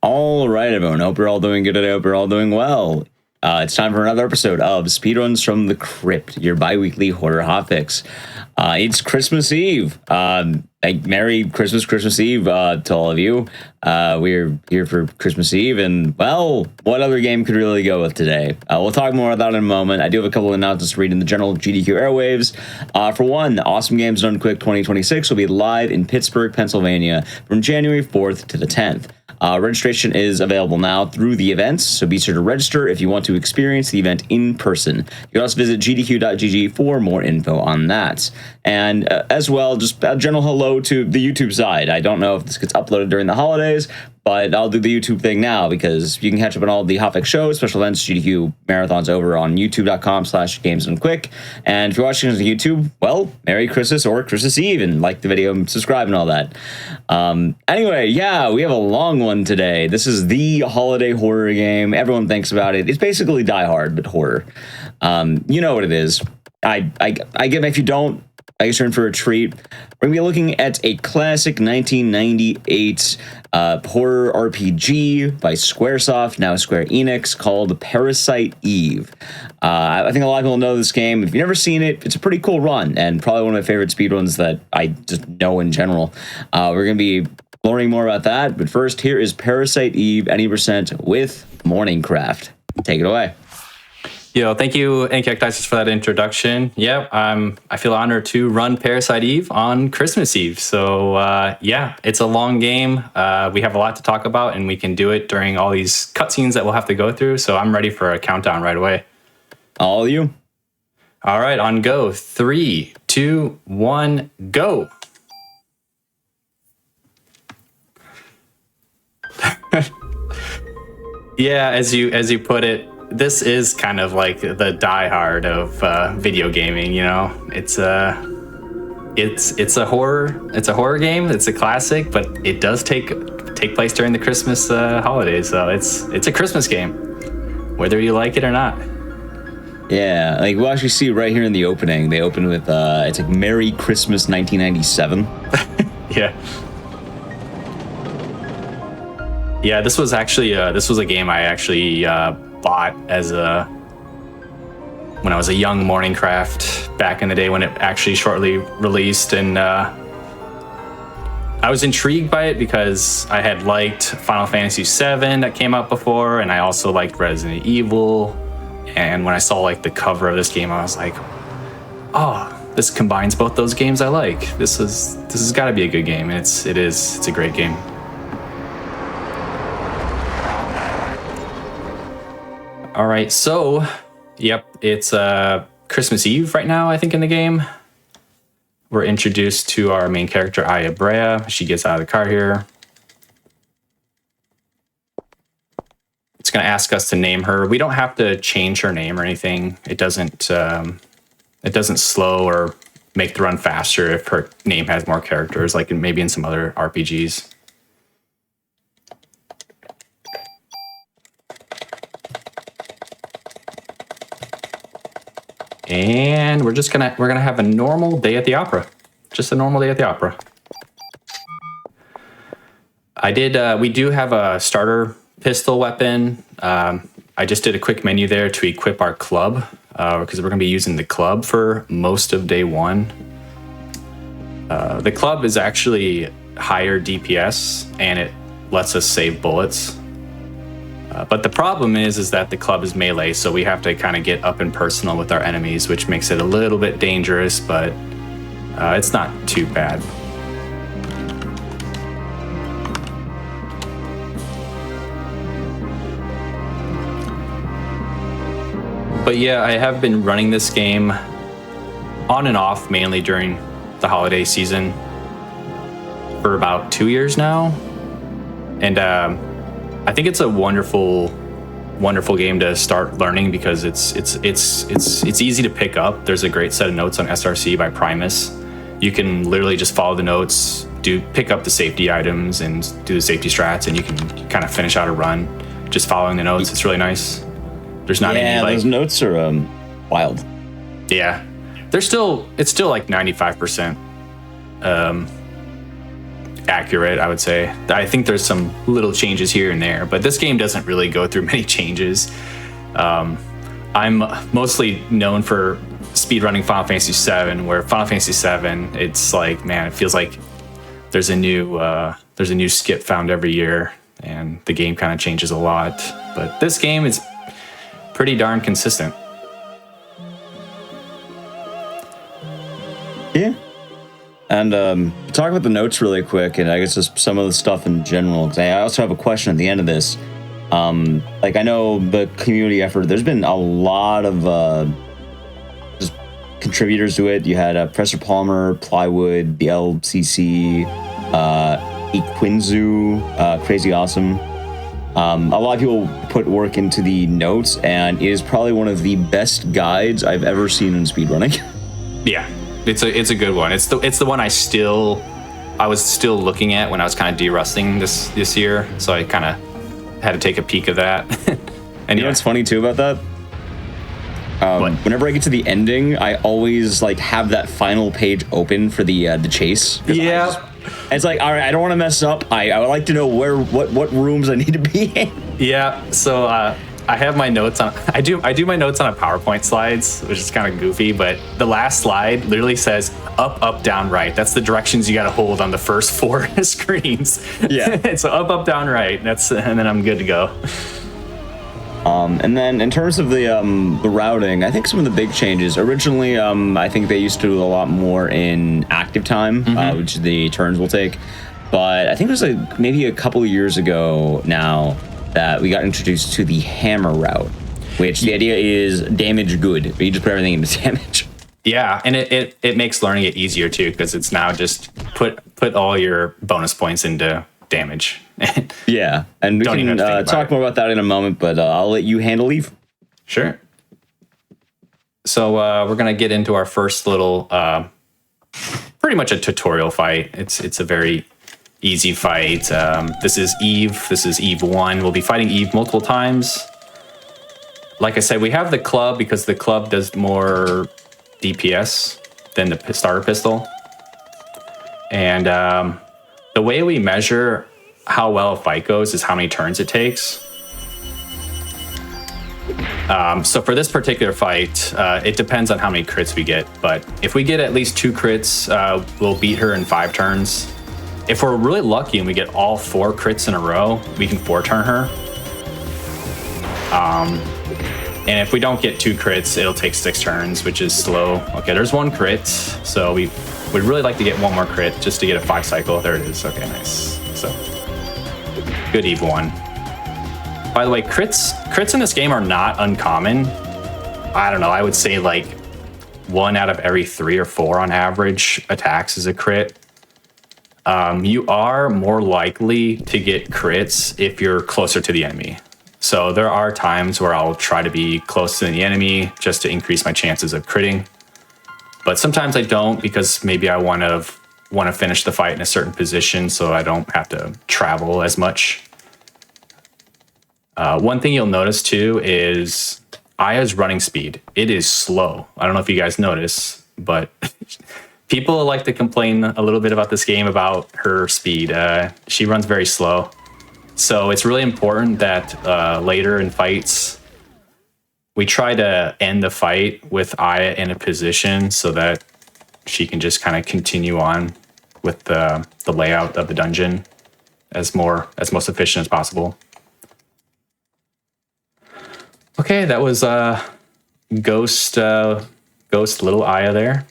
All right, everyone. Hope you're all doing good. I hope you're all doing well. It's time for another episode of Speedruns From the Crypt, your bi-weekly horror hotfix. It's Christmas Eve. Merry Christmas Eve to all of you. We're here for Christmas Eve, and, well, what other game could really go with today? We'll talk more about it in a moment. I do have a couple of announcements to read in the general GDQ airwaves. For one, Awesome Games Done Quick 2026 will be live in Pittsburgh, Pennsylvania from January 4th to the 10th. Registration is available now through the events, so be sure to register if you want to experience the event in person. You can also visit gdq.gg for more info on that. And as well, just a general hello to the YouTube side. I don't know if this gets uploaded during the holidays, but I'll do the YouTube thing now because you can catch up on all the Hotfix shows, special events, GDQ marathons over on youtube.com/gamesdonequick. And if you're watching on YouTube, well, Merry Christmas or Christmas Eve, and like the video and subscribe and all that. Anyway, yeah, we have a long one today. This is the holiday horror game. Everyone thinks about it. It's basically Die Hard, but horror. You know what it is. I get, if you don't, I guess you're in for a treat. We're going to be looking at a classic 1998 horror RPG by Squaresoft, now Square Enix, called Parasite Eve. I think a lot of people know this game. If you've never seen it, it's a pretty cool run, and probably one of my favorite speedruns that I just know in general. We're going to be learning more about that, but first, here is Parasite Eve, any percent with Morningcraft. Take it away. Yo, thank you, Encactisis, for that introduction. Yep, I feel honored to run Parasite Eve on Christmas Eve. So, yeah, it's a long game. We have a lot to talk about, and we can do it during all these cutscenes that we'll have to go through. So I'm ready for a countdown right away. All of you? All right, on go. 3, 2, 1, go. Yeah, as you put it, this is kind of like the Die Hard of video gaming. You know, it's a horror game. It's a classic, but it does take place during the Christmas holidays. So it's a Christmas game, whether you like it or not. Yeah, like we'll actually see right here in the opening. They open with it's like Merry Christmas 1997. Yeah. Yeah, this was actually a game I actually bought when I was a young Morningcraft back in the day when it actually shortly released, and I was intrigued by it because I had liked Final Fantasy VII that came out before, and I also liked Resident Evil. And when I saw like the cover of this game, I was like, oh, this combines both those games I like. This has got to be a good game. It's a great game. All right, so, yep, it's Christmas Eve right now, I think, in the game. We're introduced to our main character, Aya Brea. She gets out of the car here. It's going to ask us to name her. We don't have to change her name or anything. It doesn't slow or make the run faster if her name has more characters, like maybe in some other RPGs. And we're gonna have a normal day at the opera. Just a normal day at the opera. We do have a starter pistol weapon. I just did a quick menu there to equip our club, because we're gonna be using the club for most of day one. The club is actually higher DPS, and it lets us save bullets. But the problem is that the club is melee, so we have to kind of get up and personal with our enemies, which makes it a little bit dangerous, but it's not too bad. But yeah, I have been running this game on and off, mainly during the holiday season, for about 2 years now, and I think it's a wonderful game to start learning because it's easy to pick up. There's a great set of notes on SRC by Primus. You can literally just follow the notes, pick up the safety items, and do the safety strats, and you can kind of finish out a run just following the notes. It's really nice. There's not any like, those notes are wild. Yeah, it's still like 95%. accurate, I would say. I think there's some little changes here and there, but this game doesn't really go through many changes. I'm mostly known for speedrunning Final Fantasy VII, where Final Fantasy VII, it's like, man, it feels like there's a new skip found every year, and the game kind of changes a lot. But this game is pretty darn consistent. Yeah. And talk about the notes really quick, and I guess just some of the stuff in general, because I also have a question at the end of this. Like, I know the community effort, there's been a lot of just contributors to it. You had Professor Palmer, Plywood, the LCC, Equinzu, Crazy Awesome. A lot of people put work into the notes, and it is probably one of the best guides I've ever seen in speedrunning. Yeah, it's a good one. It's the one I was still looking at when I was kind of de-rusting this year, so I kind of had to take a peek of that. And you know what's funny too about that? Whenever I get to the ending, I always like have that final page open for the chase. Yeah. It's like, all right, I don't want to mess up. I would like to know what rooms I need to be in. Yeah. So I have my notes on. I do my notes on a PowerPoint slides, which is kind of goofy. But the last slide literally says up, up, down, right. That's the directions you got to hold on the first 4 screens. Yeah. So up, down, right. And then I'm good to go. And then in terms of the routing, I think some of the big changes. Originally, I think they used to do a lot more in active time, which the turns will take. But I think it was like maybe a couple of years ago now that we got introduced to the hammer route, which the idea is damage good. You just put everything into damage. Yeah, and it makes learning it easier too, because it's now just put all your bonus points into damage. Yeah, and we can talk more about that in a moment, but I'll let you handle Eve. Sure. So we're gonna get into our first little, pretty much a tutorial fight. It's a very easy fight. This is Eve. This is Eve 1. We'll be fighting Eve multiple times. Like I said, we have the club because the club does more DPS than the starter pistol. And the way we measure how well a fight goes is how many turns it takes. So for this particular fight, it depends on how many crits we get. But if we get at least 2 crits, we'll beat her in 5 turns. If we're really lucky and we get all 4 crits in a row, we can 4-turn her. And if we don't get 2 crits, it'll take 6 turns, which is slow. Okay, there's 1 crit. So we'd really like to get 1 more crit just to get a 5 cycle. There it is. Okay, nice. So good Eve 1. By the way, crits in this game are not uncommon. I don't know. I would say like 1 out of every 3 or 4 on average attacks is a crit. You are more likely to get crits if you're closer to the enemy. So there are times where I'll try to be close to the enemy just to increase my chances of critting. But sometimes I don't, because maybe I want to finish the fight in a certain position so I don't have to travel as much. One thing you'll notice too is Aya's running speed. It is slow. I don't know if you guys notice, but people like to complain a little bit about this game about her speed. She runs very slow. So it's really important that later in fights, we try to end the fight with Aya in a position so that she can just kind of continue on with the layout of the dungeon as most efficient as possible. Okay, that was Ghost Little Aya there.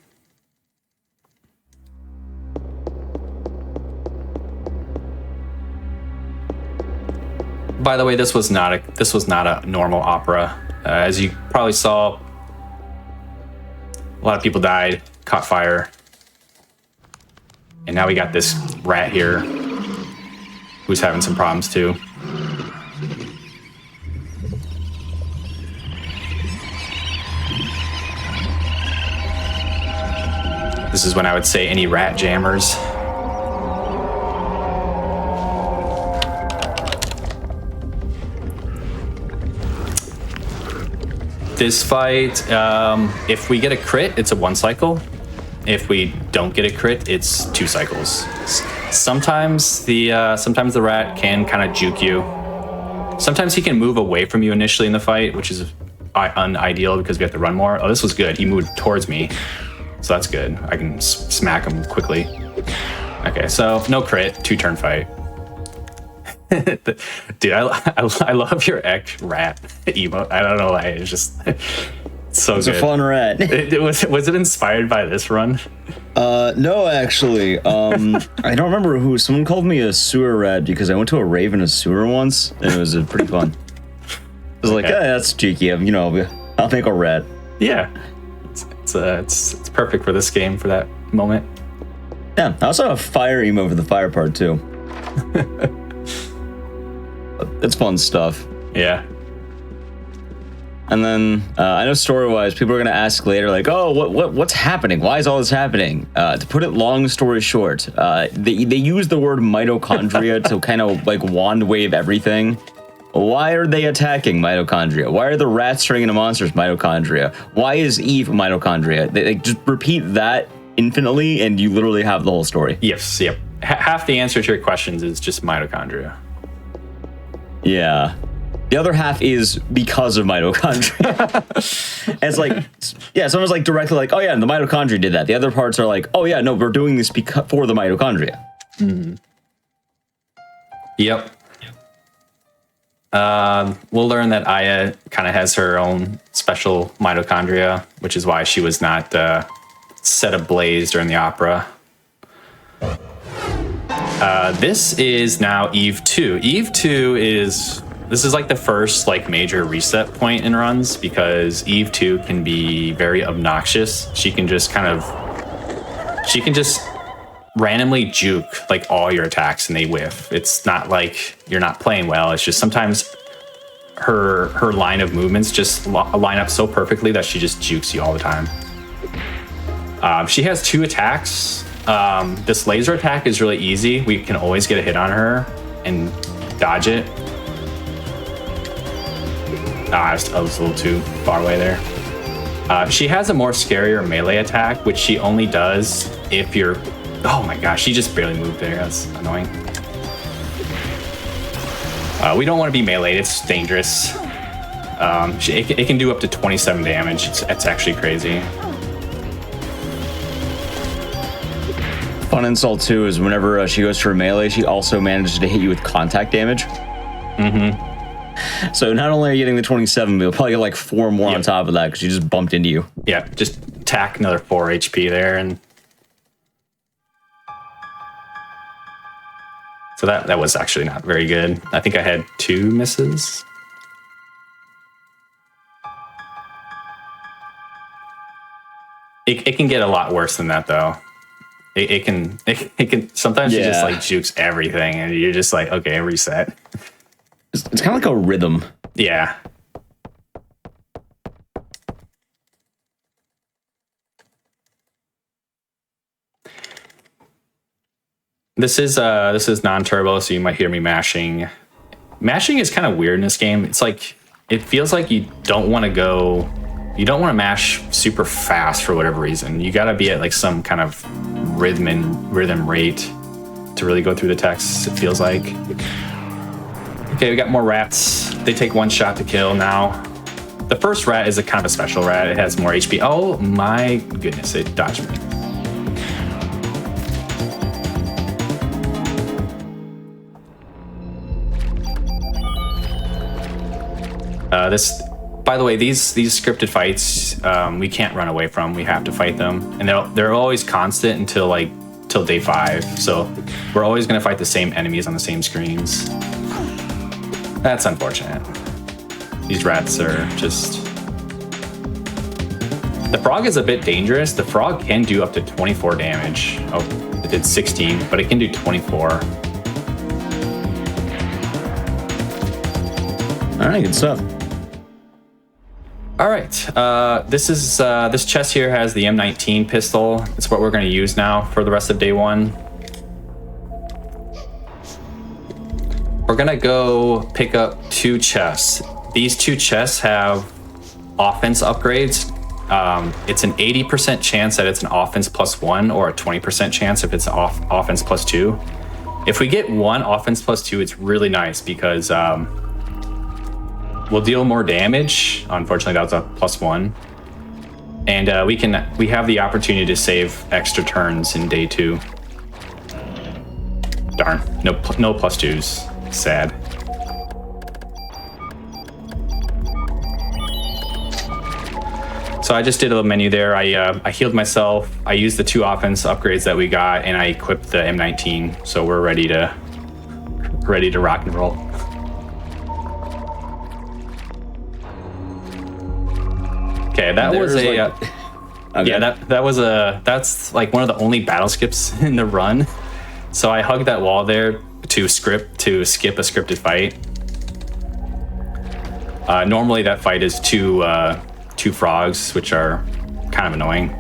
By the way, this was not a normal opera. As you probably saw, a lot of people died, caught fire, and now we got this rat here who's having some problems too. This is when I would say any rat jammers. This fight, if we get a crit, it's a 1 cycle. If we don't get a crit, it's 2 cycles. Sometimes the rat can kind of juke you. Sometimes he can move away from you unially in the fight, which is unideal because we have to run more. Oh, this was good. He moved towards me, so that's good. I can smack him quickly. Okay, so no crit, 2-turn fight. Dude, I love your X rat emote. I don't know why. It's just so It's good. a fun rat. Was it inspired by this run? No, actually. I don't remember who. Someone called me a sewer rat because I went to a rave in a sewer once, and it was pretty fun. I was like, Okay. that's cheeky. You know, I'll make a rat. Yeah, it's perfect for this game for that moment. Yeah, I also have a fire emote for the fire part too. It's fun stuff. Yeah. And then I know story-wise, people are gonna ask later, like, "Oh, what's happening? Why is all this happening?" To put it long story short, they use the word mitochondria to kind of like wand wave everything. Why are they attacking mitochondria? Why are the rats turning into monsters mitochondria? Why is Eve mitochondria? They just repeat that infinitely, and you literally have the whole story. Yes. Yep. Half the answer to your questions is just mitochondria. Yeah. The other half is because of mitochondria. And it's like, yeah, someone's like directly like, oh yeah, and the mitochondria did that. The other parts are like, oh yeah, no, we're doing this for the mitochondria. Yep. We'll learn that Aya kind of has her own special mitochondria, which is why she was not set ablaze during the opera. This is now Eve 2. Eve 2 this is like the first like major reset point in runs because Eve 2 can be very obnoxious. She can just randomly juke like all your attacks and they whiff. It's not like you're not playing well. It's just sometimes her line of movements just line up so perfectly that she just jukes you all the time. She has 2 attacks. This laser attack is really easy. We can always get a hit on her and dodge it. I was a little too far away there. She has a more scarier melee attack, which she only does if you're... Oh my gosh, she just barely moved there. That's annoying. We don't want to be meleeed. It's dangerous. It can do up to 27 damage. It's actually crazy. Fun insult too is whenever she goes for a melee, she also manages to hit you with contact damage. Mm-hmm. So not only are you getting the 27, but you'll probably get like 4 more on top of that because she just bumped into you. Yeah, just tack another 4 HP there, and so that was actually not very good. I think I had 2 misses. It can get a lot worse than that though. It can sometimes she just like jukes everything and you're just like, okay, reset. It's kind of like a rhythm. Yeah. This is non-turbo, so you might hear me mashing. Mashing is kind of weird in this game. It's like it feels like you don't want to mash super fast for whatever reason. You got to be at like some kind of rhythm rate to really go through the text. It feels like. Okay, we got more rats. They take 1 shot to kill now. The first rat is a kind of a special rat. It has more HP. Oh my goodness, it dodged me. By the way, these scripted fights, we can't run away from. We have to fight them, and they're always constant till day 5. So we're always gonna fight the same enemies on the same screens. That's unfortunate. These rats are just... The frog is a bit dangerous. The frog can do up to 24 damage. Oh, it did 16, but it can do 24. All right, good stuff. All right, this chest here has the M19 pistol. It's what we're going to use now for the rest of day 1. We're going to go pick up 2 chests. These 2 chests have offense upgrades. It's an 80% chance that it's an offense +1 or a 20% chance if it's offense +2. If we get 1 offense +2, it's really nice because we'll deal more damage. Unfortunately, that was a +1. And we have the opportunity to save extra turns in day 2. Darn, no +2s. Sad. So I just did a little menu there. I healed myself. I used the 2 offense upgrades that we got, and I equipped the M19. So we're ready to rock and roll. Okay, that was a okay. Yeah, that's like one of the only battle skips in the run. So I hugged that wall there to skip a scripted fight. Normally that fight is two frogs, which are kind of annoying.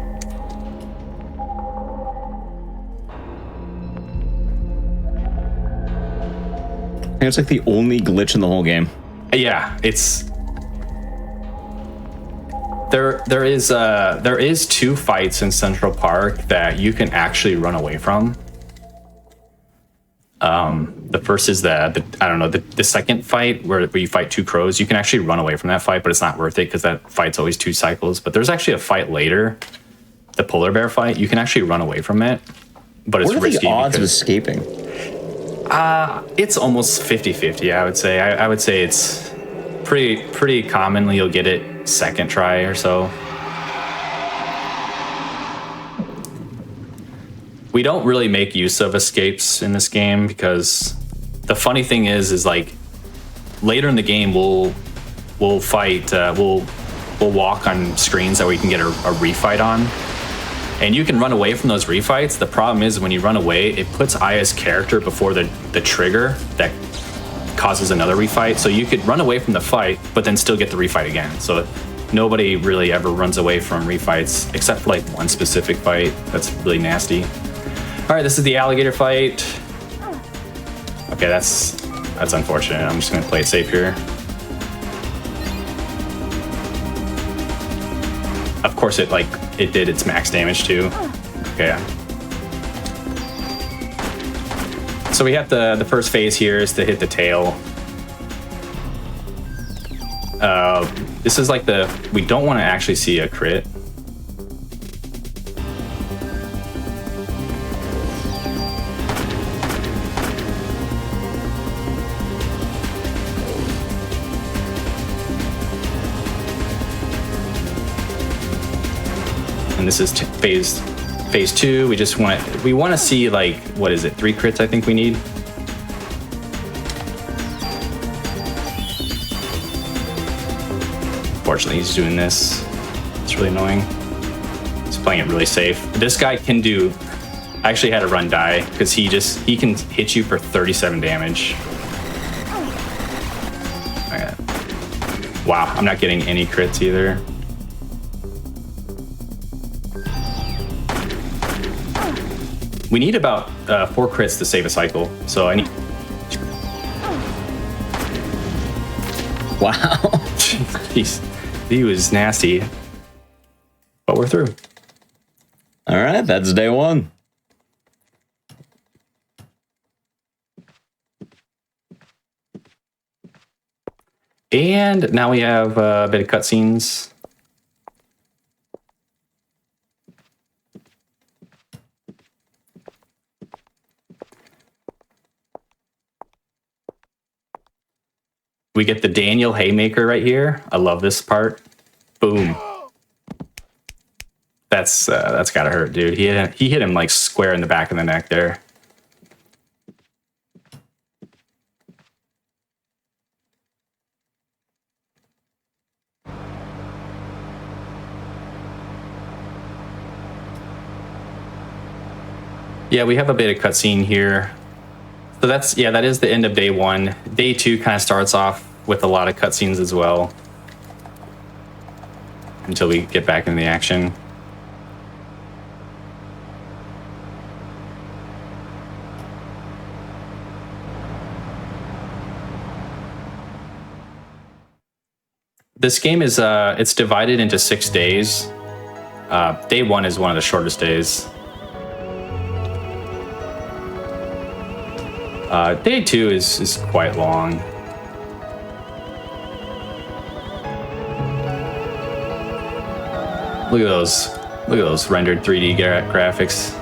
I think it's like the only glitch in the whole game. Yeah, it's there is 2 fights in Central Park that you can actually run away from. The first is the second fight where you fight 2 crows. You can actually run away from that fight, but it's not worth it because that fight's always 2 cycles. But there's actually a fight later, the polar bear fight. You can actually run away from it, but it's risky. What are the odds of escaping? It's almost 50-50, I would say. I would say it's pretty commonly you'll get it second try or so. We don't really make use of escapes in this game because the funny thing is like later in the game we'll fight we'll walk on screens that we can get a refight on, and you can run away from those refights. The problem is when you run away, it puts Aya's character before the trigger that causes another refight. So you could run away from the fight but then still get the refight again. So nobody really ever runs away from refights except for like one specific fight that's really nasty. All right, this is the alligator fight. Okay, that's unfortunate. I'm just gonna play it safe here. Of course, it did its max damage too. Okay. So we have the first phase here is to hit the tail. This is like we don't want to actually see a crit. And this is phase 2. We want to see like, what is it? 3 crits I think we need. Unfortunately, he's doing this. It's really annoying. He's playing it really safe. This guy can do. I actually had a run die because he can hit you for 37 damage. Wow, I'm not getting any crits either. We need about 4 crits to save a cycle, so I need. Wow. Jeez, he was nasty, but we're through. All right, that's day 1. And now we have a bit of cutscenes. We get the Daniel Haymaker right here. I love this part. Boom. That's gotta hurt, dude. He hit him like square in the back of the neck there. Yeah, we have a bit of cutscene here. So that is the end of day 1. Day 2 kind of starts off with a lot of cutscenes as well until we get back into the action. This game is it's divided into 6 days. Day 1 is one of the shortest days. Day 2 is quite long. Look at those rendered 3D graphics.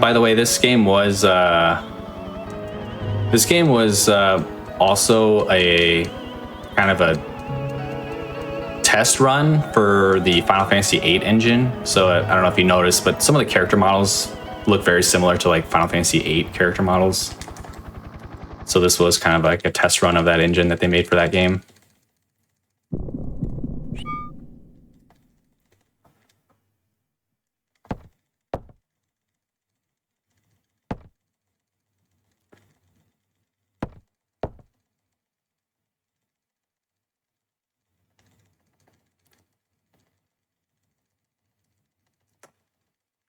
By the way, this game was also a kind of a test run for the Final Fantasy VIII engine. So I don't know if you noticed, but some of the character models look very similar to like Final Fantasy VIII character models. So this was kind of like a test run of that engine that they made for that game.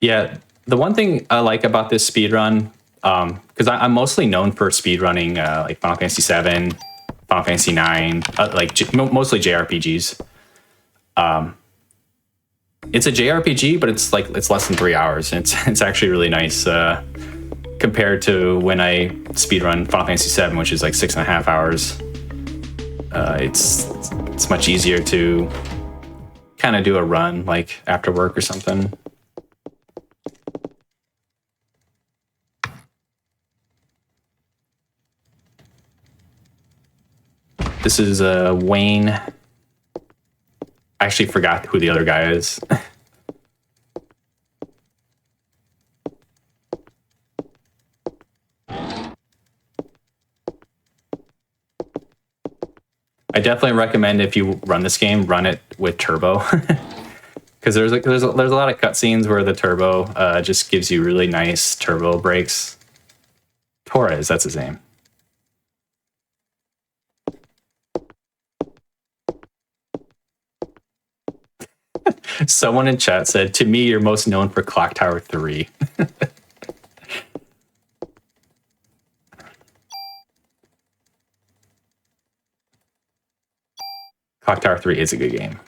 Yeah, the one thing I like about this speedrun, because I'm mostly known for speedrunning like Final Fantasy VII, Final Fantasy IX, mostly JRPGs. It's a JRPG, but it's less than 3 hours. It's actually really nice compared to when I speedrun Final Fantasy VII, which is like 6.5 hours. It's much easier to kind of do a run like after work or something. This is Wayne. I actually forgot who the other guy is. I definitely recommend if you run this game, run it with turbo, because there's a lot of cutscenes where the turbo just gives you really nice turbo breaks. Torres, that's his name. Someone in chat said, "To me, you're most known for Clock Tower 3." Clock Tower 3 is a good game.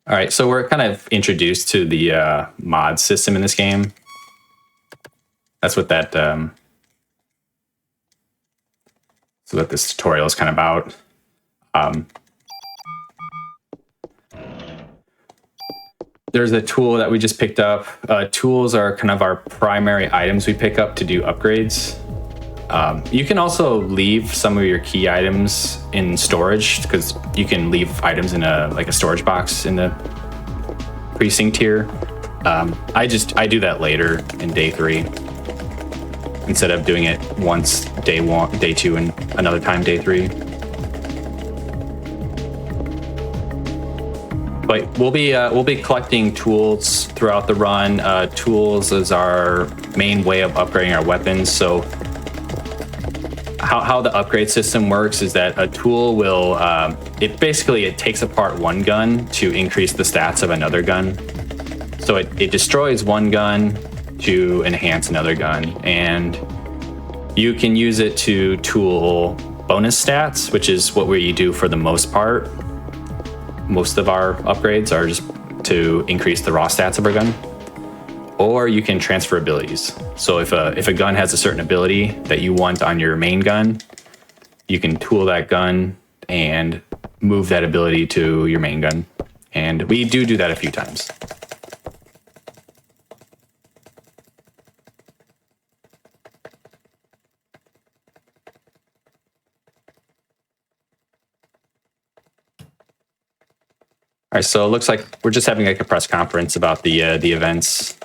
All right, so we're kind of introduced to the mod system in this game. That's what that. So what this tutorial is kind of about. There's a tool that we just picked up. Tools are kind of our primary items we pick up to do upgrades. You can also leave some of your key items in storage, because you can leave items in a storage box in the precinct here. I do that later in day 3 instead of doing it once day 1, day 2, and another time day 3. But we'll be collecting tools throughout the run. Tools is our main way of upgrading our weapons. So how the upgrade system works is that a tool will it takes apart one gun to increase the stats of another gun. So it destroys one gun to enhance another gun, and you can use it to tool bonus stats, which is what we do for the most part. Most of our upgrades are just to increase the raw stats of our gun. Or you can transfer abilities. So if a gun has a certain ability that you want on your main gun, you can tool that gun and move that ability to your main gun. And we do that a few times. All right, so it looks like we're just having like a press conference about the events.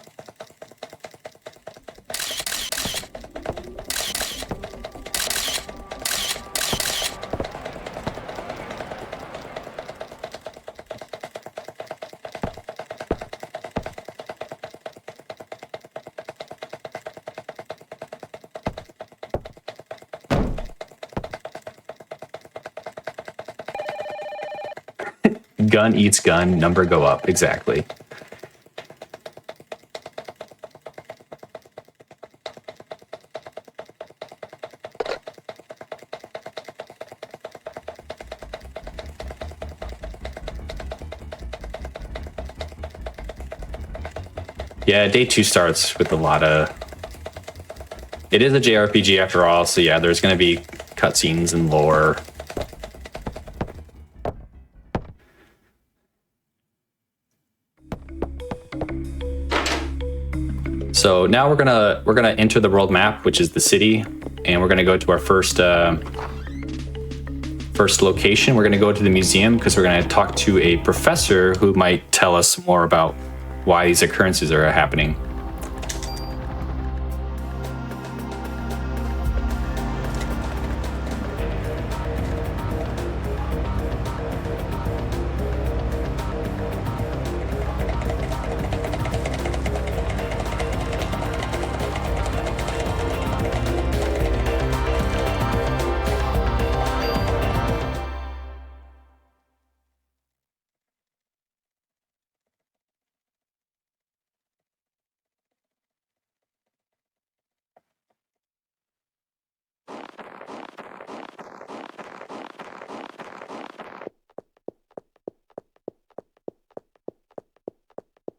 Gun eats gun, number go up. Exactly. Yeah, day 2 starts with a lot of... It is a JRPG after all, so yeah, there's going to be cutscenes and lore. So now we're gonna enter the world map, which is the city, and we're gonna go to our first location. We're gonna go to the museum because we're gonna talk to a professor who might tell us more about why these occurrences are happening.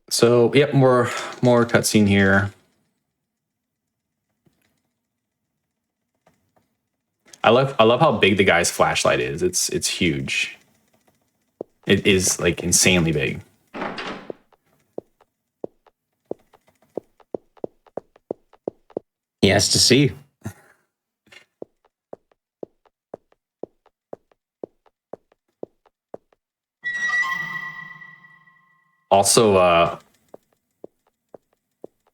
So, yep, more cutscene here. I love how big the guy's flashlight is. It's huge. It is like insanely big. He has to see. Also,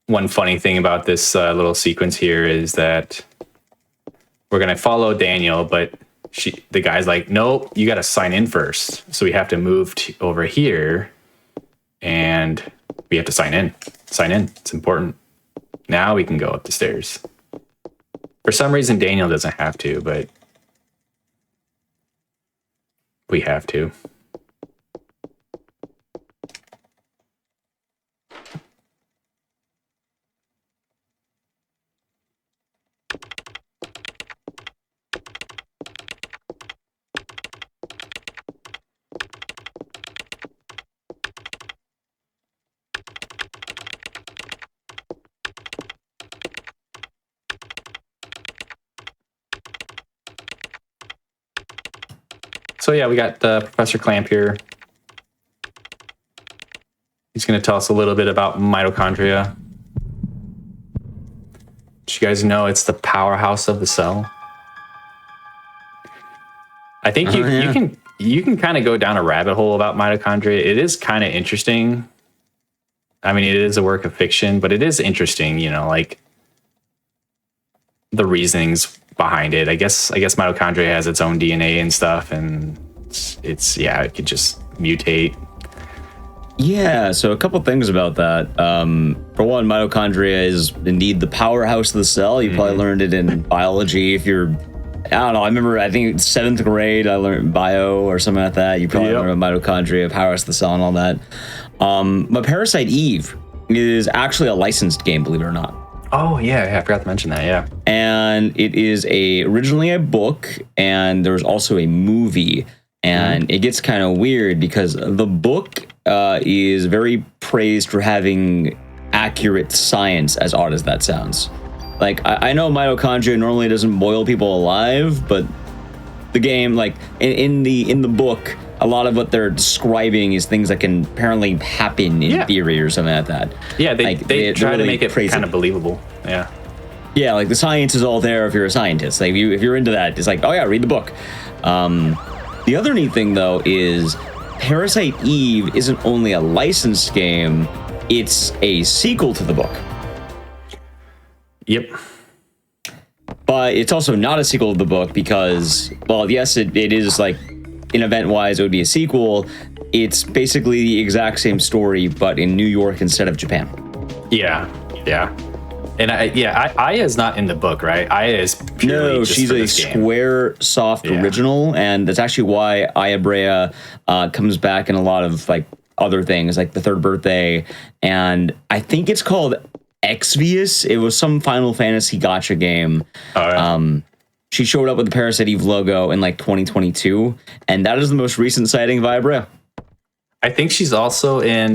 one funny thing about this little sequence here is that we're gonna follow Daniel, but the guy's like, nope, you got to sign in first. So we have to move over here, and we have to sign in. Sign in. It's important. Now we can go up the stairs. For some reason, Daniel doesn't have to, but we have to. So yeah, we got Professor Clamp here. He's going to tell us a little bit about mitochondria. Did you guys know it's the powerhouse of the cell? I think you can kind of go down a rabbit hole about mitochondria. It is kind of interesting. I mean, it is a work of fiction, but it is interesting, you know, like the reasonings behind it. I guess mitochondria has its own DNA and stuff, and it could just mutate. Yeah, so a couple things about that. For one, mitochondria is indeed the powerhouse of the cell. You probably learned it in biology. If you're, I don't know, I think 7th grade, I learned bio or something like that. You probably learned about mitochondria, powerhouse of the cell and all that. But Parasite Eve is actually a licensed game, believe it or not. Oh, yeah, I forgot to mention that, yeah. And it is originally a book, and there's also a movie. And it gets kind of weird because the book is very praised for having accurate science, as odd as that sounds. Like, I know mitochondria normally doesn't boil people alive, but the game, like, in the book, a lot of what they're describing is things that can apparently happen in theory or something like that. Yeah, they try to make it kind of believable. Yeah. Yeah, like the science is all there if you're a scientist. Like if you're into that, it's like, oh yeah, read the book. The other neat thing though is Parasite Eve isn't only a licensed game, it's a sequel to the book. Yep. But it's also not a sequel to the book because, well, yes, it is like, in event-wise, it would be a sequel. It's basically the exact same story, but in New York instead of Japan. Yeah. And Aya is not in the book, right? Aya is purely just she's a Squaresoft original, and that's actually why Aya Brea comes back in a lot of like other things, like the Third Birthday, and I think it's called Exvius. It was some Final Fantasy gacha game. She showed up with the Parasite Eve logo in like 2022, and that is the most recent sighting of Aya Brea. I think she's also in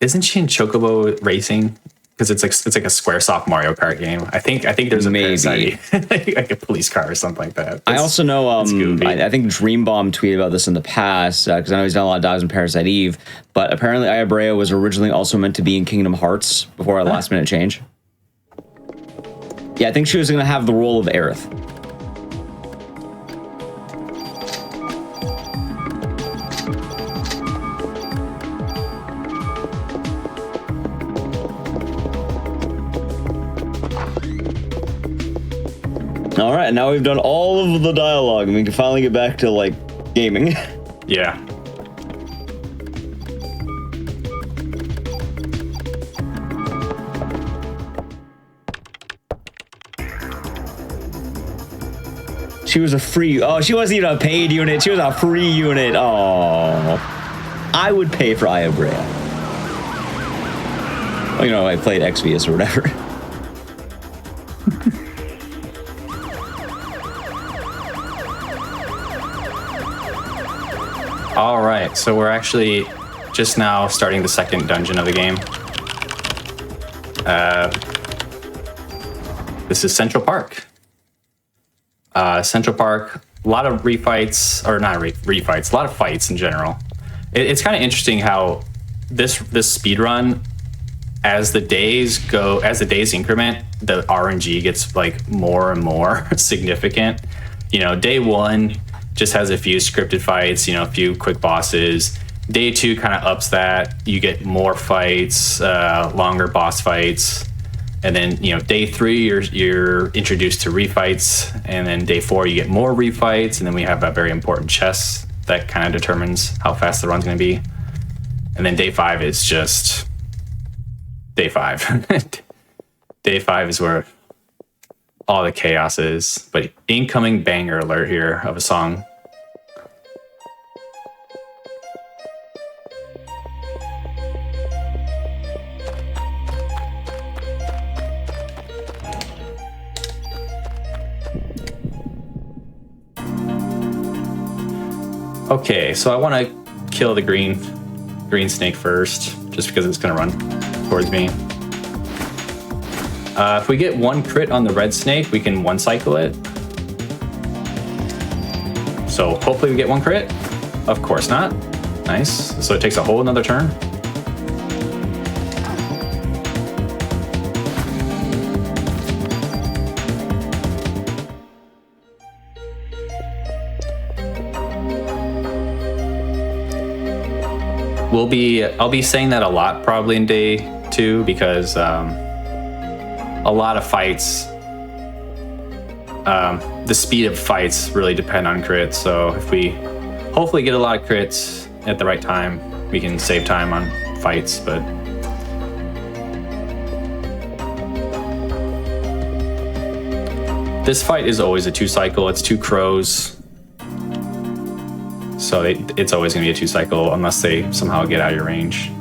isn't she in Chocobo Racing? Because it's like a SquareSoft Mario Kart game. I think there's a Parasite, like a police car or something like that. I also know I think Dreambomb tweeted about this in the past because I know he's done a lot of dives in Parasite Eve, but apparently Ayabrea was originally also meant to be in Kingdom Hearts before a last minute change. Yeah, I think she was going to have the role of Aerith. All right, now we've done all of the dialogue, and we can finally get back to, like, gaming. Yeah. She was a free... Oh, she wasn't even a paid unit. She was a free unit. Oh. I would pay for Ayabrea. Well, you know, I played Exvius or whatever. All right, so we're actually just now starting the second dungeon of the game. This is Central Park. Central Park, a lot of refights, or not refights, a lot of fights in general. It's kind of interesting how this speed run, as the days increment, the RNG gets like more and more significant. You know, day one just has a few scripted fights, you know, a few quick bosses. Day two kind of ups that. You get more fights, longer boss fights. And then, you know, day three, you're introduced to refights. And then day four, you get more refights. And then we have a very important chess that kind of determines how fast the run's going to be. And then day five is just day five. Day five is where all the chaos is. But incoming banger alert here of a song. Okay, so I want to kill the green snake first, just because it's going to run towards me. If we get one crit on the red snake, we can one cycle it. So hopefully we get one crit. Of course not. Nice. So it takes a whole another turn. I'll be saying that a lot probably in day two, because a lot of fights, the speed of fights really depend on crits. So if we hopefully get a lot of crits at the right time, we can save time on fights. But this fight is always a 2-cycle. It's 2 crows. So it's always going to be a 2-cycle unless they somehow get out of your range.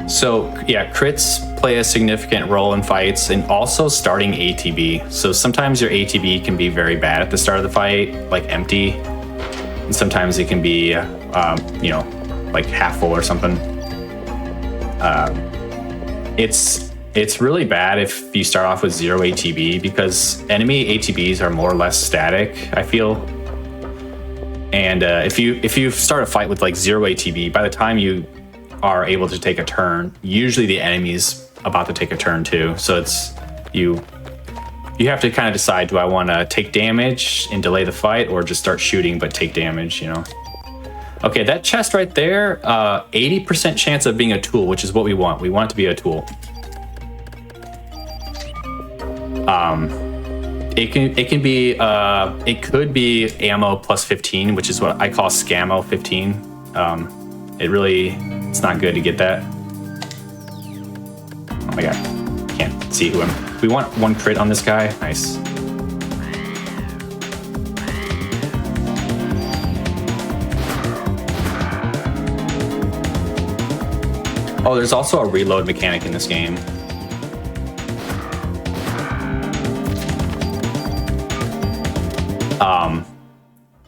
So yeah, crits play a significant role in fights, and also starting ATB. So sometimes your ATB can be very bad at the start of the fight, like empty. And sometimes it can be, you know, like half full or something. It's really bad if you start off with 0 ATB, because enemy ATBs are more or less static, I feel. And if you start a fight with like 0 ATB, by the time you are able to take a turn, usually the enemy's about to take a turn too. So it's you have to kind of decide, do I want to take damage and delay the fight, or just start shooting but take damage, you know? Okay, that chest right there, 80% chance of being a tool, which is what we want. We want it to be a tool. It could be ammo plus 15, which is what I call scammo 15. It's not good to get that. Oh my god, can't see who we want. 1 crit on this guy. Nice. Oh, there's also a reload mechanic in this game.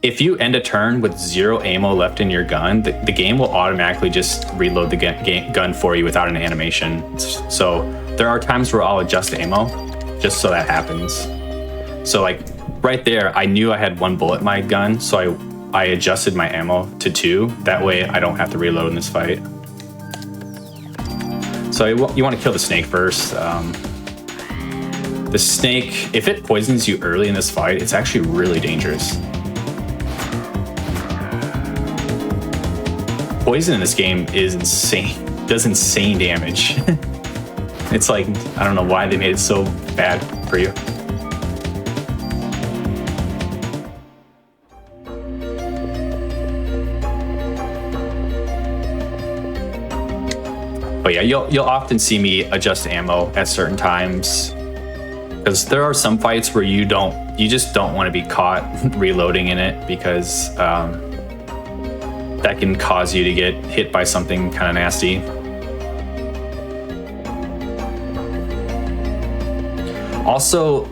If you end a turn with 0 ammo left in your gun, the game will automatically just reload the gun for you without an animation. So there are times where I'll adjust ammo just so that happens. So like right there, I knew I had 1 bullet in my gun, so I adjusted my ammo to 2. That way I don't have to reload in this fight. So you want to kill the snake first. The snake, if it poisons you early in this fight, it's actually really dangerous. Poison in this game is insane. Does insane damage. It's like, I don't know why they made it so bad for you. But yeah, you'll often see me adjust ammo at certain times, because there are some fights where you just don't want to be caught reloading in it, because that can cause you to get hit by something kind of nasty. Also,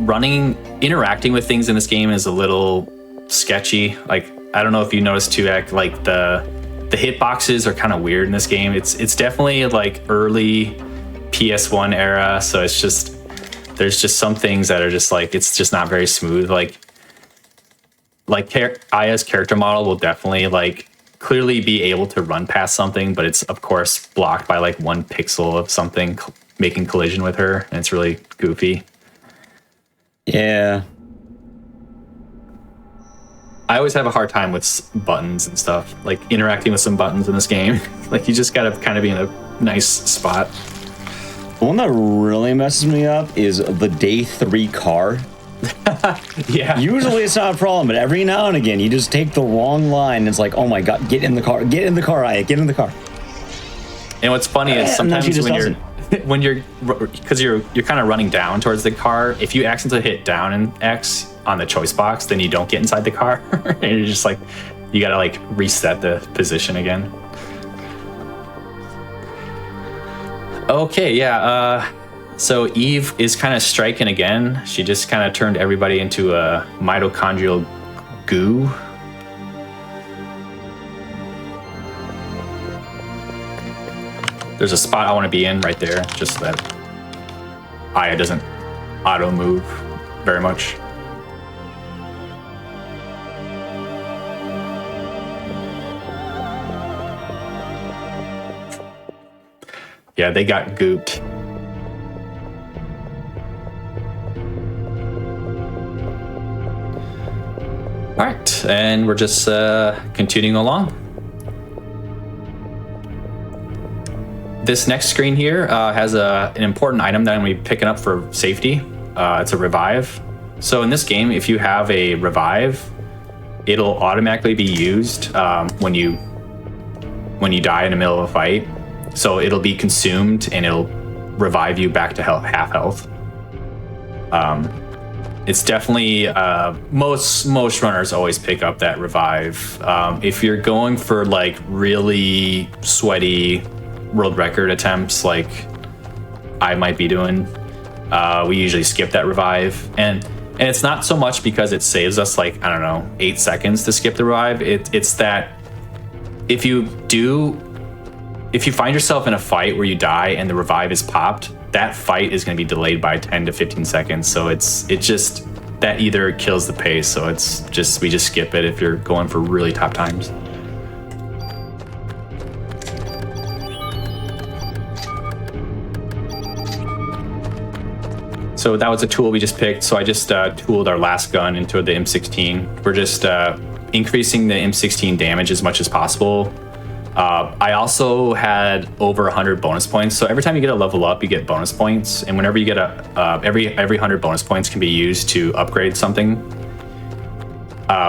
interacting with things in this game is a little sketchy. Like, I don't know if you noticed too, like the hitboxes are kind of weird in this game. It's definitely like early PS1 era, so there's just some things that are just like, it's just not very smooth. Like Aya's character model will definitely like clearly be able to run past something, but it's of course blocked by like 1 pixel of something making collision with her, and it's really goofy. Yeah. I always have a hard time with buttons and stuff, like interacting with some buttons in this game. Like, you just gotta kind of be in a nice spot. The one that really messes me up is the day 3 car. Yeah. Usually it's not a problem, but every now and again you just take the wrong line and it's like, oh my god, get in the car, Aya, get in the car. And what's funny is sometimes when you're because you're kind of running down towards the car, if you accidentally hit down and X on the choice box, then you don't get inside the car. And you're just like, you gotta like reset the position again. Okay, yeah, so Eve is kind of striking again. She just kind of turned everybody into a mitochondrial goo. There's a spot I want to be in right there, just so that Aya doesn't auto move very much. Yeah, they got gooped. All right, and we're just continuing along. This next screen here has an important item that I'm going to be picking up for safety. It's a revive. So in this game, if you have a revive, it'll automatically be used when you die in the middle of a fight. So it'll be consumed and it'll revive you back to half health. It's definitely most runners always pick up that revive. If you're going for like really sweaty world record attempts, like I might be doing, we usually skip that revive, and it's not so much because it saves us like, I don't know, 8 seconds to skip the revive. It's that if you find yourself in a fight where you die and the revive is popped, that fight is going to be delayed by 10 to 15 seconds. So it just that either kills the pace. So we just skip it if you're going for really top times. So that was a tool we just picked. So I just tooled our last gun into the M16. We're just increasing the M16 damage as much as possible. I also had over 100 bonus points. So every time you get a level up, you get bonus points. And whenever you get every 100 bonus points can be used to upgrade something.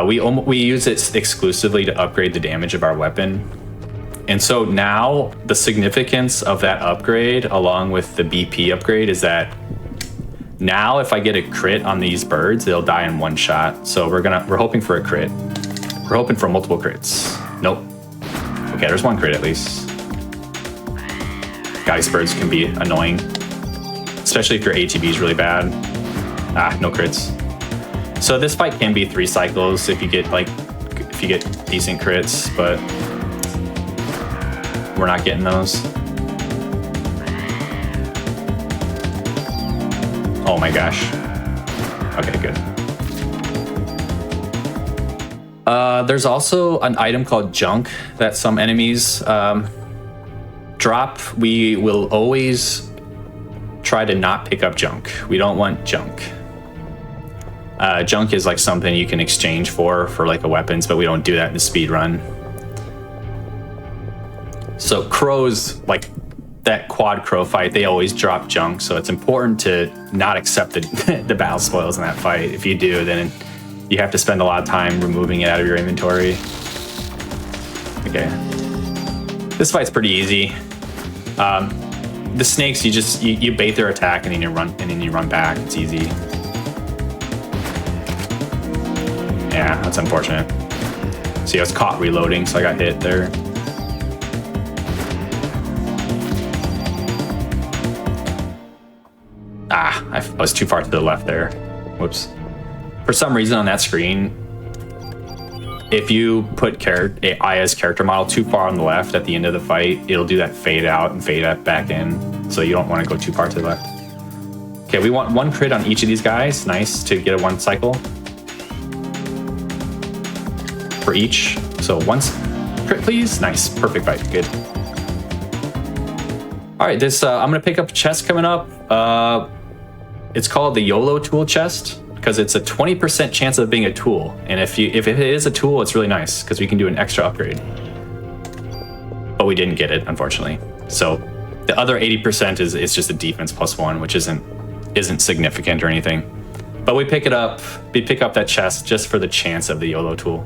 We use it exclusively to upgrade the damage of our weapon. And so now the significance of that upgrade, along with the BP upgrade, is that now if I get a crit on these birds, they'll die in 1 shot. So we're hoping for a crit. We're hoping for multiple crits. Nope. Okay, there's 1 crit at least. Geist birds can be annoying, especially if your ATB is really bad. Ah, no crits. So this fight can be 3 cycles if you get decent crits, but we're not getting those. Oh my gosh. Okay, good. There's also an item called junk that some enemies drop. We will always try to not pick up junk. We don't want junk. Junk is like something you can exchange for like a weapons, but we don't do that in the speed run. So crows, like that quad crow fight, they always drop junk, so it's important to not accept the battle spoils in that fight. If you do, then you have to spend a lot of time removing it out of your inventory. Okay, this fight's pretty easy. The snakes, you bait their attack and then you run back. It's easy. Yeah, that's unfortunate. See, I was caught reloading, so I got hit there. Ah, I was too far to the left there. Whoops. For some reason on that screen, if you put Aya's character model too far on the left at the end of the fight, it'll do that fade out and fade back in. So you don't want to go too far to the left. Okay, we want 1 crit on each of these guys. Nice, to get a 1 cycle for each. So 1 crit, please. Nice, perfect fight, good. All right, this I'm gonna pick up a chest coming up. It's called the YOLO tool chest because it's a 20% chance of being a tool. And if it is a tool, it's really nice because we can do an extra upgrade. But we didn't get it, unfortunately. So the other 80% is just a defense +1, which isn't significant or anything. But we pick it up. We pick up that chest just for the chance of the YOLO tool.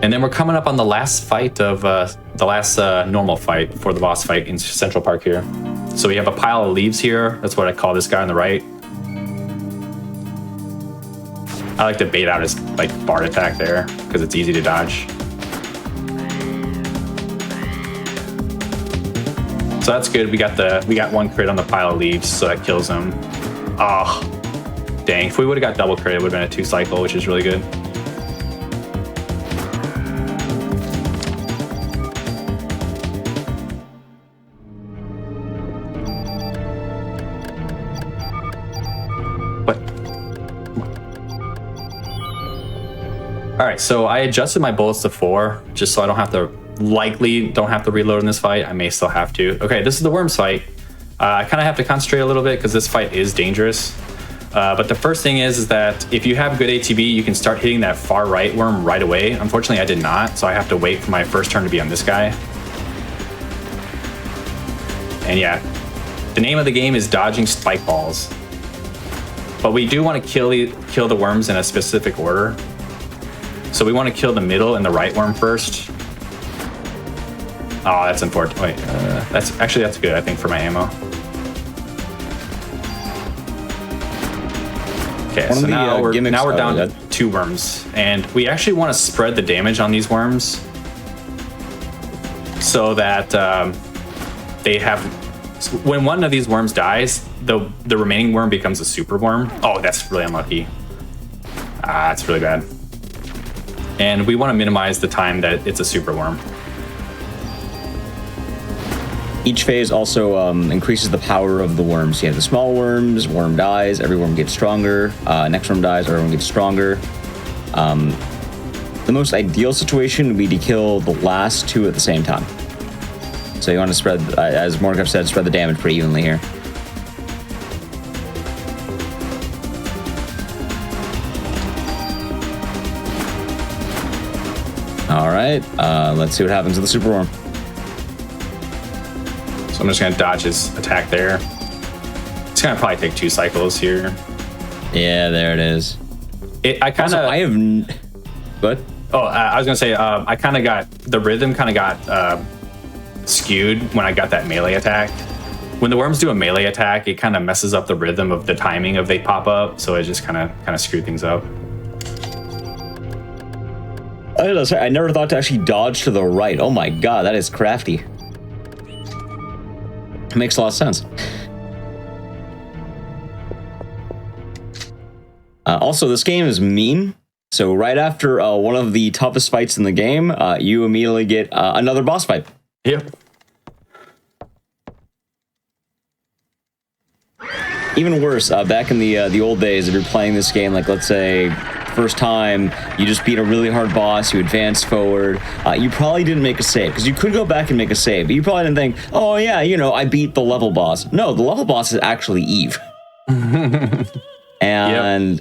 And then we're coming up on the last fight of the last normal fight before the boss fight in Central Park here. So we have a pile of leaves here. That's what I call this guy on the right. I like to bait out his like bard attack there because it's easy to dodge. So that's good. We got 1 crit on the pile of leaves, so that kills him. Oh, dang! If we would have got double crit, it would have been a 2 cycle, which is really good. All right, so I adjusted my bullets to 4 just so I don't have to reload in this fight. I may still have to. Okay, this is the worms fight. I kind of have to concentrate a little bit because this fight is dangerous. But the first thing is that if you have good ATB, you can start hitting that far right worm right away. Unfortunately, I did not, so I have to wait for my first turn to be on this guy. And yeah, the name of the game is dodging spike balls. But we do want to kill the worms in a specific order. So we want to kill the middle and the right worm first. Oh, that's unfortunate. Wait, that's good, I think, for my ammo. Okay, so now we're down to 2 worms, and we actually want to spread the damage on these worms so that they have. When one of these worms dies, the remaining worm becomes a super worm. Oh, that's really unlucky. Ah, that's really bad. And we want to minimize the time that it's a super worm. Each phase also increases the power of the worms. You have the small worms, worm dies, every worm gets stronger. Next worm dies, everyone gets stronger. The most ideal situation would be to kill the last 2 at the same time. So you want to spread, as Morgan said, spread the damage pretty evenly here. All right, let's see what happens to the super worm. So I'm just gonna dodge his attack there. It's gonna probably take 2 cycles here. Yeah, there it is. What? Oh, I was gonna say, I kind of got, the rhythm kind of got skewed when I got that melee attack. When the worms do a melee attack, it kind of messes up the rhythm of the timing of they pop up, so it just kind of screwed things up. I never thought to actually dodge to the right. Oh my god, that is crafty. Makes a lot of sense. Also, this game is mean. So right after one of the toughest fights in the game, you immediately get another boss fight. Yep. Even worse, back in the old days, if you're playing this game, like let's say first time, you just beat a really hard boss, you advance forward, you probably didn't make a save, because you could go back and make a save, but you probably didn't think, oh yeah, you know, I beat the level boss. No, the level boss is actually Eve. And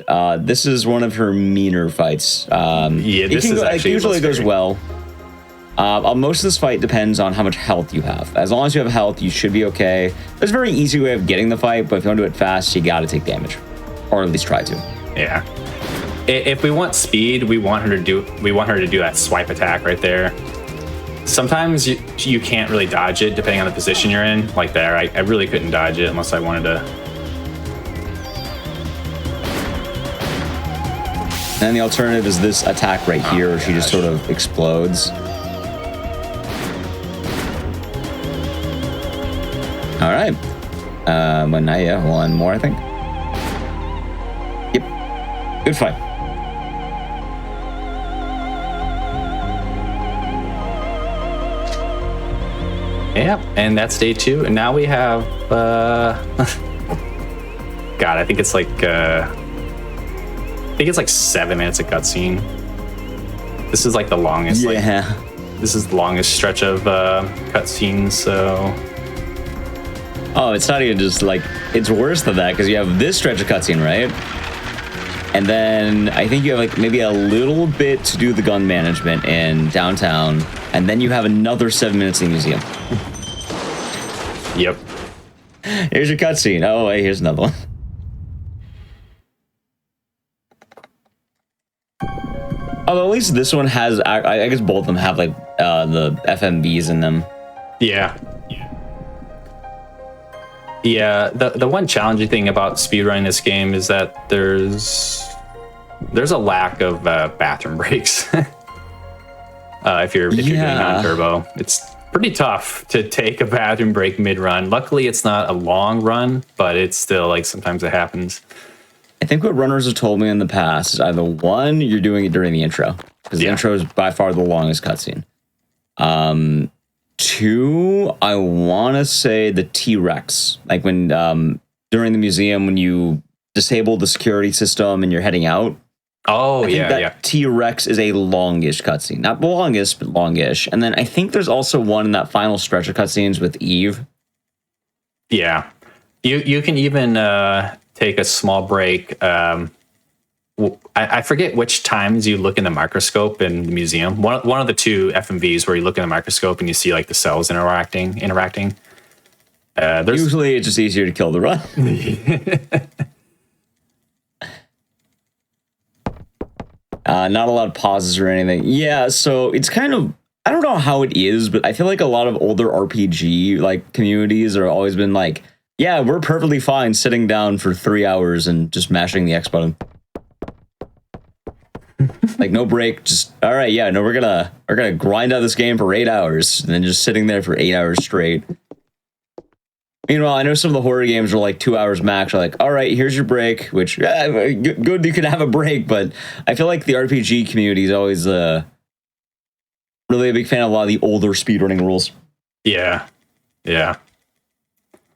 this is one of her meaner fights. Yeah, this is actually usually goes well. Most of this fight depends on how much health you have. As long as you have health, you should be okay. There's a very easy way of getting the fight, but if you want to do it fast, you gotta take damage. Or at least try to. Yeah. If we want speed, we want her to do that swipe attack right there. Sometimes you can't really dodge it depending on the position you're in. Like there, I really couldn't dodge it unless I wanted to. And the alternative is this attack right here, where she just sort of explodes. All right. But now, yeah, one more, I think. Yep. Good fight. Yeah, and that's day 2. And now we have, God, I think it's like 7 minutes of cutscene. This is like the longest. Yeah. This is the longest stretch of cutscenes. So. Oh, it's not even just like, it's worse than that, because you have this stretch of cutscene, right? And then I think you have like maybe a little bit to do the gun management in downtown, and then you have another 7 minutes in the museum. Yep. Here's your cutscene. Oh, wait, here's another one. Oh, at least this one has, I guess both of them have like the FMVs in them. Yeah. Yeah, the one challenging thing about speedrunning this game is that there's a lack of bathroom breaks. If you're doing on turbo, it's pretty tough to take a bathroom break mid-run. Luckily, it's not a long run, but it's still like sometimes it happens. I think what runners have told me in the past is either one, you're doing it during the intro, because the intro is by far the longest cutscene. 2, I want to say the T-Rex, like when during the museum when you disable the security system and you're heading out. Oh, I think that T-Rex is a longish cutscene, not the longest, but longish. And then I think there's also one in that final stretch of cutscenes with Eve. Yeah, you can even take a small break. I forget which times you look in the microscope in the museum. One of the 2 FMVs where you look in the microscope and you see like the cells interacting. Usually it's just easier to kill the run. Not a lot of pauses or anything. Yeah, so it's kind of, I don't know how it is, but I feel like a lot of older RPG like communities are always been like, yeah, we're perfectly fine sitting down for 3 hours and just mashing the X button. Like no break, just all right, yeah, no, we're gonna grind out this game for 8 hours and then just sitting there for 8 hours straight. Meanwhile, I know some of the horror games are like 2 hours max. Are like, all right, here's your break, which good you can have a break, but I feel like the RPG community is always really a big fan of a lot of the older speedrunning rules. Yeah.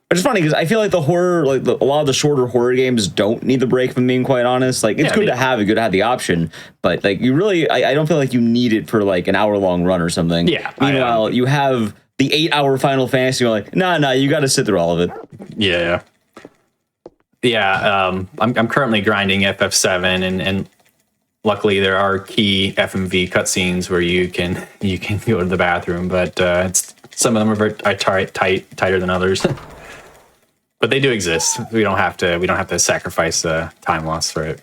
Which is funny because I feel like the horror, like a lot of the shorter horror games don't need the break, if I'm being quite honest. Like it's good to have the option, but like you really, I don't feel like you need it for like an hour-long run or something. Yeah. Meanwhile, you have the 8-hour Final Fantasy, you're like, nah, you got to sit through all of it. Yeah. I'm currently grinding FF7, and luckily there are key FMV cutscenes where you can go to the bathroom, but some of them are tighter than others. But they do exist. We don't have to sacrifice time loss for it.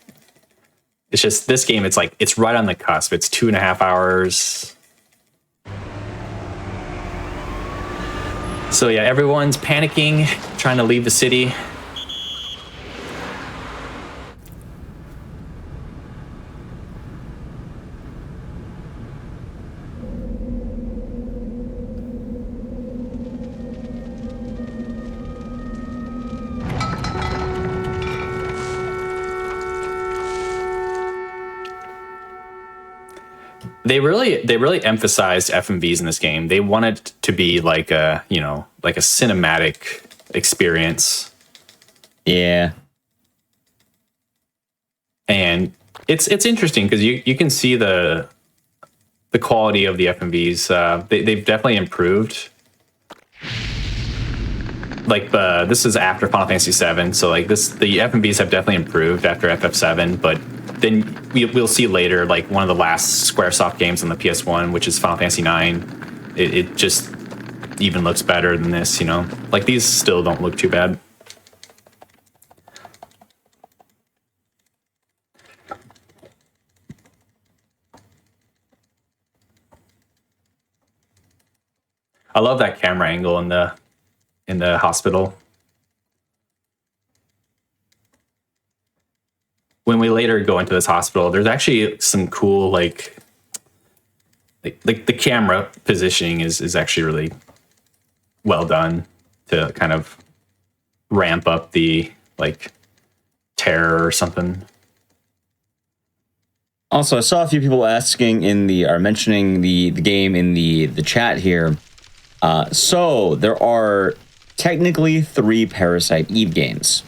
It's just this game. It's like it's right on the cusp. It's 2.5 hours. So yeah, everyone's panicking, trying to leave the city. They really emphasized FMVs in this game. They wanted to be like a cinematic experience. Yeah. And it's interesting because you can see the quality of the FMVs. They've definitely improved. Like this is after Final Fantasy VII, so like the FMVs have definitely improved after FF7. But then we'll see later, like one of the last SquareSoft games on the PS1, which is Final Fantasy IX. It just even looks better than this, you know. Like these still don't look too bad. I love that camera angle in the hospital. When we later go into this hospital, there's actually some cool like the camera positioning is actually really well done to kind of ramp up the like terror or something. Also, I saw a few people asking mentioning the game in the chat here. So there are technically 3 Parasite Eve games.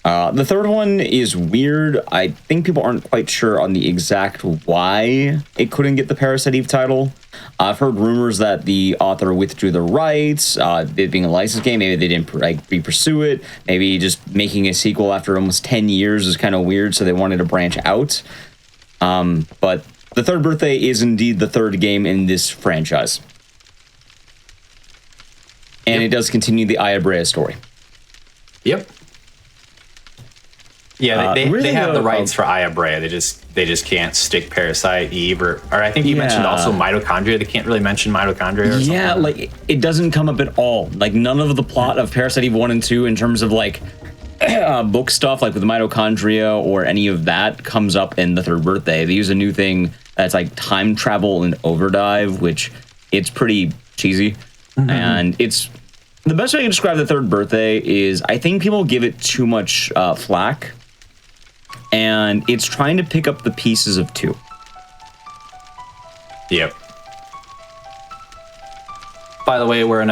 The third one is weird. I think people aren't quite sure on the exact why it couldn't get the Parasite Eve title. I've heard rumors that the author withdrew the rights, it being a licensed game. Maybe they didn't re-pursue it. Maybe just making a sequel after almost 10 years is kind of weird, so they wanted to branch out. But the Third Birthday is indeed the third game in this franchise. And It does continue the Aya Brea story. Yep. Yeah, they have the rights for Aya Brea. They just can't stick Parasite Eve or I think you mentioned also mitochondria. They can't really mention mitochondria or something. Yeah, like it doesn't come up at all. Like none of the plot of Parasite Eve 1 and 2 in terms of like book stuff like with mitochondria or any of that comes up in the Third Birthday. They use a new thing that's like time travel and overdive, which it's pretty cheesy. Mm-hmm. And it's the best way I can describe the Third Birthday is I think people give it too much flack, and it's trying to pick up the pieces of 2. Yep. By the way, we're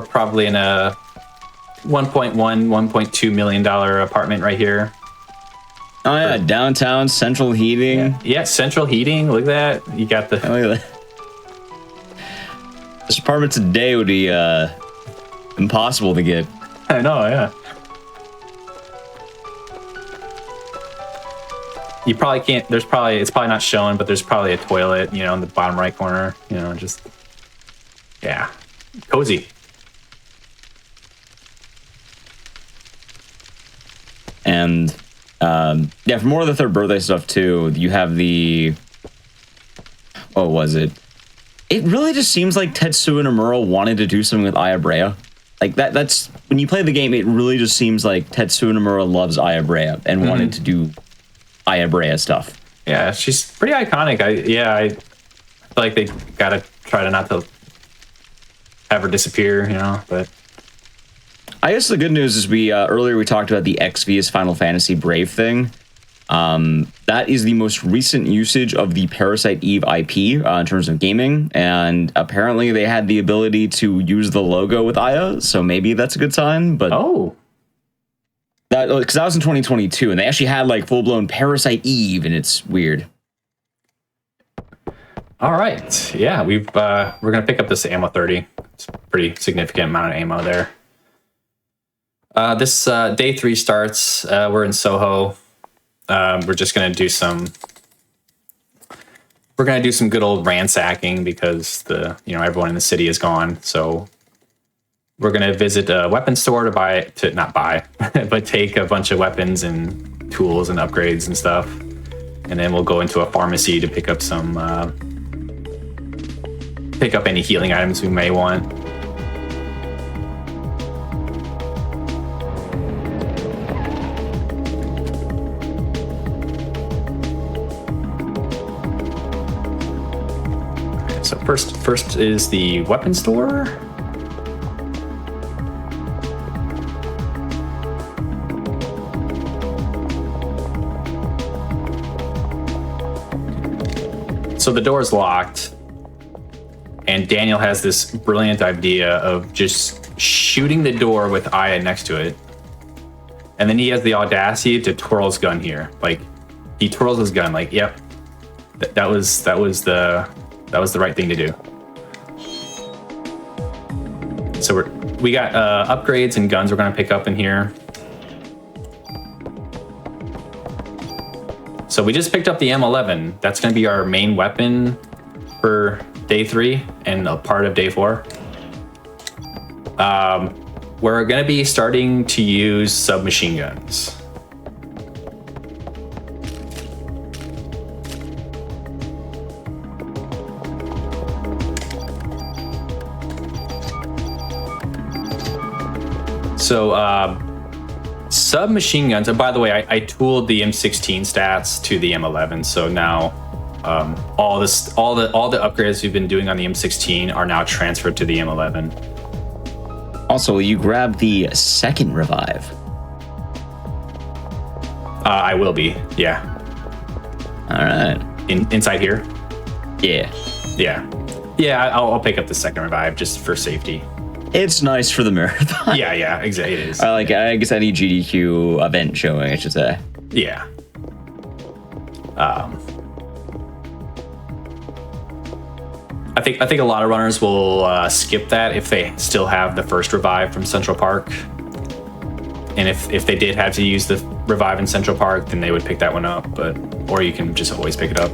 probably in a $1.2 million apartment right here. Oh yeah, downtown central heating. Yeah, central heating. Look at that. You got the. Look at that. This apartment today would be impossible to get. I know, yeah. You probably can't. It's probably not showing, but there's probably a toilet, you know, in the bottom right corner. You know, just cozy. And for more of the Third Birthday stuff too, you have the. What was it? It really just seems like Tetsuya Nomura wanted to do something with Aya Brea. Like that's when you play the game, it really just seems like Tetsuya Nomura loves Aya Brea and wanted to do Aya Brea stuff. Yeah, she's pretty iconic. I feel like they gotta try to not to have her disappear, you know. But I guess the good news is earlier we talked about the Xvious Final Fantasy Brave thing. That is the most recent usage of the Parasite Eve IP in terms of gaming, and apparently they had the ability to use the logo with Aya, so maybe that's a good sign. But because that was in 2022, and they actually had like full blown Parasite Eve, and it's weird. All right, yeah, we're gonna pick up this ammo 30. It's a pretty significant amount of ammo there. This day 3 starts. We're in Soho. We're just gonna do some. We're gonna do some good old ransacking because everyone in the city is gone. So we're gonna visit a weapons store but take a bunch of weapons and tools and upgrades and stuff, and then we'll go into a pharmacy to pick up any healing items we may want. So first is the weapon store. So the door is locked, and Daniel has this brilliant idea of just shooting the door with Aya next to it. And then he has the audacity to twirl his gun here. Like, he twirls his gun like, yep, that was the right thing to do. So we got upgrades and guns we're gonna pick up in here. So we just picked up the M11. That's gonna be our main weapon for day 3 and a part of day 4. We're gonna be starting to use submachine guns. So submachine guns, and by the way, I tooled the M16 stats to the M11, so now all the upgrades we've been doing on the M16 are now transferred to the M11. Also, you grabbed the second revive. I will be, yeah. All right. Inside here? Yeah. Yeah, I'll pick up the second revive just for safety. It's nice for the marathon. Yeah, exactly. It is. I guess any GDQ event showing, I should say. Yeah. I think a lot of runners will skip that if they still have the first revive from Central Park, and if they did have to use the revive in Central Park, then they would pick that one up. Or you can just always pick it up.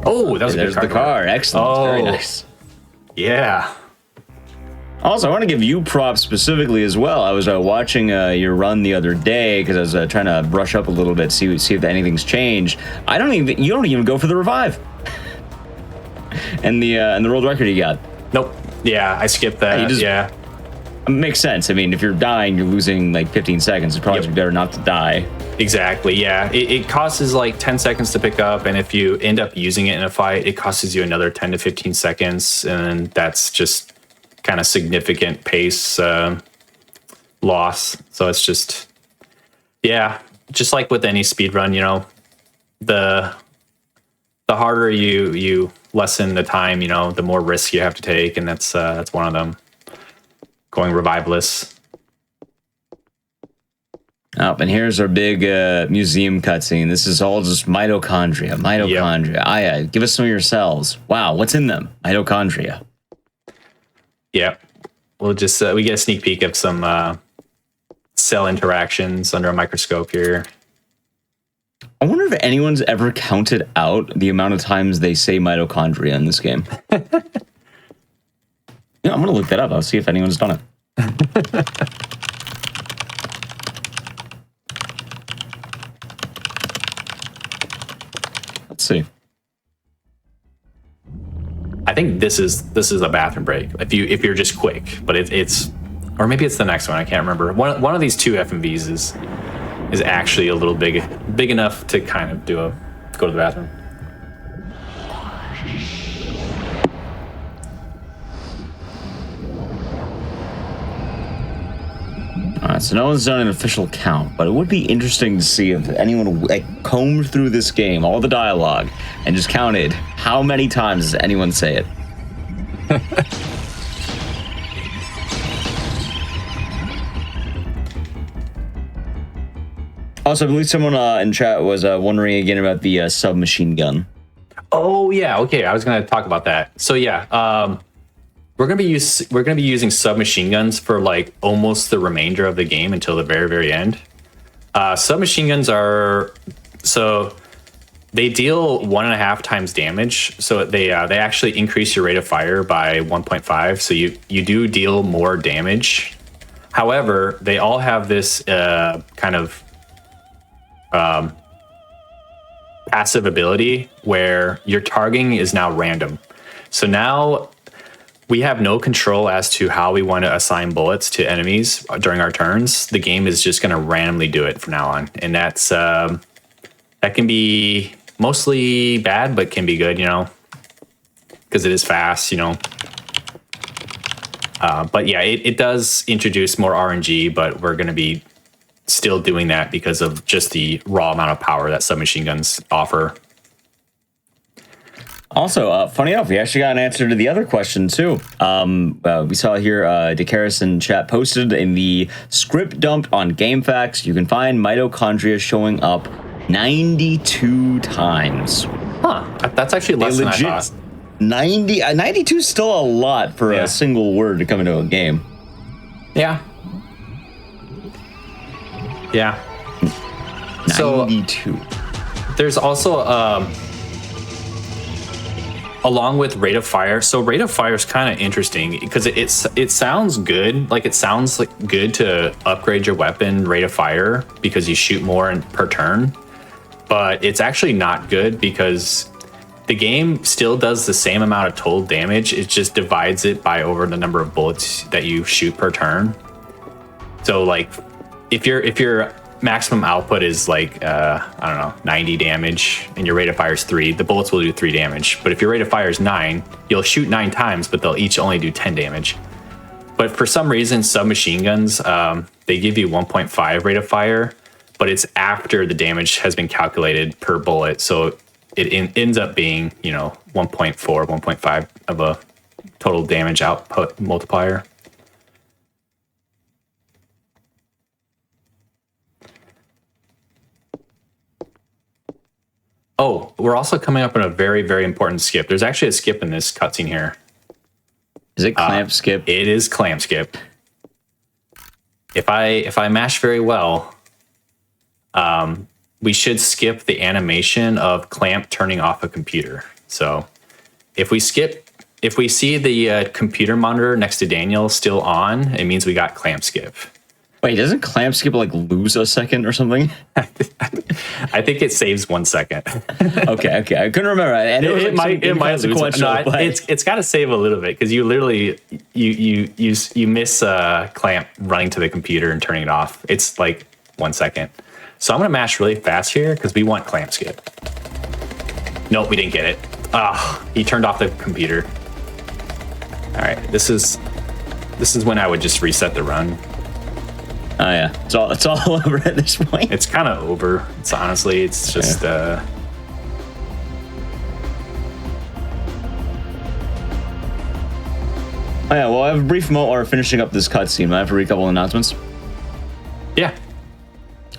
Oh, that was There's the car. Excellent. Oh, very nice. Yeah. Also, I want to give you props specifically as well. I was watching your run the other day because I was trying to brush up a little bit, see if anything's changed. You don't even go for the revive. and the world record you got. Nope. Yeah, I skipped that. Yeah. It makes sense. I mean, if you're dying, you're losing like 15 seconds. It's probably better not to die. Exactly. Yeah. It costs like 10 seconds to pick up, and if you end up using it in a fight, it costs you another 10 to 15 seconds, and that's just kind of significant pace loss. So it's just, just like with any speed run, the harder you lessen the time, the more risks you have to take, and that's one of them. Going reviveless. Oh, and here's our big museum cutscene. This is all just mitochondria. Yep. Aya, give us some of your cells. Wow, what's in them? Mitochondria. Yeah, we'll just we get a sneak peek of some cell interactions under a microscope here. I wonder if anyone's ever counted out the amount of times they say mitochondria in this game. Yeah, I'm gonna look that up. I'll see if anyone's done it. Let's see. I think this is a bathroom break. If you're just quick, but it's or maybe it's the next one. I can't remember. One of these two FMVs is actually a little big enough to kind of go to the bathroom. All right, so no one's done an official count, but it would be interesting to see if anyone combed through this game, all the dialogue, and just counted how many times does anyone say it. Also, I believe someone in chat was wondering again about the submachine gun. Oh yeah, okay. I was going to talk about that. So yeah, we're gonna be using submachine guns for like almost the remainder of the game until the very, very end. Submachine guns they deal 1.5 times damage, so they actually increase your rate of fire by 1.5. So you do deal more damage. However, they all have this kind of passive ability where your targeting is now random. So now we have no control as to how we want to assign bullets to enemies during our turns. The game is just going to randomly do it from now on, and that can be mostly bad, but can be good, because it is fast, But yeah, it does introduce more RNG, but we're going to be still doing that because of just the raw amount of power that submachine guns offer. Also, funny enough, we actually got an answer to the other question too. We saw here DeCaris in chat posted in the script dump on GameFAQs. You can find mitochondria showing up 92 times. Huh. That's actually less than I thought. 92 is still a lot for a single word to come into a game. Yeah. Yeah. 92. So, there's also, along with rate of fire. So rate of fire is kind of interesting because it sounds good. Like it sounds like good to upgrade your weapon rate of fire because you shoot more per turn. But it's actually not good because the game still does the same amount of total damage. It just divides it by over the number of bullets that you shoot per turn. So like if your maximum output is like I don't know, 90 damage and your rate of fire is 3, the bullets will do 3 damage. But if your rate of fire is 9, you'll shoot 9 times, but they'll each only do 10 damage. But for some reason, submachine guns, they give you 1.5 rate of fire, but it's after the damage has been calculated per bullet. So it ends up being, 1.4, 1.5 of a total damage output multiplier. Oh, we're also coming up on a very, very important skip. There's actually a skip in this cutscene here. Is it clamp skip? It is clamp skip. If I mash very well, we should skip the animation of clamp turning off a computer. So if we see the computer monitor next to Daniel still on, it means we got clamp skip. Wait, doesn't clamp skip like lose a second or something? I think it saves 1 second. Okay. I couldn't remember. And it might lose. No, it's got to save a little bit because you literally you miss clamp running to the computer and turning it off. It's like 1 second. So I'm gonna mash really fast here because we want clamp skip. Nope, we didn't get it. He turned off the computer. All right, this is when I would just reset the run. Oh yeah, it's all over at this point. It's kind of over. It's honestly, it's just. Oh yeah, well, I have a brief moment while we're finishing up this cutscene. I have to read a couple of announcements. Yeah.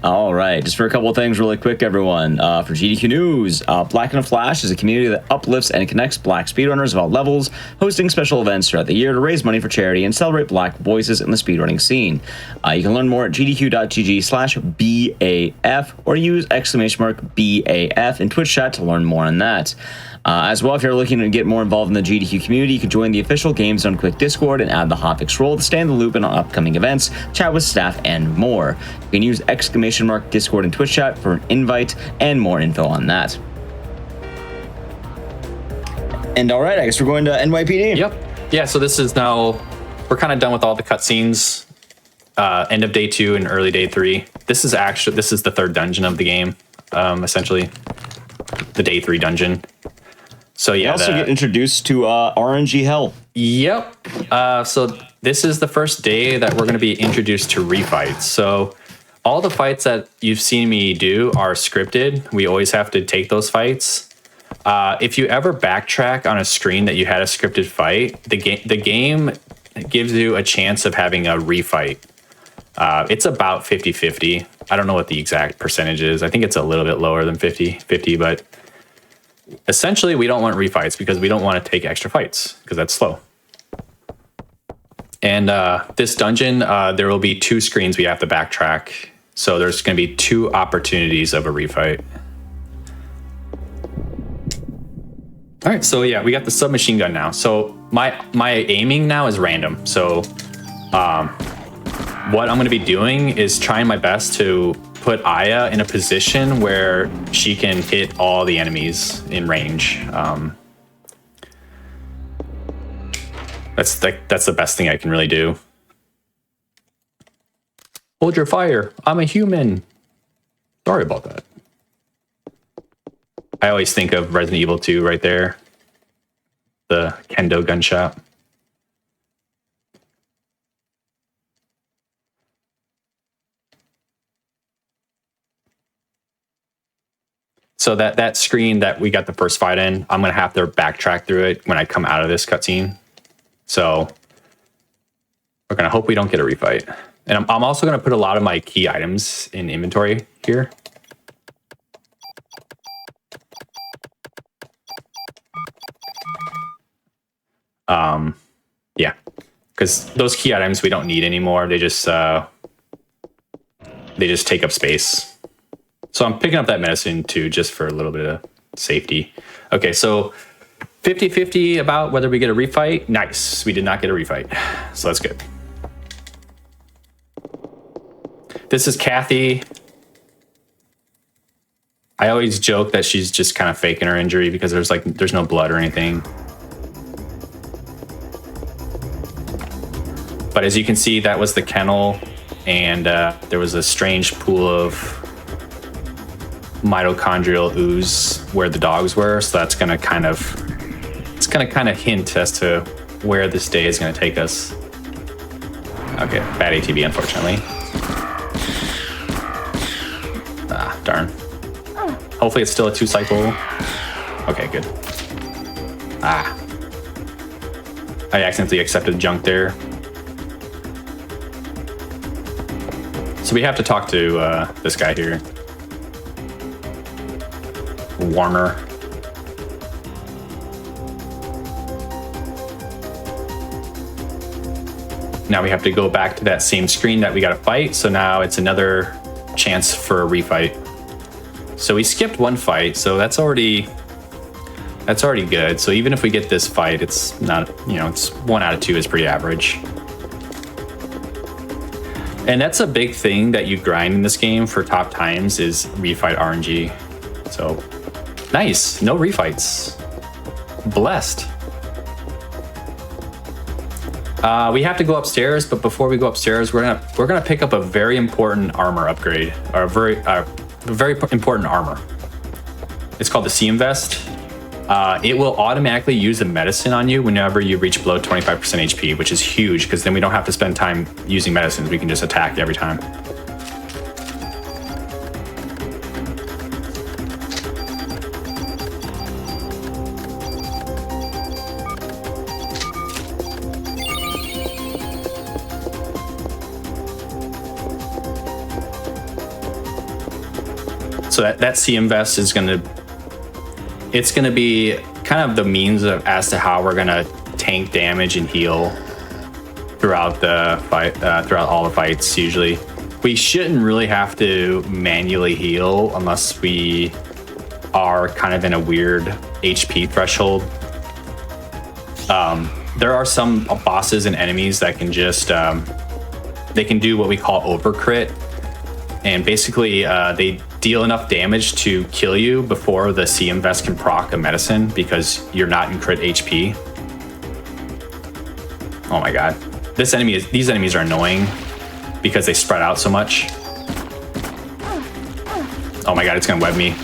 All right, just for a couple of things really quick, everyone. For GDQ News, Black in a Flash is a community that uplifts and connects Black speedrunners of all levels, hosting special events throughout the year to raise money for charity and celebrate Black voices in the speedrunning scene. You can learn more at gdq.gg/BAF or use !BAF in Twitch chat to learn more on that. As well, if you're looking to get more involved in the GDQ community, you can join the official Games Done Quick Discord and add the Hotfix role to stay in the loop on upcoming events, chat with staff, and more. You can use !Discord and Twitch chat for an invite and more info on that. And all right, I guess we're going to NYPD. Yep. Yeah, so this is now, we're kind of done with all the cutscenes. End of day 2 and early day 3. This is the third dungeon of the game, essentially. The day 3 dungeon. So yeah, you also get introduced to RNG Hell. Yep. So this is the first day that we're going to be introduced to refights. So all the fights that you've seen me do are scripted. We always have to take those fights. If you ever backtrack on a screen that you had a scripted fight, the game gives you a chance of having a refight. It's about 50-50. I don't know what the exact percentage is. I think it's a little bit lower than 50-50, but essentially we don't want refights because we don't want to take extra fights because that's slow. And this dungeon, there will be 2 screens we have to backtrack. So there's going to be 2 opportunities of a refight. All right, so yeah, we got the submachine gun now. So my aiming now is random. So what I'm going to be doing is trying my best to put Aya in a position where she can hit all the enemies in range. That's the best thing I can really do. Hold your fire. I'm a human. Sorry about that. I always think of Resident Evil 2 right there. The kendo gunshot. So that screen that we got the first fight in, I'm going to have to backtrack through it when I come out of this cutscene. So we're going to hope we don't get a refight. And I'm also going to put a lot of my key items in inventory here. Yeah, because those key items we don't need anymore. They just take up space. So I'm picking up that medicine too, just for a little bit of safety. Okay, so 50-50 about whether we get a refight. Nice, we did not get a refight, so that's good. This is Kathy. I always joke that she's just kind of faking her injury because there's no blood or anything. But as you can see, that was the kennel, and there was a strange pool of mitochondrial ooze where the dogs were. So that's gonna kind of hint as to where this day is gonna take us. Okay, bad ATB, unfortunately. Ah, darn. Hopefully it's still a 2-cycle. Okay, good. Ah. I accidentally accepted junk there. So we have to talk to this guy here. Warner. Now we have to go back to that same screen that we got to fight. So now it's another chance for a refight. So we skipped one fight, so that's already good. So even if we get this fight, it's not, it's 1 out of 2 is pretty average. And that's a big thing that you grind in this game for top times is refight RNG. So nice, no refights. Blessed. We have to go upstairs, but before we go upstairs, we're gonna pick up a very important armor upgrade, or a very important armor. It's called the CM Vest. It will automatically use the medicine on you whenever you reach below 25% HP, which is huge because then we don't have to spend time using medicines. We can just attack every time. So that CM Vest is gonna be kind of the means of as to how we're gonna tank damage and heal throughout the fight, throughout all the fights. Usually, we shouldn't really have to manually heal unless we are kind of in a weird HP threshold. There are some bosses and enemies that can just they can do what we call overcrit, and basically they deal enough damage to kill you before the CM Vest can proc a medicine because you're not in crit HP. Oh my god. These enemies are annoying because they spread out so much. Oh my god, it's gonna web me.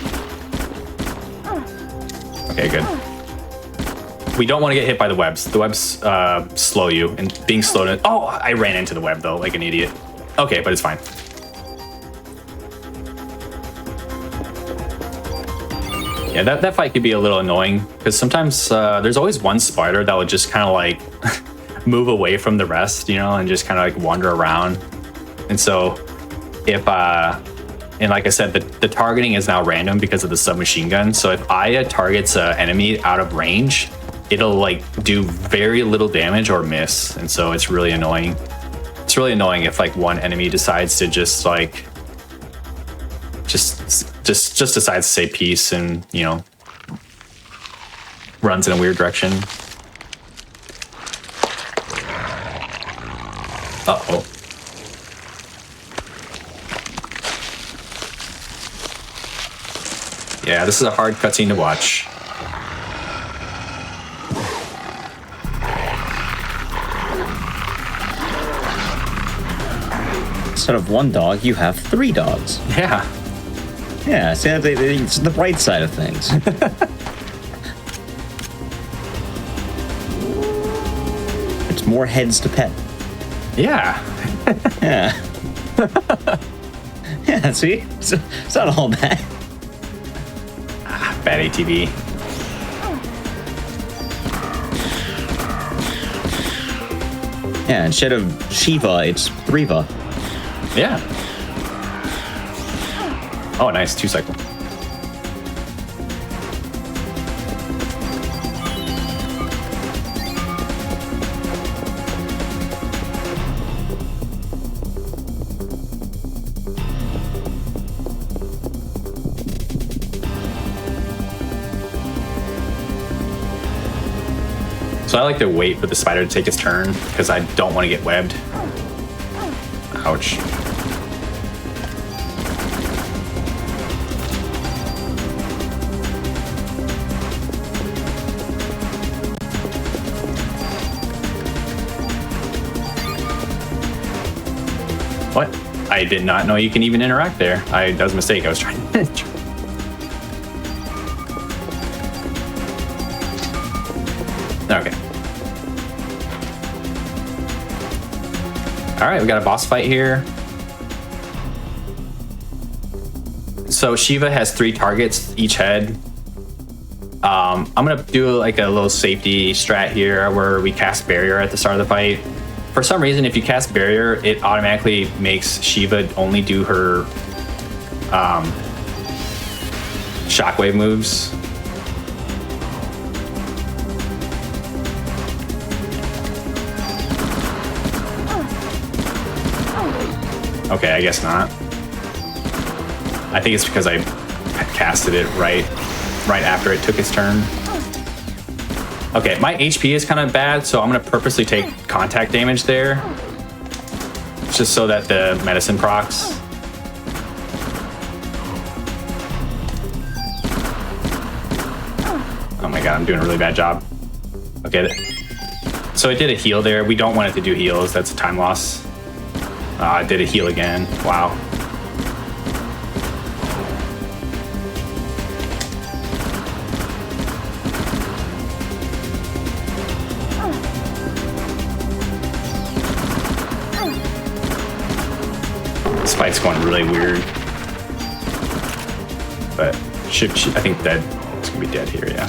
Okay, good. We don't want to get hit by the webs. The webs slow you, and being slowed. Oh, I ran into the web though, like an idiot. Okay, but it's fine. Yeah, that fight could be a little annoying because sometimes there's always one spider that would just kind of like move away from the rest, and just kind of like wander around. And so if, and like I said, the targeting is now random because of the submachine gun. So if Aya targets an enemy out of range, it'll like do very little damage or miss. And so it's really annoying. It's really annoying if like one enemy decides to just like, just decides to say peace and, runs in a weird direction. Uh-oh. Yeah, this is a hard cutscene to watch. Instead of 1 dog, you have 3 dogs. Yeah. Yeah, see, it's the bright side of things. It's more heads to pet. Yeah. Yeah. Yeah, see? It's not all bad. bad ATV. Yeah, instead of Shiva, it's Thriva. Yeah. Oh, nice. 2 cycle. So I like to wait for the spider to take his turn because I don't want to get webbed. Ouch. What? I did not know you can even interact there. That was a mistake. I was trying to... Okay. All right, we got a boss fight here. So Shiva has 3 targets each head. I'm gonna do like a little safety strat here where we cast barrier at the start of the fight. For some reason, if you cast barrier, it automatically makes Shiva only do her shockwave moves. Okay, I guess not. I think it's because I casted it right after it took its turn. Okay, my HP is kind of bad, so I'm gonna purposely take contact damage there, just so that the medicine procs. Oh my god, I'm doing a really bad job. Okay, so it did a heal there. We don't want it to do heals, that's a time loss. I did a heal again. Wow. This fight's going really weird. But I think dead. It's gonna be dead here, yeah.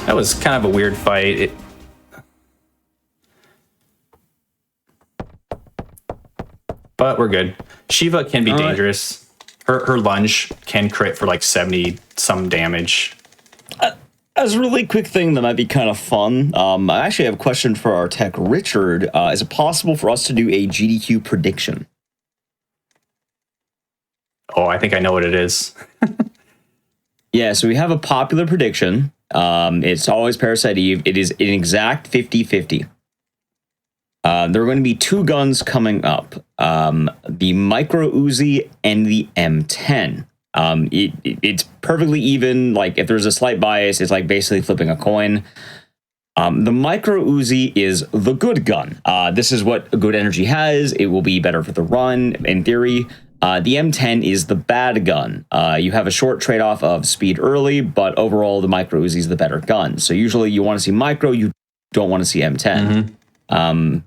That was kind of a weird fight. But we're good. Shiva can be dangerous. Her lunge can crit for like 70 some damage. As a really quick thing that might be kind of fun, I actually have a question for our tech, Richard. Is it possible for us to do a GDQ prediction? Oh, I think I know what it is. Yeah, so we have a popular prediction. It's always Parasite Eve. It is an exact 50-50. There are going to be 2 guns coming up, the Micro Uzi and the M10. It's perfectly even. Like, if there's a slight bias, it's like basically flipping a coin. The Micro Uzi is the good gun. This is what good energy has. It will be better for the run, in theory. The M10 is the bad gun. You have a short trade-off of speed early, but overall, the Micro Uzi is the better gun. So usually you want to see Micro, you don't want to see M10. Mm-hmm.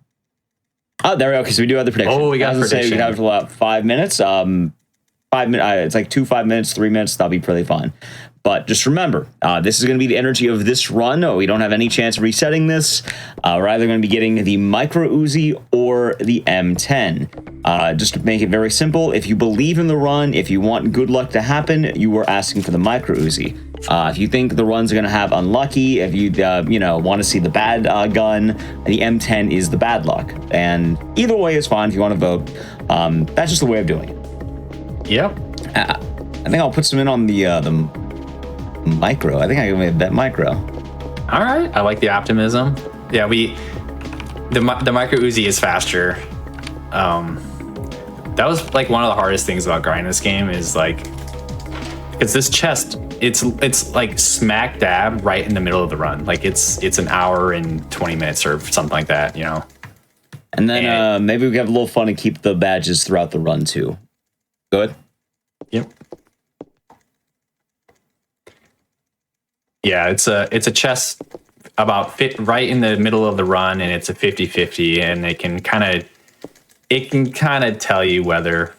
Oh, there we go. Okay, so we do have the prediction. Oh, we got prediction. We have about 5 minutes. 5 minutes. It's like 2 5 minutes, 3 minutes. That'll be pretty fine. But just remember, this is going to be the energy of this run. Oh, we don't have any chance of resetting this. We're either going to be getting the Micro Uzi or the M10. Just to make it very simple, if you believe in the run, if you want good luck to happen, you are asking for the Micro Uzi. If you think the runs are going to have unlucky, if you want to see the bad gun, the M10 is the bad luck. And either way is fine if you want to vote. That's just the way of doing it. Yep. I think I'll put some in on the Micro. I think I can bet Micro. All right. I like the optimism. Yeah, the Micro Uzi is faster. That was like one of the hardest things about grinding this game is like, because this chest, it's like smack dab right in the middle of the run. Like it's an hour and 20 minutes or something like that, you know. And then maybe we can have a little fun and keep the badges throughout the run too. Good. Yep. Yeah, it's a chest about fit right in the middle of the run, and it's a 50-50, and it can kind of tell you whether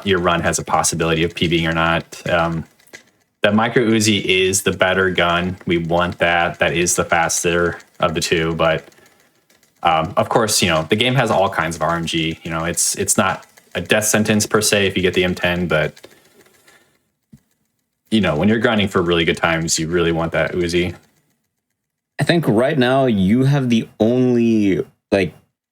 your run has a possibility of PBing or not. The micro Uzi is the better gun. We want that. That is the faster of the two. But of course, the game has all kinds of RNG. It's not a death sentence per se if you get the M10, but when you're grinding for really good times, you really want that Uzi. I think right now you have the only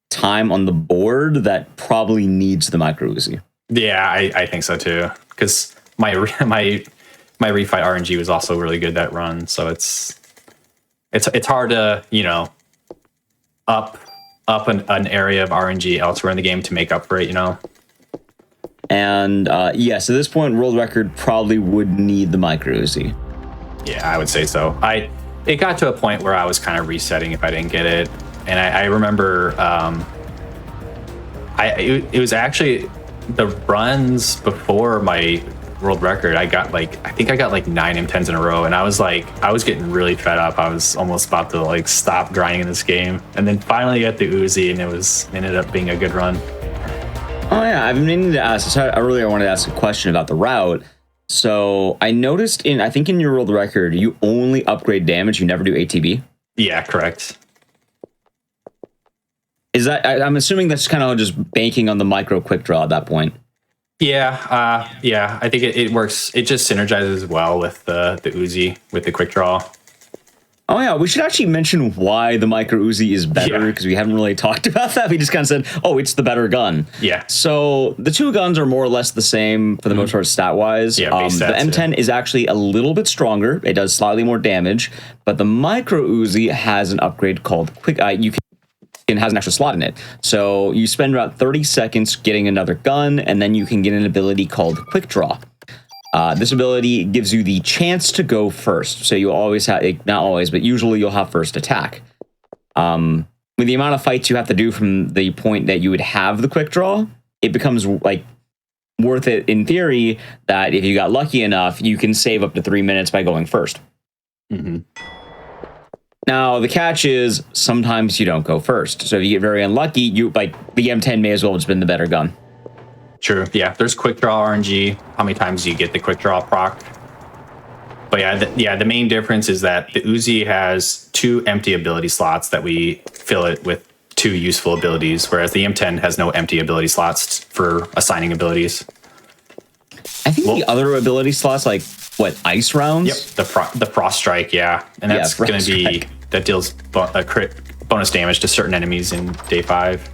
time on the board that probably needs the micro Uzi. Yeah, I think so too. Because my refight RNG was also really good that run, so it's hard to up an area of RNG elsewhere in the game to make up for it. And yes, at this point, world record probably would need the micro Uzi. Yeah, I would say so. It got to a point where I was kind of resetting if I didn't get it, and I remember it was actually the runs before my world record. I think I got 9 M10s in a row, and I was getting really fed up. I was almost about to stop grinding in this game, and then finally got the Uzi, and it ended up being a good run. Oh yeah, I've been meaning to ask. So I wanted to ask a question about the route. So I noticed in your world record, you only upgrade damage. You never do ATB. Yeah, correct. Is that? I'm assuming that's kind of just banking on the micro quick draw at that point. Yeah, I think it works. It just synergizes well with the Uzi with the quick draw. Oh yeah, we should actually mention why the micro Uzi is better, because we haven't really talked about that. We just kind of said, oh, it's the better gun. Yeah. So the two guns are more or less the same for the most part stat wise. Yeah, the M10 is actually a little bit stronger. It does slightly more damage, but the micro Uzi has an upgrade called quick. It has an extra slot in it. So you spend about 30 seconds getting another gun, and then you can get an ability called Quick Draw. This ability gives you the chance to go first. So you always have, not always, but usually you'll have first attack. With the amount of fights you have to do from the point that you would have the Quick Draw, it becomes worth it in theory that if you got lucky enough, you can save up to 3 minutes by going first. Mm-hmm. Now, the catch is sometimes you don't go first. So if you get very unlucky, the M10 may as well have just been the better gun. True. Yeah, there's quick draw RNG. How many times do you get the quick draw proc? But the main difference is that the Uzi has 2 empty ability slots that we fill it with 2 useful abilities, whereas the M10 has no empty ability slots for assigning abilities. I think the other ability slots, ice rounds? Yep, the frost strike, yeah, and that's going to be that deals a crit bonus damage to certain enemies in day 5.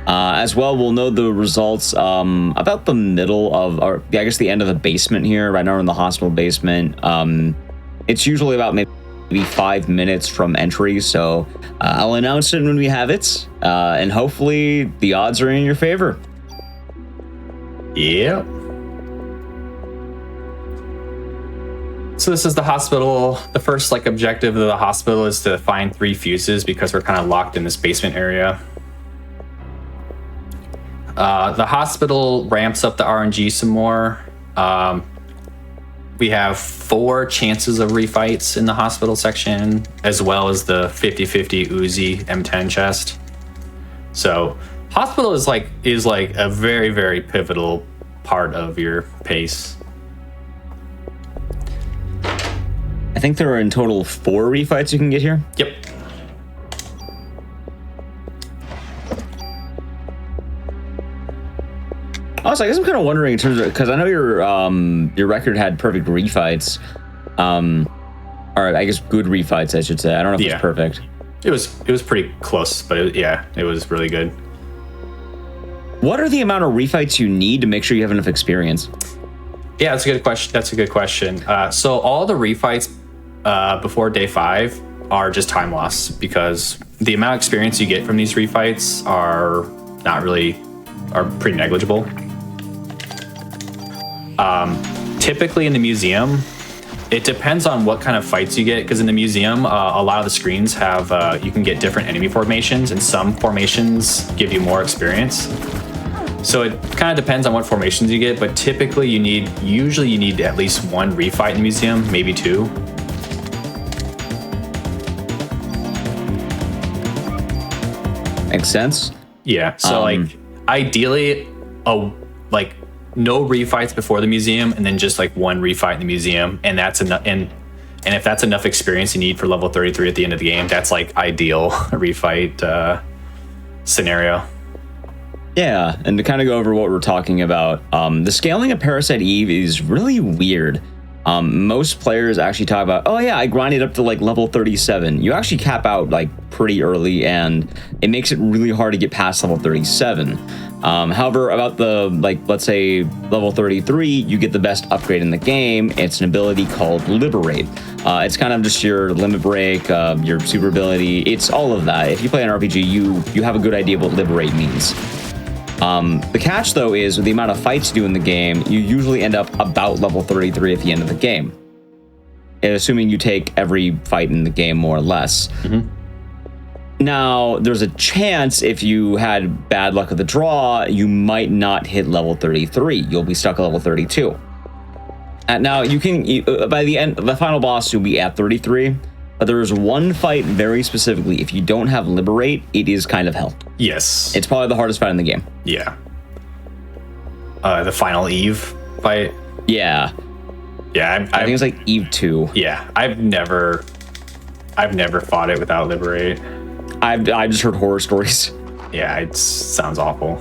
As well, we'll know the results about the middle of, the end of the basement here. Right now we're in the hospital basement. It's usually about maybe 5 minutes from entry, so I'll announce it when we have it, and hopefully the odds are in your favor. Yep. So this is the hospital. The first objective of the hospital is to find 3 fuses because we're kind of locked in this basement area. The hospital ramps up the RNG some more. We have 4 chances of refights in the hospital section, as well as the 50-50 Uzi M10 chest. So hospital is a very, very pivotal part of your pace. I think there are in total 4 refights you can get here. Yep. Also, I guess I'm kind of wondering in terms of, because I know your record had perfect refights, or I guess good refights, I should say. I don't know if it's perfect. It was pretty close, but it was really good. What are the amount of refights you need to make sure you have enough experience? Yeah, that's a good question. So all the refights before day 5 are just time loss, because the amount of experience you get from these refights are pretty negligible. Typically in the museum, it depends on what kind of fights you get, because in the museum, a lot of the screens have you can get different enemy formations, and some formations give you more experience. So it kind of depends on what formations you get, but typically you need at least 1 refight in the museum, maybe 2. Makes sense. Yeah. So ideally, no refights before the museum, and then just like one refight in the museum, and that's enough. And if that's enough experience you need for level 33 at the end of the game, that's like ideal refight scenario. Yeah, and to kind of go over what we're talking about, the scaling of Parasite Eve is really weird. Most players actually talk about, oh yeah, I grinded up to like level 37. You actually cap out like pretty early, and it makes it really hard to get past level 37. However, about the, like, let's say level 33, you get the best upgrade in the game. It's an ability called Liberate. It's kind of just your limit break, your super ability. It's all of that. If you play an RPG, you have a good idea what Liberate means. The catch, though, is with the amount of fights you do in the game, you usually end up about level 33 at the end of the game, assuming you take every fight in the game more or less. Mm-hmm. Now, there's a chance if you had bad luck with the draw, you might not hit level 33. You'll be stuck at level 32. Now, by the end, the final boss will be at 33. But there's one fight very specifically. If you don't have Liberate, it is kind of hell. Yes. It's probably the hardest fight in the game. Yeah. The final Eve fight. Yeah. Yeah. I think it's like Eve 2. Yeah. I've never fought it without Liberate. I've just heard horror stories. Yeah, it sounds awful.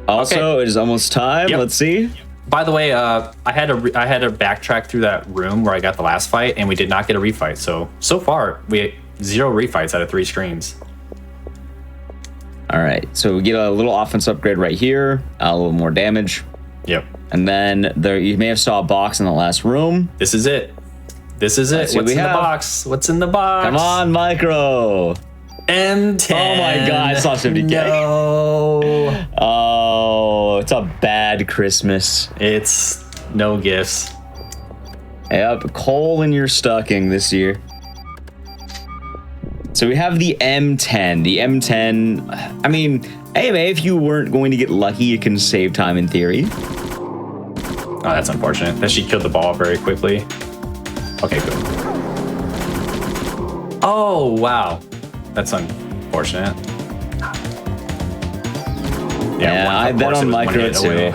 Also, okay. It is almost time. Yep. Let's see. By the way, I had to backtrack through that room where I got the last fight, and we did not get a refight. So far, we had 0 refights out of 3 screens. All right, so we get a little offense upgrade right here, a little more damage. Yep. And then you may have saw a box in the last room. This is it. What's in the box? What's in the box? Come on, Micro. M10. Oh my God, I saw 50K. No. Oh, it's a bad Christmas. It's no gifts. Yep, coal in your stocking this year. So we have the M10. The M10, I mean, hey, if you weren't going to get lucky, you can save time in theory. Oh, that's unfortunate that she killed the ball very quickly. Okay, good. Oh, wow. That's unfortunate. Yeah, I bet on Micro too.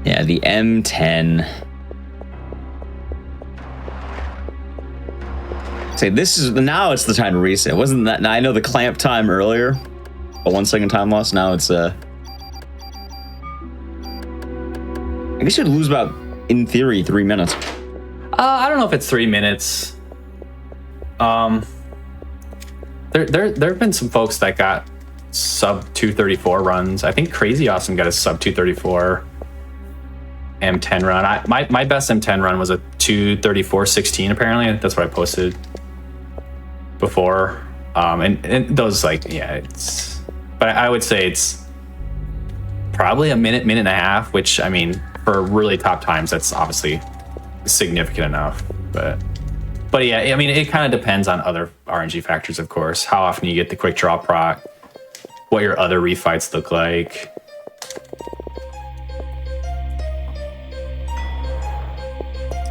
Yeah, the M10. Say now it's the time to reset. Wasn't that? Now I know the clamp time earlier, a 1 second time loss. Now it's I guess you'd lose about, in theory, 3 minutes. I don't know if it's 3 minutes. There have been some folks that got sub 234 runs. I think Crazy Awesome got a sub 234 M10 run. My best M10 run was a 234.16 apparently. That's what I posted before. And those, like, yeah, it's, but I would say it's probably a minute and a half, which, I mean, for really top times, that's obviously significant enough. But yeah, I mean, it kind of depends on other RNG factors, of course. How often you get the quick draw proc, what your other refights look like.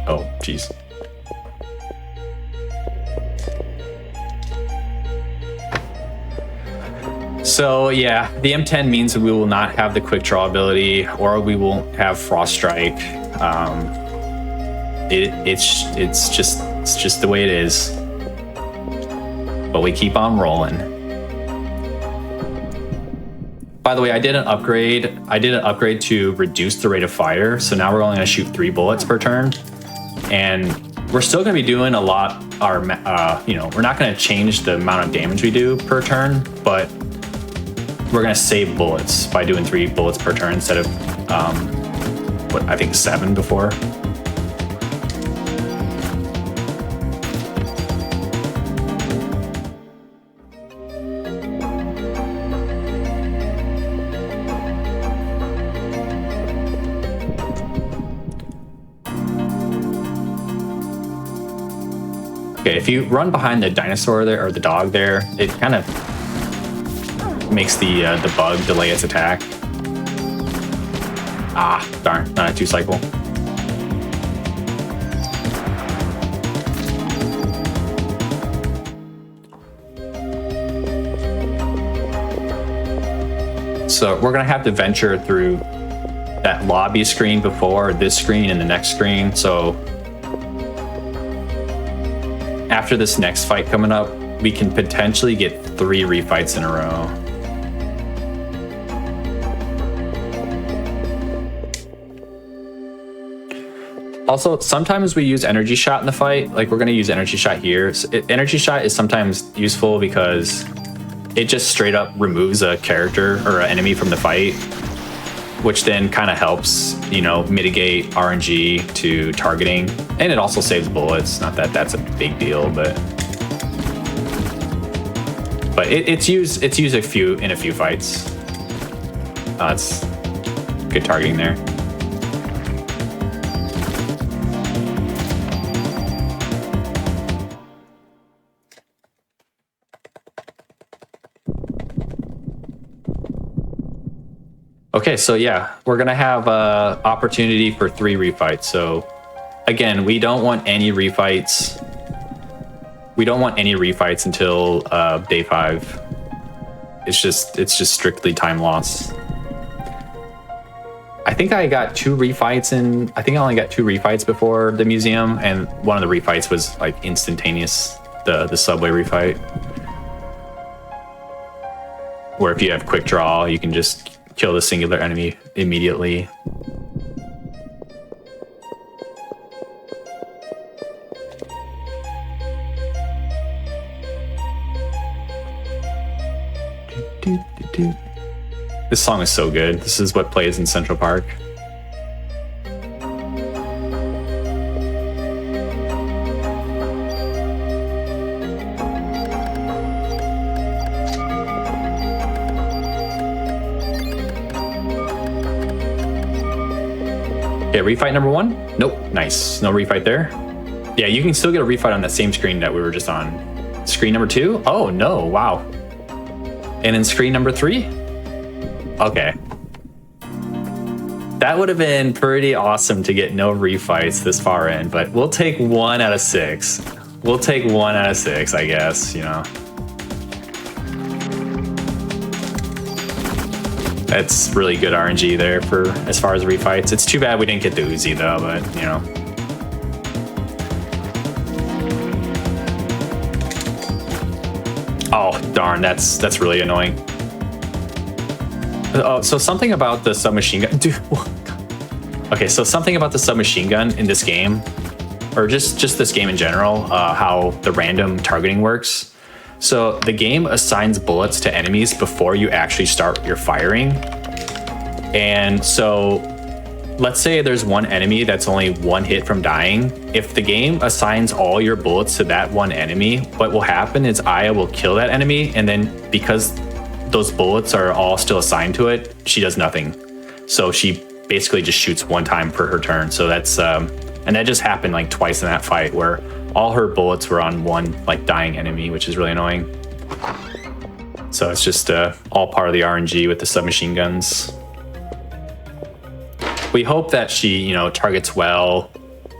Oh, geez. So yeah, the M10 means that we will not have the quick draw ability, or we won't have Frost Strike. It's just the way it is. But we keep on rolling. By the way, I did an upgrade to reduce the rate of fire. So now we're only going to shoot 3 bullets per turn, and we're still going to be doing a lot. We're not going to change the amount of damage we do per turn, but we're going to save bullets by doing 3 bullets per turn instead of what I think 7 before. Okay, if you run behind the dinosaur there, or the dog there, it kind of makes the bug delay its attack. Ah, darn, not a 2 cycle. So we're gonna have to venture through that lobby screen before this screen and the next screen. So after this next fight coming up, we can potentially get 3 refights in a row. Also, sometimes we use energy shot in the fight. Like we're gonna use energy shot here. So energy shot is sometimes useful because it just straight up removes a character or an enemy from the fight, which then kind of helps, you know, mitigate RNG to targeting. And it also saves bullets. Not that that's a big deal, but it's used in a few fights. That's good targeting there. Okay, so yeah, we're gonna have a opportunity for 3 refights. So again, we don't want any refights. We don't want any refights until day 5. It's just strictly time loss. I think I got 2 refights in. I think I only got 2 refights before the museum, and one of the refights was like instantaneous. The subway refight, where if you have quick draw, you can just kill the singular enemy immediately. This song is so good. This is what plays in Central Park. Okay, refight number 1? Nope, nice. No refight there. Yeah, you can still get a refight on that same screen that we were just on. Screen number 2? Oh no, wow. And then screen number 3? Okay. That would have been pretty awesome to get no refights this far in, but we'll take 1 out of 6. We'll take 1 out of 6, I guess, you know. That's really good RNG there for as far as refights. It's too bad we didn't get the Uzi though, but you know. Oh darn, that's really annoying. Oh, so something about the submachine gun, dude. Okay, so something about the submachine gun in this game, or just this game in general, how the random targeting works. So the game assigns bullets to enemies before you actually start your firing. And so let's say there's one enemy that's only 1 hit from dying. If the game assigns all your bullets to that one enemy, what will happen is Aya will kill that enemy, and then because those bullets are all still assigned to it, she does nothing. So she basically just shoots 1 time per her turn. So that's and that just happened like twice in that fight where all her bullets were on 1 like dying enemy, which is really annoying. So it's just all part of the RNG with the submachine guns. We hope that she, you know, targets well,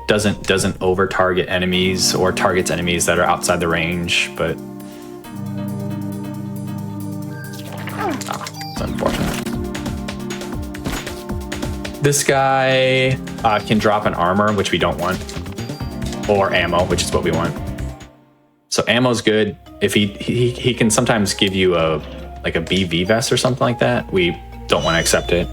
doesn't over target enemies or targets enemies that are outside the range, but it's unfortunate. This guy can drop an armor, which we don't want, or ammo, which is what we want. So ammo's good. If he can sometimes give you a BV vest or something like that. We don't want to accept it.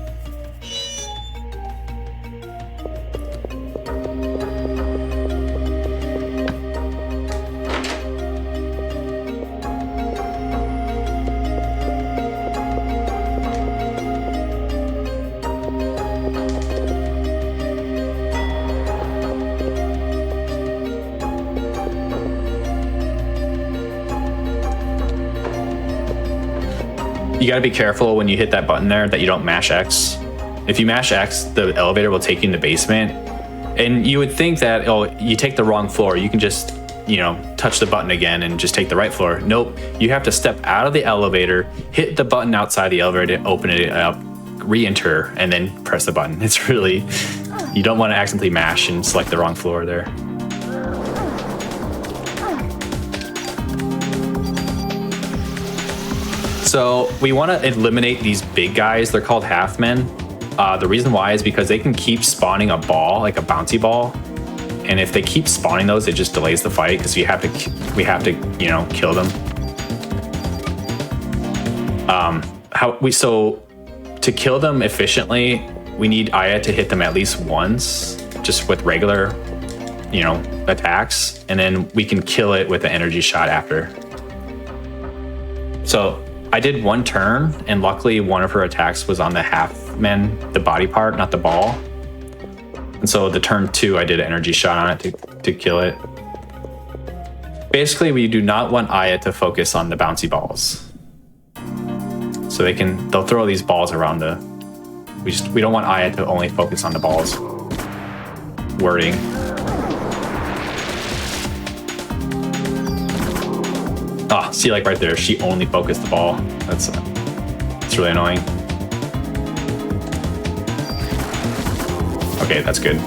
You gotta be careful when you hit that button there that you don't mash X. If you mash X, the elevator will take you in the basement. And you would think that, oh, you take the wrong floor, you can just, you know, touch the button again and just take the right floor. Nope, you have to step out of the elevator, hit the button outside the elevator, open it up, re-enter, and then press the button. It's really, you don't want to accidentally mash and select the wrong floor there. So we want to eliminate these big guys. They're called half men. The reason why is because they can keep spawning a ball, like a bouncy ball. And if they keep spawning those, it just delays the fight because we have to, you know, kill them. So to kill them efficiently, we need Aya to hit them at least once, just with regular, you know, attacks, and then we can kill it with an energy shot after. So I did one turn, and luckily one of her attacks was on the half men, the body part, not the ball. And so the turn 2, I did an energy shot on it to kill it. Basically, we do not want Aya to focus on the bouncy balls. So they'll throw these balls around we don't want Aya to only focus on the balls. Wording. Ah, see, like right there, she only focused the ball. That's really annoying. Okay, that's good.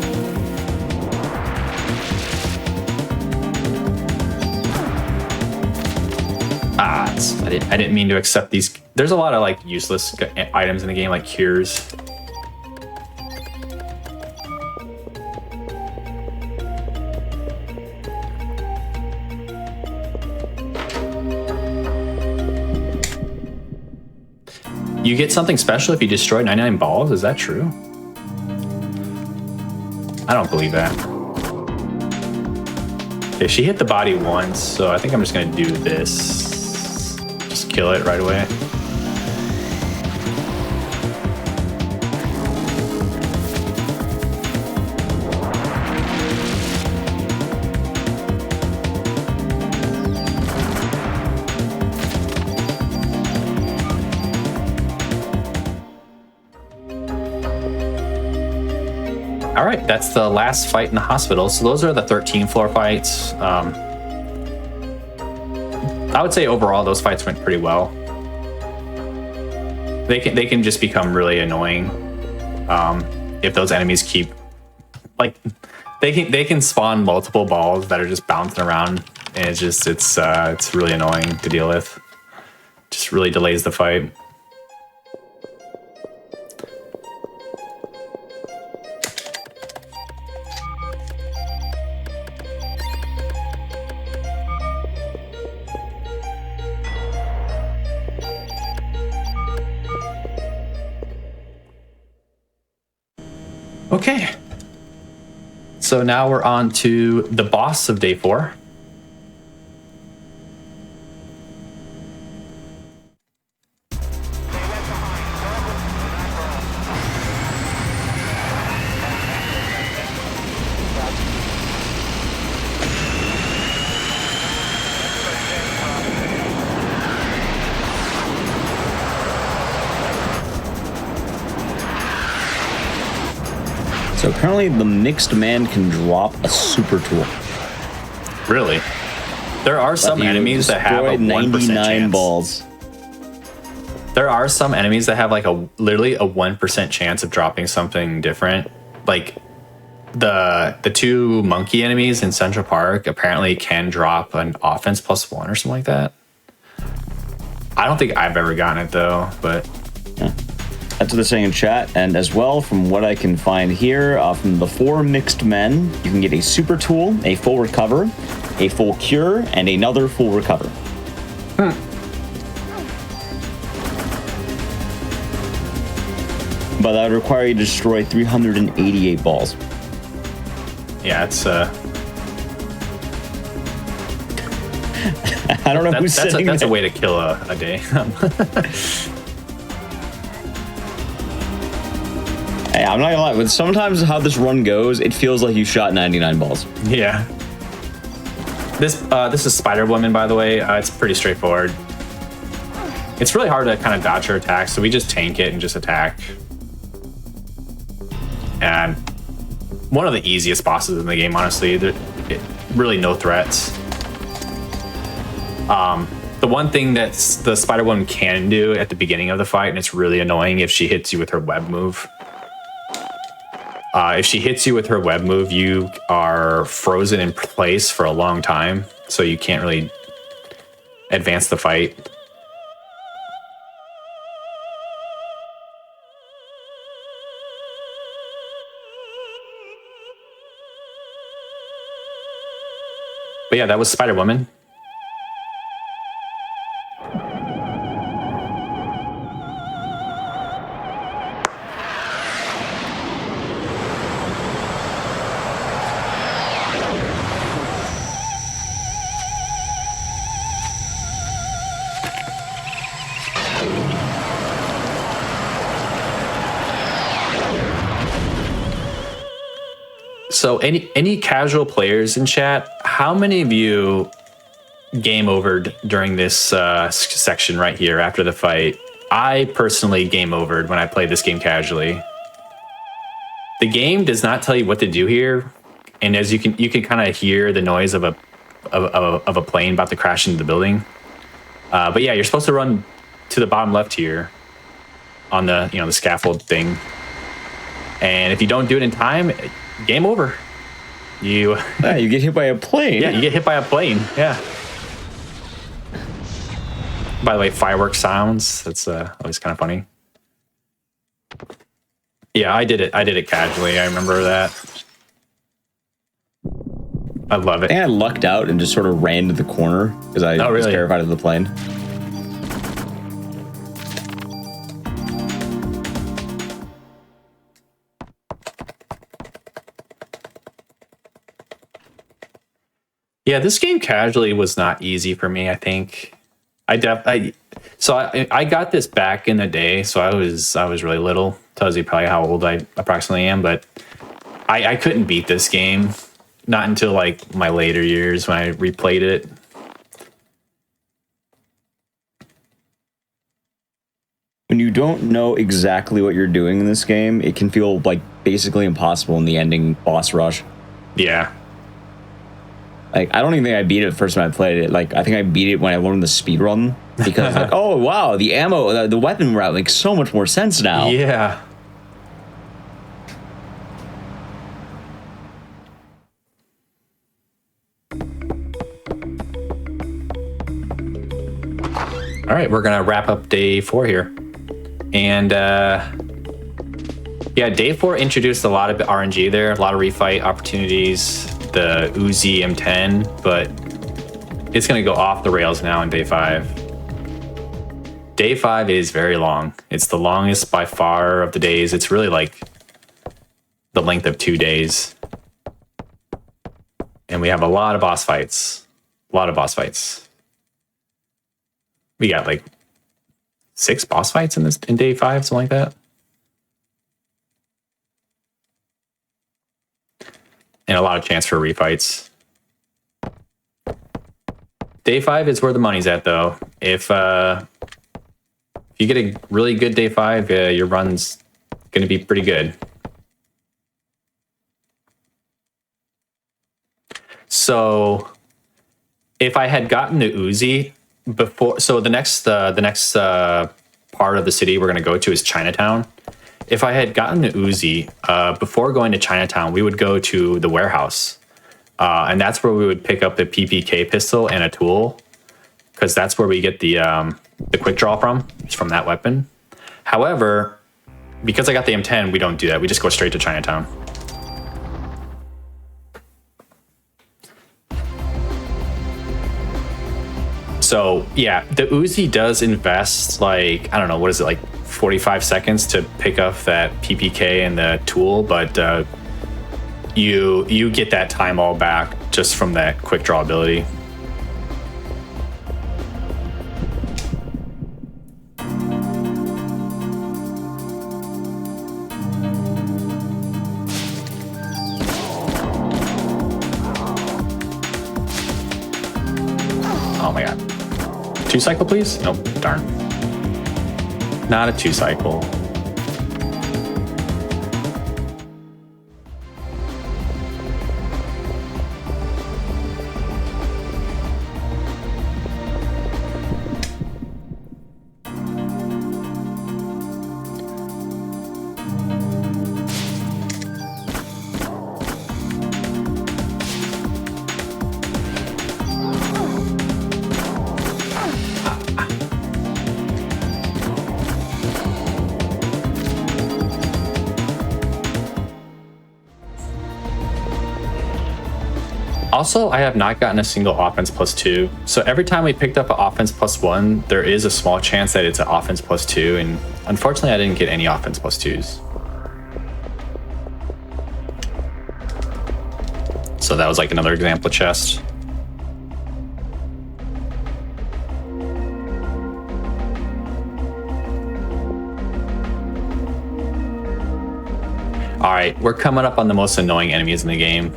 I didn't mean to accept these. There's a lot of like useless items in the game, like cures. You get something special if you destroy 99 balls? Is that true? I don't believe that. Okay, she hit the body once, so I think I'm just gonna do this. Just kill it right away. All right, that's the last fight in the hospital. So those are the 13 floor fights. I would say overall those fights went pretty well. They can just become really annoying if those enemies keep like they can spawn multiple balls that are just bouncing around, and it's really annoying to deal with. Just really delays the fight. Okay, so now we're on to the boss of day 4. So apparently the mixed man can drop a super tool. Really? There are some enemies that have a 1% chance. Balls. There are some enemies that have like literally a 1% chance of dropping something different. Like the 2 monkey enemies in Central Park apparently can drop an offense +1 or something like that. I don't think I've ever gotten it though, but yeah. That's what they're saying in chat. And as well, from what I can find here, from the 4 mixed men, you can get a super tool, a full recover, a full cure, and another full recover. But that would require you to destroy 388 balls. Yeah, it's I don't know who's saying that's a way to kill a day. Hey, I'm not gonna lie, but sometimes how this run goes, it feels like you shot 99 balls. Yeah. This is Spider Woman, by the way. It's pretty straightforward. It's really hard to kind of dodge her attacks, so we just tank it and just attack. And one of the easiest bosses in the game, honestly. Really no threats. The one thing that the Spider Woman can do at the beginning of the fight, and it's really annoying if she hits you with her web move. If she hits you with her web move, you are frozen in place for a long time, so you can't really advance the fight. But yeah, that was Spider Woman. So any casual players in chat, how many of you game overed during this section right here after the fight? I personally game overed when I play this game casually. The game does not tell you what to do here, and as you can kind of hear the noise of a plane about to crash into the building. But yeah, you're supposed to run to the bottom left here on the the scaffold thing, and if you don't do it in time, game over. You get hit by a plane. Yeah, you get hit by a plane. Yeah. By the way, fireworks sounds. That's always kind of funny. Yeah, I did it casually. I remember that. I love it. I think I lucked out and just sort of ran to the corner because I was terrified of the plane. Yeah, this game casually was not easy for me, I think. I got this back in the day, so I was really little. Tells you probably how old I approximately am, but I couldn't beat this game. Not until like my later years when I replayed it. When you don't know exactly what you're doing in this game, it can feel like basically impossible in the ending boss rush. Yeah. Like, I don't even think I beat it the first time I played it. Like, I think I beat it when I learned the speed run because like, oh wow, the ammo, the weapon route makes so much more sense now. Yeah. All right, we're gonna wrap up day 4 here, and yeah, day 4 introduced a lot of RNG there, a lot of refight opportunities, the Uzi M10, but it's gonna go off the rails now in day 5. Day 5 is very long. It's the longest by far of the days. It's really like the length of 2 days, and we have a lot of boss fights. A lot of boss fights. We got like 6 boss fights in day 5, something like that. And a lot of chance for refights. Day 5 is where the money's at, though. If you get a really good day 5, your run's going to be pretty good. So if I had gotten the Uzi before, so the next part of the city we're going to go to is Chinatown. If I had gotten the Uzi before going to Chinatown, we would go to the warehouse, and that's where we would pick up the PPK pistol and a tool, because that's where we get the quick draw from. It's from that weapon. However, because I got the M10, we don't do that. We just go straight to Chinatown. So yeah, the Uzi does invest like, I don't know, what is it, like 45 seconds to pick up that PPK and the tool, but you get that time all back just from that quick draw ability. Oh my god. 2 cycle, please? Nope, darn. Not a 2 cycle. Also, I have not gotten a single offense +2. So every time we picked up an offense +1, there is a small chance that it's an offense +2. And unfortunately, I didn't get any offense +2s. So that was like another example chest. All right, we're coming up on the most annoying enemies in the game.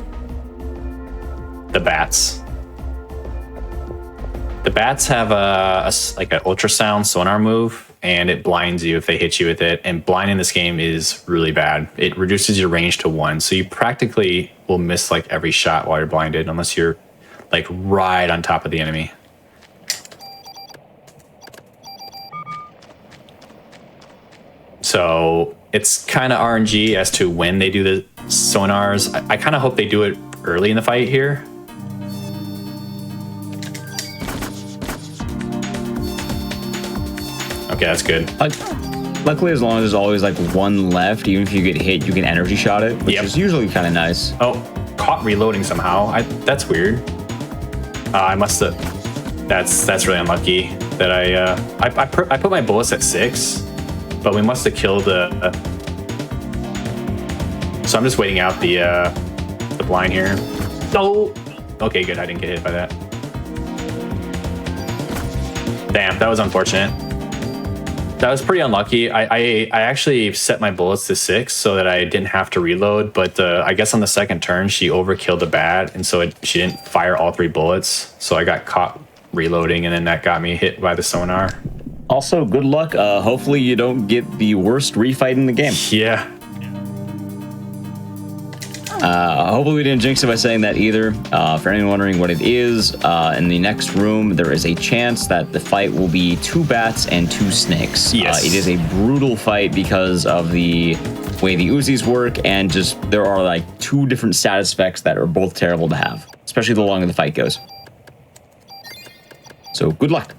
The bats. The bats have like an ultrasound sonar move, and it blinds you if they hit you with it. And blind in this game is really bad. It reduces your range to 1, so you practically will miss like every shot while you're blinded, unless you're like right on top of the enemy. So it's kind of RNG as to when they do the sonars. I kind of hope they do it early in the fight here. Okay, that's good. Luckily, as long as there's always like one left, even if you get hit, you can energy shot it, which is usually kind of nice. Oh, caught reloading somehow. That's weird. I must have. That's really unlucky that I put my bullets at 6, but we must have killed the. So I'm just waiting out the blind here. Oh, okay, good. I didn't get hit by that. Damn, that was unfortunate. That was pretty unlucky. I actually set my bullets to 6 so that I didn't have to reload, but I guess on the second turn, she overkilled the bat, and so she didn't fire all 3 bullets, so I got caught reloading, and then that got me hit by the sonar. Also, good luck. Hopefully you don't get the worst refight in the game. Yeah. Hopefully we didn't jinx it by saying that either. For anyone wondering what it is, in the next room, there is a chance that the fight will be 2 bats and 2 snakes. Yes. It is a brutal fight because of the way the Uzis work, and just there are like 2 different status effects that are both terrible to have, especially the longer the fight goes. So good luck.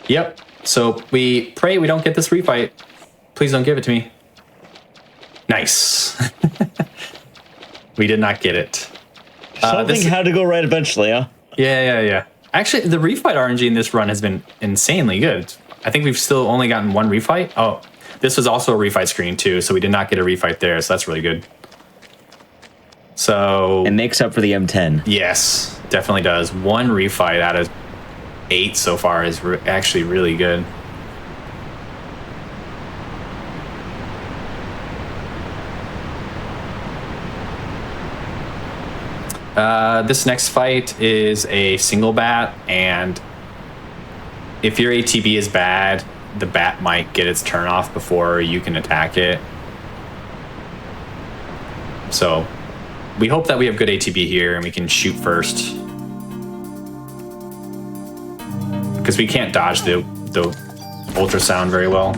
Yep. So we pray we don't get this refight. Please don't give it to me. Nice. We did not get it. Something had to go right eventually, huh? Yeah. Actually, the refight RNG in this run has been insanely good. I think we've still only gotten 1 refight. Oh, this was also a refight screen too, so we did not get a refight there, so that's really good. So it makes up for the M10. Yes, definitely does. 1 refight out of 8 so far is actually really good. This next fight is a single bat, and if your ATB is bad, the bat might get its turn off before you can attack it. So we hope that we have good ATB here and we can shoot first, because we can't dodge the ultrasound very well.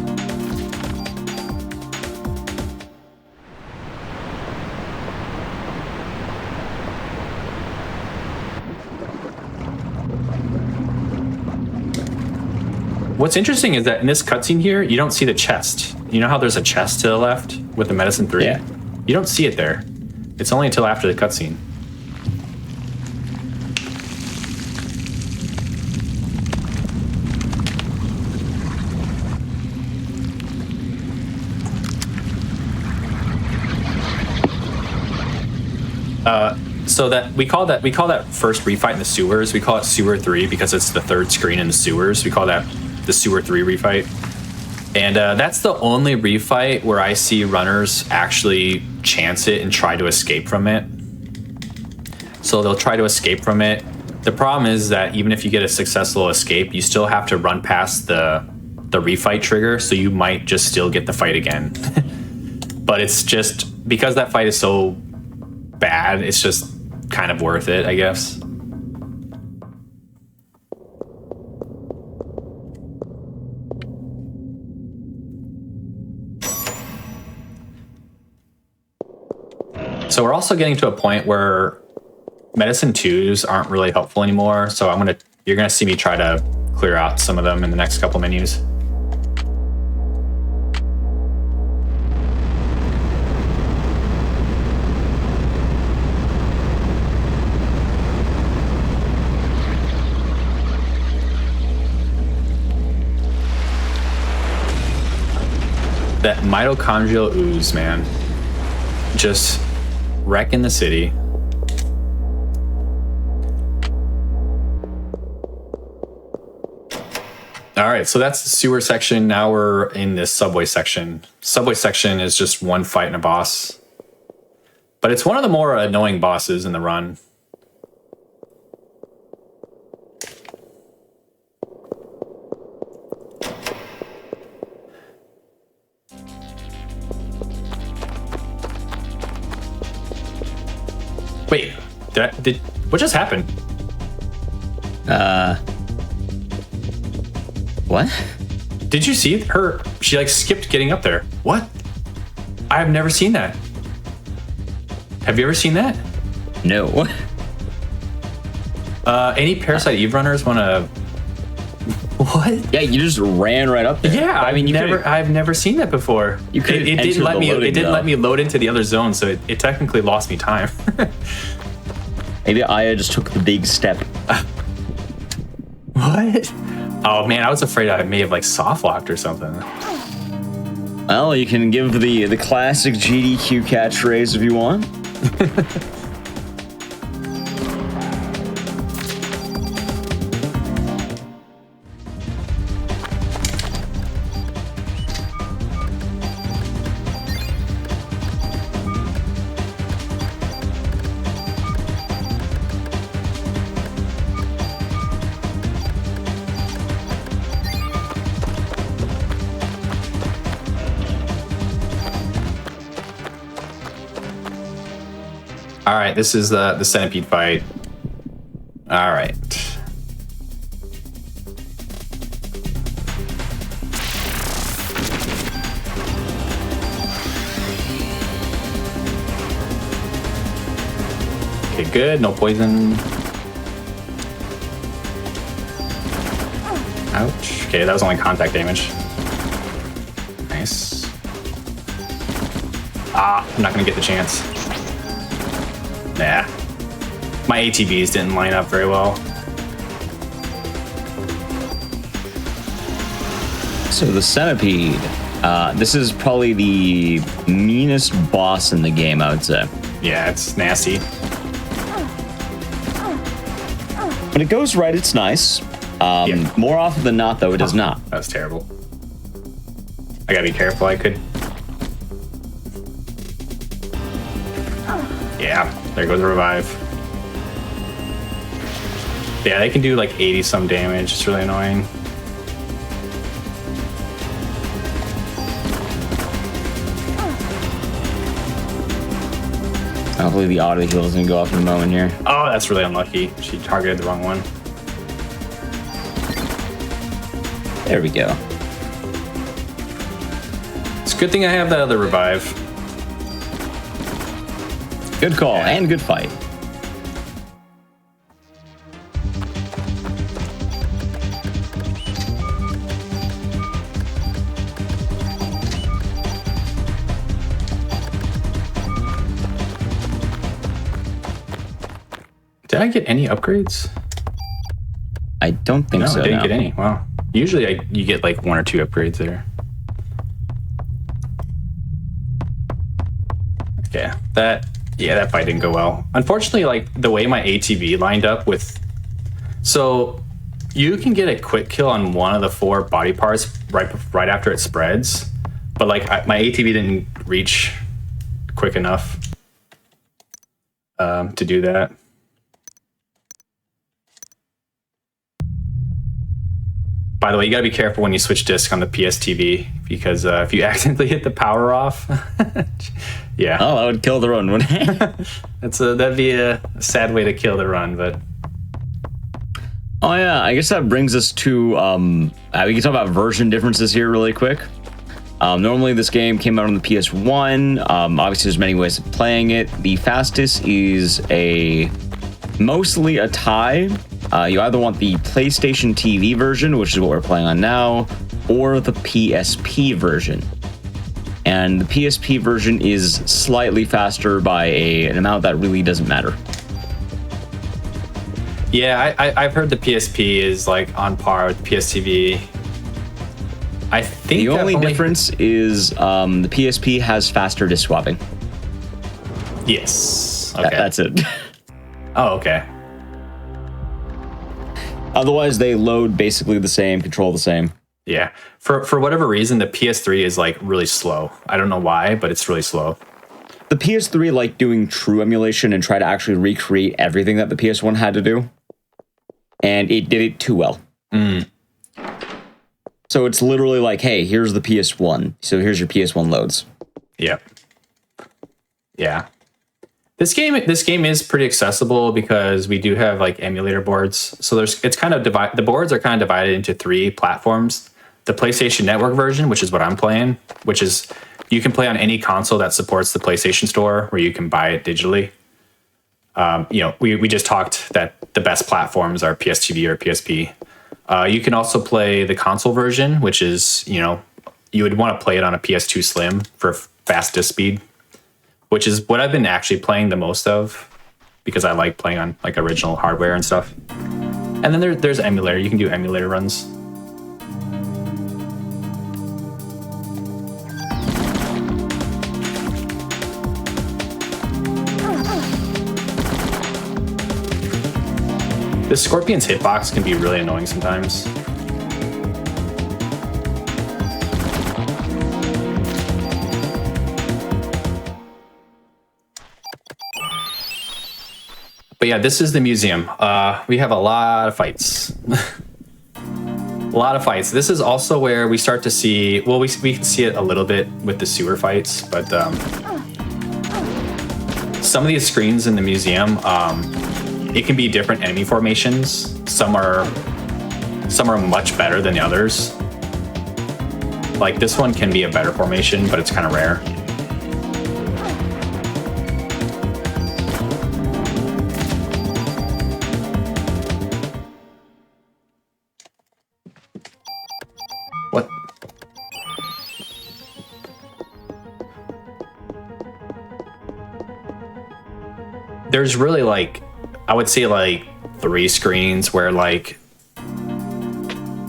What's interesting is that in this cutscene here, you don't see the chest. You know how there's a chest to the left with the medicine 3? Yeah. You don't see it there. It's only until after the cutscene. So that we call that first refight in the sewers. We call it Sewer 3 because it's the 3rd screen in the sewers. We call that the Sewer 3 refight. And that's the only refight where I see runners actually chance it and try to escape from it. So they'll try to escape from it. The problem is that even if you get a successful escape, you still have to run past the refight trigger, so you might just still get the fight again. But it's just, because that fight is so bad, it's just kind of worth it, I guess. So we're also getting to a point where medicine 2s aren't really helpful anymore. So you're gonna see me try to clear out some of them in the next couple menus. That mitochondrial ooze, man. Just wrecking the city. All right, so that's the sewer section. Now we're in this subway section. Subway section is just one fight and a boss. But it's one of the more annoying bosses in the run. Wait, what just happened? What? Did you see her? She like skipped getting up there. What? I've never seen that. Have you ever seen that? No. Any Parasite Eve runners want to? What? Yeah, you just ran right up there. Yeah, I mean, I've never seen that before. You could. It didn't let me. It didn't let me load into the other zone, so it technically lost me time. Maybe Aya just took the big step. What? Oh man, I was afraid I may have like soft locked or something. Well, you can give the classic GDQ catchphrase if you want. All right, this is the centipede fight. All right. Okay, good. No poison. Ouch. Okay, that was only contact damage. Nice. Ah, I'm not gonna get the chance. Nah. My ATVs didn't line up very well. So the centipede. This is probably the meanest boss in the game, I would say. Yeah, it's nasty. When it goes right, it's nice. Yeah. More often than not, though, it does not. That was terrible. I gotta be careful. I could. Yeah, there goes the revive. Yeah, they can do like 80 some damage. It's really annoying. Hopefully the auto heal is gonna go off in a moment here. Oh, that's really unlucky. She targeted the wrong one. There we go. It's a good thing I have that other revive. Good call and good fight. Did I get any upgrades? I don't think so. I didn't get any. Wow. Usually you get like 1 or 2 upgrades there. Yeah, that fight didn't go well. Unfortunately, like the way my ATV lined up with, so you can get a quick kill on one of the 4 body parts right after it spreads, but like my ATV didn't reach quick enough to do that. By the way, you gotta be careful when you switch disc on the PSTV because if you accidentally hit the power off, yeah. Oh, that would kill the run, wouldn't it? That'd be a sad way to kill the run, but. Oh yeah, I guess that brings us to we can talk about version differences here really quick. Normally this game came out on the PS1. Obviously there's many ways of playing it. The fastest is mostly a tie. You either want the PlayStation TV version, which is what we're playing on now, or the PSP version. And the PSP version is slightly faster by an amount that really doesn't matter. Yeah, I've heard the PSP is like on par with PSTV. I think The only difference is the PSP has faster disk swapping. Yes. Okay. That's it. Oh, okay. Otherwise, they load basically the same, control the same. Yeah. For whatever reason, the PS3 is like really slow. I don't know why, but it's really slow. The PS3 liked doing true emulation and try to actually recreate everything that the PS1 had to do. And it did it too well. So it's literally like, hey, here's the PS1. So here's your PS1 loads. Yep. Yeah. This game is pretty accessible because we do have like emulator boards. So it's kind of the boards are kind of divided into 3 platforms. The PlayStation Network version, which is what I'm playing, which is you can play on any console that supports the PlayStation Store, where you can buy it digitally. We just talked that the best platforms are PS TV or PSP. You can also play the console version, which is, you would want to play it on a PS2 Slim for fast disk speed, which is what I've been actually playing the most of because I like playing on like original hardware and stuff. And then there's emulator. You can do emulator runs. The Scorpion's hitbox can be really annoying sometimes. But yeah, this is the museum. We have a lot of fights. A lot of fights. This is also where we start to see, well, we can see it a little bit with the sewer fights, but some of these screens in the museum, it can be different enemy formations. Some are much better than the others. Like this one can be a better formation, but it's kind of rare. What? There's really like, I would say like 3 screens where like,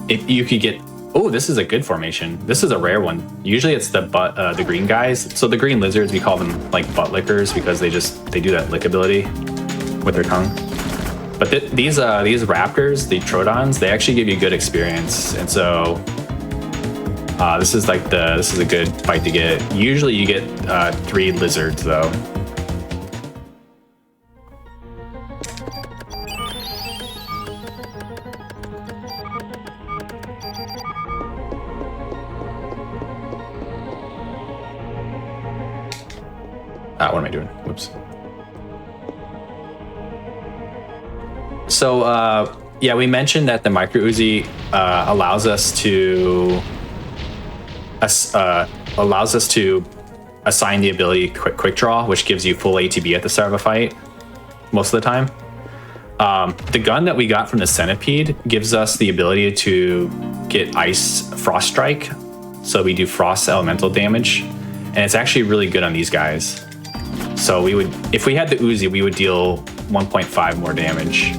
if you could get, oh, this is a good formation. This is a rare one. Usually it's the green guys. So the green lizards, we call them like butt lickers because they do that lick ability with their tongue. But these raptors, the Trodons, they actually give you good experience. And so this is a good fight to get. Usually you get 3 lizards though. What am I doing? Whoops. So, yeah, we mentioned that the micro Uzi allows us to assign the ability quick draw, which gives you full ATB at the start of a fight most of the time. The gun that we got from the Centipede gives us the ability to get Ice Frost Strike, so we do frost elemental damage, and it's actually really good on these guys. So we would, if we had the Uzi, we would deal 1.5 more damage.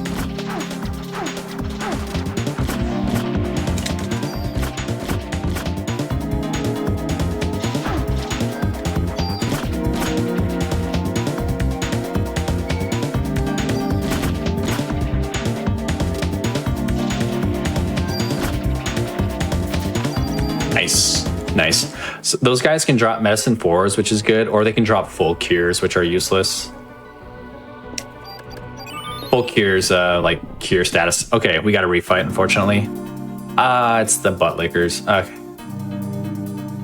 Nice. So those guys can drop medicine 4s, which is good, or they can drop full cures, which are useless. Full cures, like cure status. Okay, we got to refight, unfortunately. It's the butt lickers. Okay.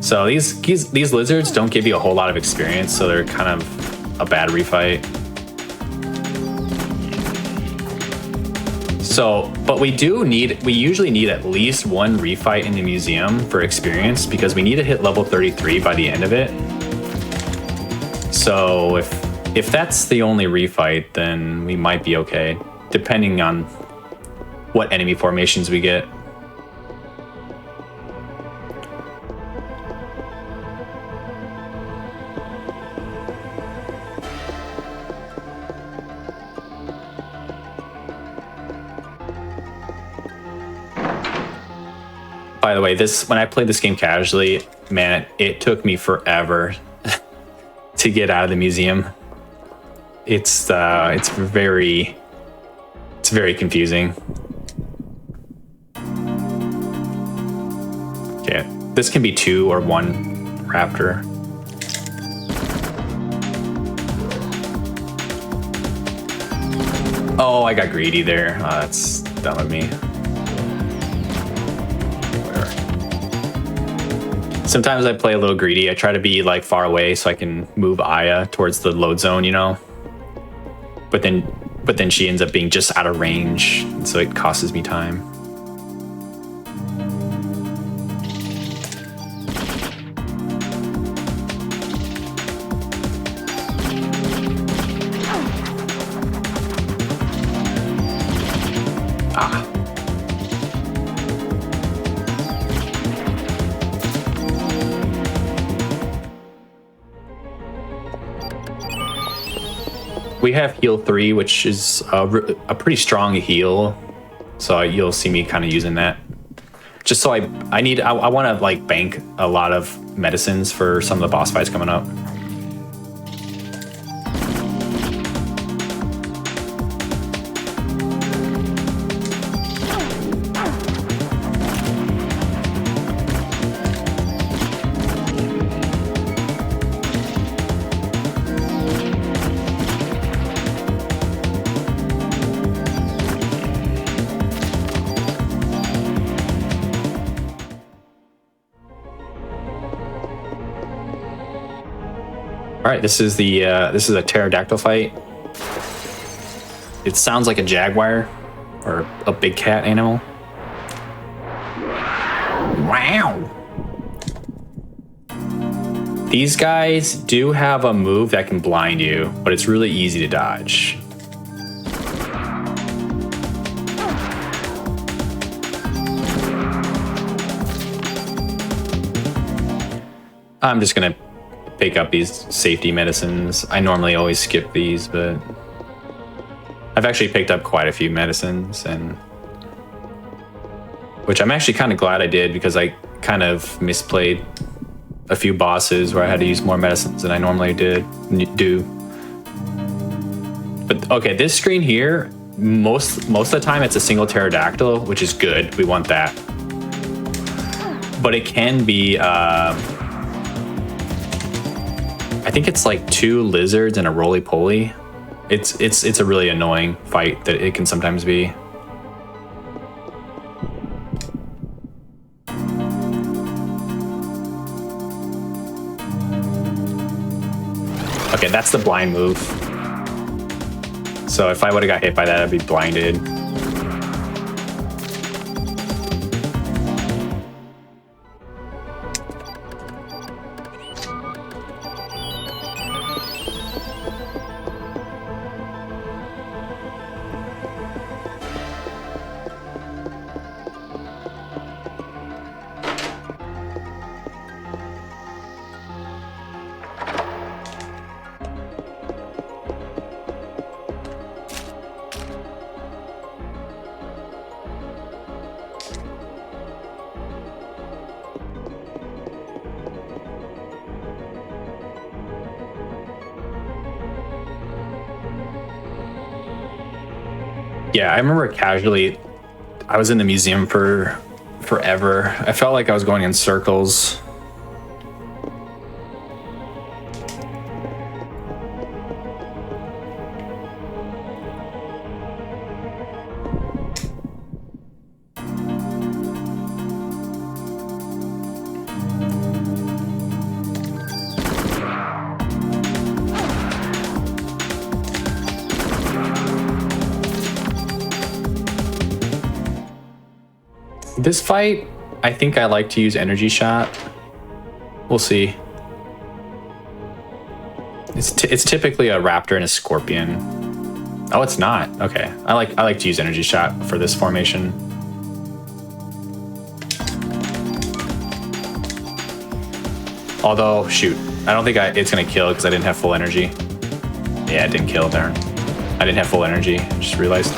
So these lizards don't give you a whole lot of experience, so they're kind of a bad refight. So, but we usually need at least 1 refight in the museum for experience because we need to hit level 33 by the end of it. So if that's the only refight, then we might be okay, depending on what enemy formations we get. By the way, when I played this game casually, man, it took me forever to get out of the museum. It's very confusing. Okay, this can be 2 or 1 raptor. Oh, I got greedy there. Oh, that's dumb of me. Sometimes I play a little greedy. I try to be like far away so I can move Aya towards the load zone, you know? But then she ends up being just out of range, so it costs me time. Ah. We have heal 3, which is a pretty strong heal, so you'll see me kind of using that. Just so I want to like bank a lot of medicines for some of the boss fights coming up. All right, this is a pterodactyl fight. It sounds like a jaguar or a big cat animal. Wow. These guys do have a move that can blind you, but it's really easy to dodge. I'm just gonna pick up these safety medicines. I normally always skip these, but I've actually picked up quite a few medicines, and which I'm actually kind of glad I did, because I kind of misplayed a few bosses where I had to use more medicines than I normally do. But okay, this screen here, most of the time it's a single pterodactyl, which is good. We want that. But it can be I think it's like 2 lizards and a roly-poly. It's a really annoying fight that it can sometimes be. Okay, that's the blind move. So if I would have got hit by that, I'd be blinded. Yeah, I remember casually, I was in the museum for forever. I felt like I was going in circles. This fight, I think I like to use energy shot. We'll see. It's typically a raptor and a scorpion. Oh, it's not. Okay, I like to use energy shot for this formation. Although, shoot, I don't think it's gonna kill because I didn't have full energy. Yeah, it didn't kill. Darn, I didn't have full energy. I just realized.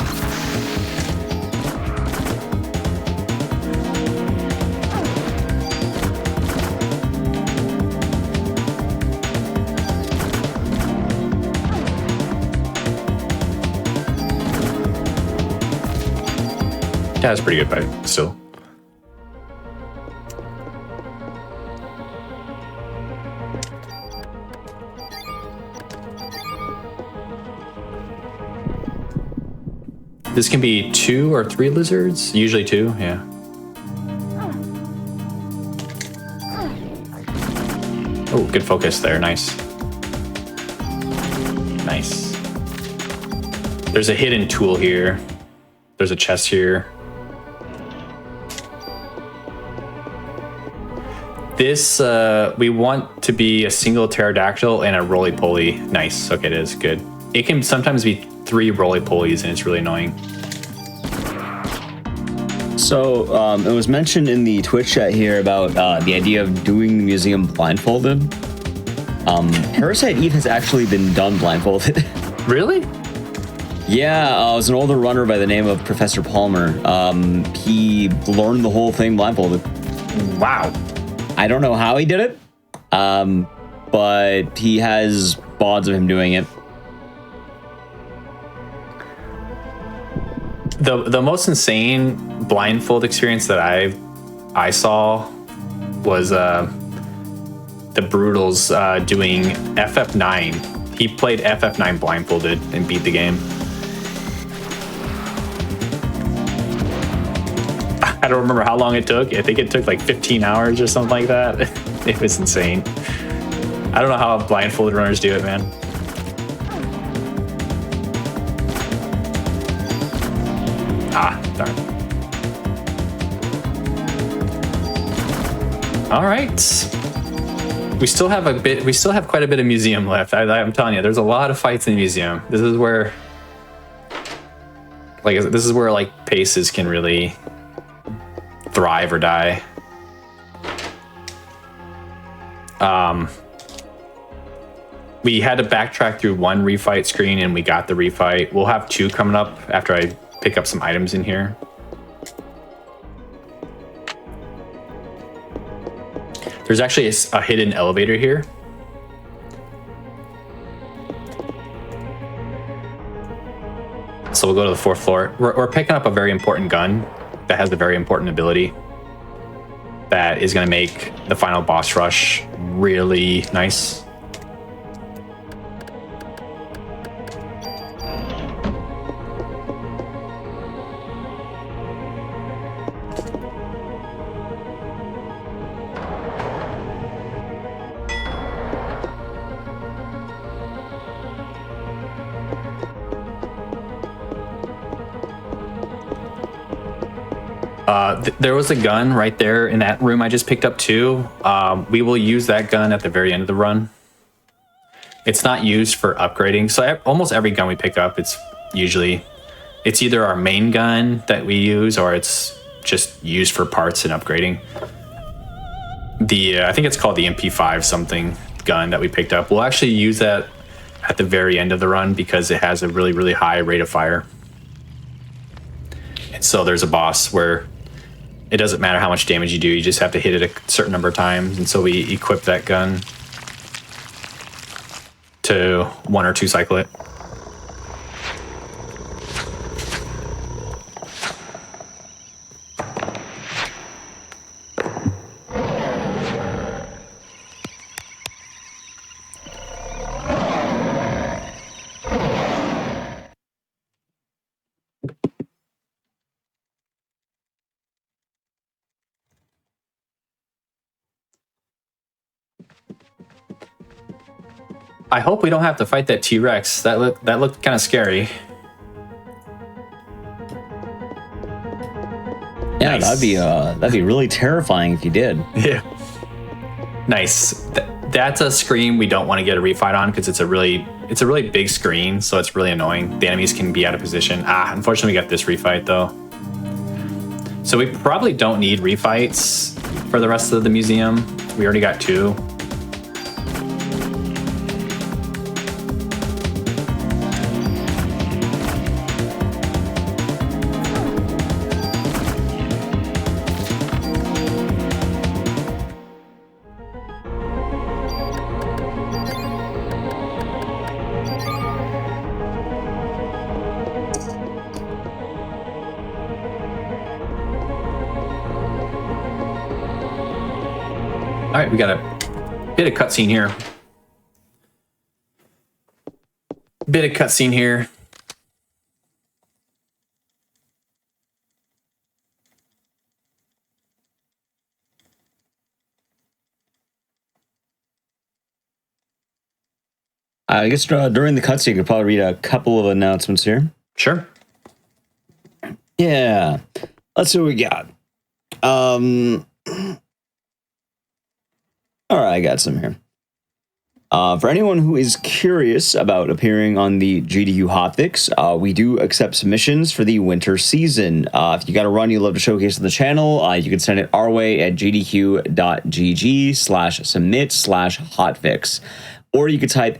Yeah, it's pretty good fight still. This can be 2 or 3 lizards. Usually 2, yeah. Oh, good focus there. Nice. Nice. There's a hidden tool here. There's a chest here. This, we want to be a single pterodactyl and a roly-poly. Nice. Okay, it is good. It can sometimes be 3 roly-polies, and it's really annoying. So it was mentioned in the Twitch chat here about the idea of doing the museum blindfolded. Parasite Eve has actually been done blindfolded. Really? Yeah, it was an older runner by the name of Professor Palmer. He learned the whole thing blindfolded. Wow. I don't know how he did it, but he has VODs of him doing it. The most insane blindfold experience that I saw was the Brutals doing FF9. He played FF9 blindfolded and beat the game. I don't remember how long it took. I think it took like 15 hours or something like that. It was insane. I don't know how blindfolded runners do it, man. Ah, darn. All right. We still have quite a bit of museum left. I'm telling you, there's a lot of fights in the museum. This is where like paces can really thrive or die. We had to backtrack through 1 refight screen and we got the refight. We'll have 2 coming up after I pick up some items in here. There's actually a hidden elevator here. So we'll go to the 4th floor. We're picking up a very important gun that has a very important ability that is going to make the final boss rush really nice. There was a gun right there in that room I just picked up too. We will use that gun at the very end of the run. It's not used for upgrading. So almost every gun we pick up, it's either our main gun that we use or it's just used for parts and upgrading. I think it's called the MP5 something gun that we picked up. We'll actually use that at the very end of the run because it has a really, really high rate of fire. And so there's a boss where it doesn't matter how much damage you do, you just have to hit it a certain number of times. And so we equip that gun to 1 or 2 cycle it. I hope we don't have to fight that T-Rex. That looked kind of scary. Yeah, nice. that'd be really terrifying if you did. Yeah. Nice. That's a screen we don't want to get a refight on because it's a really big screen, so it's really annoying. The enemies can be out of position. Unfortunately, we got this refight though. So we probably don't need refights for the rest of the museum. We already got 2. right, we got a bit of cutscene here. I guess during the cutscene, you could probably read a couple of announcements here. Sure. Yeah. Let's see what we got. All right, I got some here. For anyone who is curious about appearing on the GDQ Hotfix, we do accept submissions for the winter season. If you got a run you love to showcase on the channel, you can send it our way at gdq.gg/submit/hotfix. Or you could type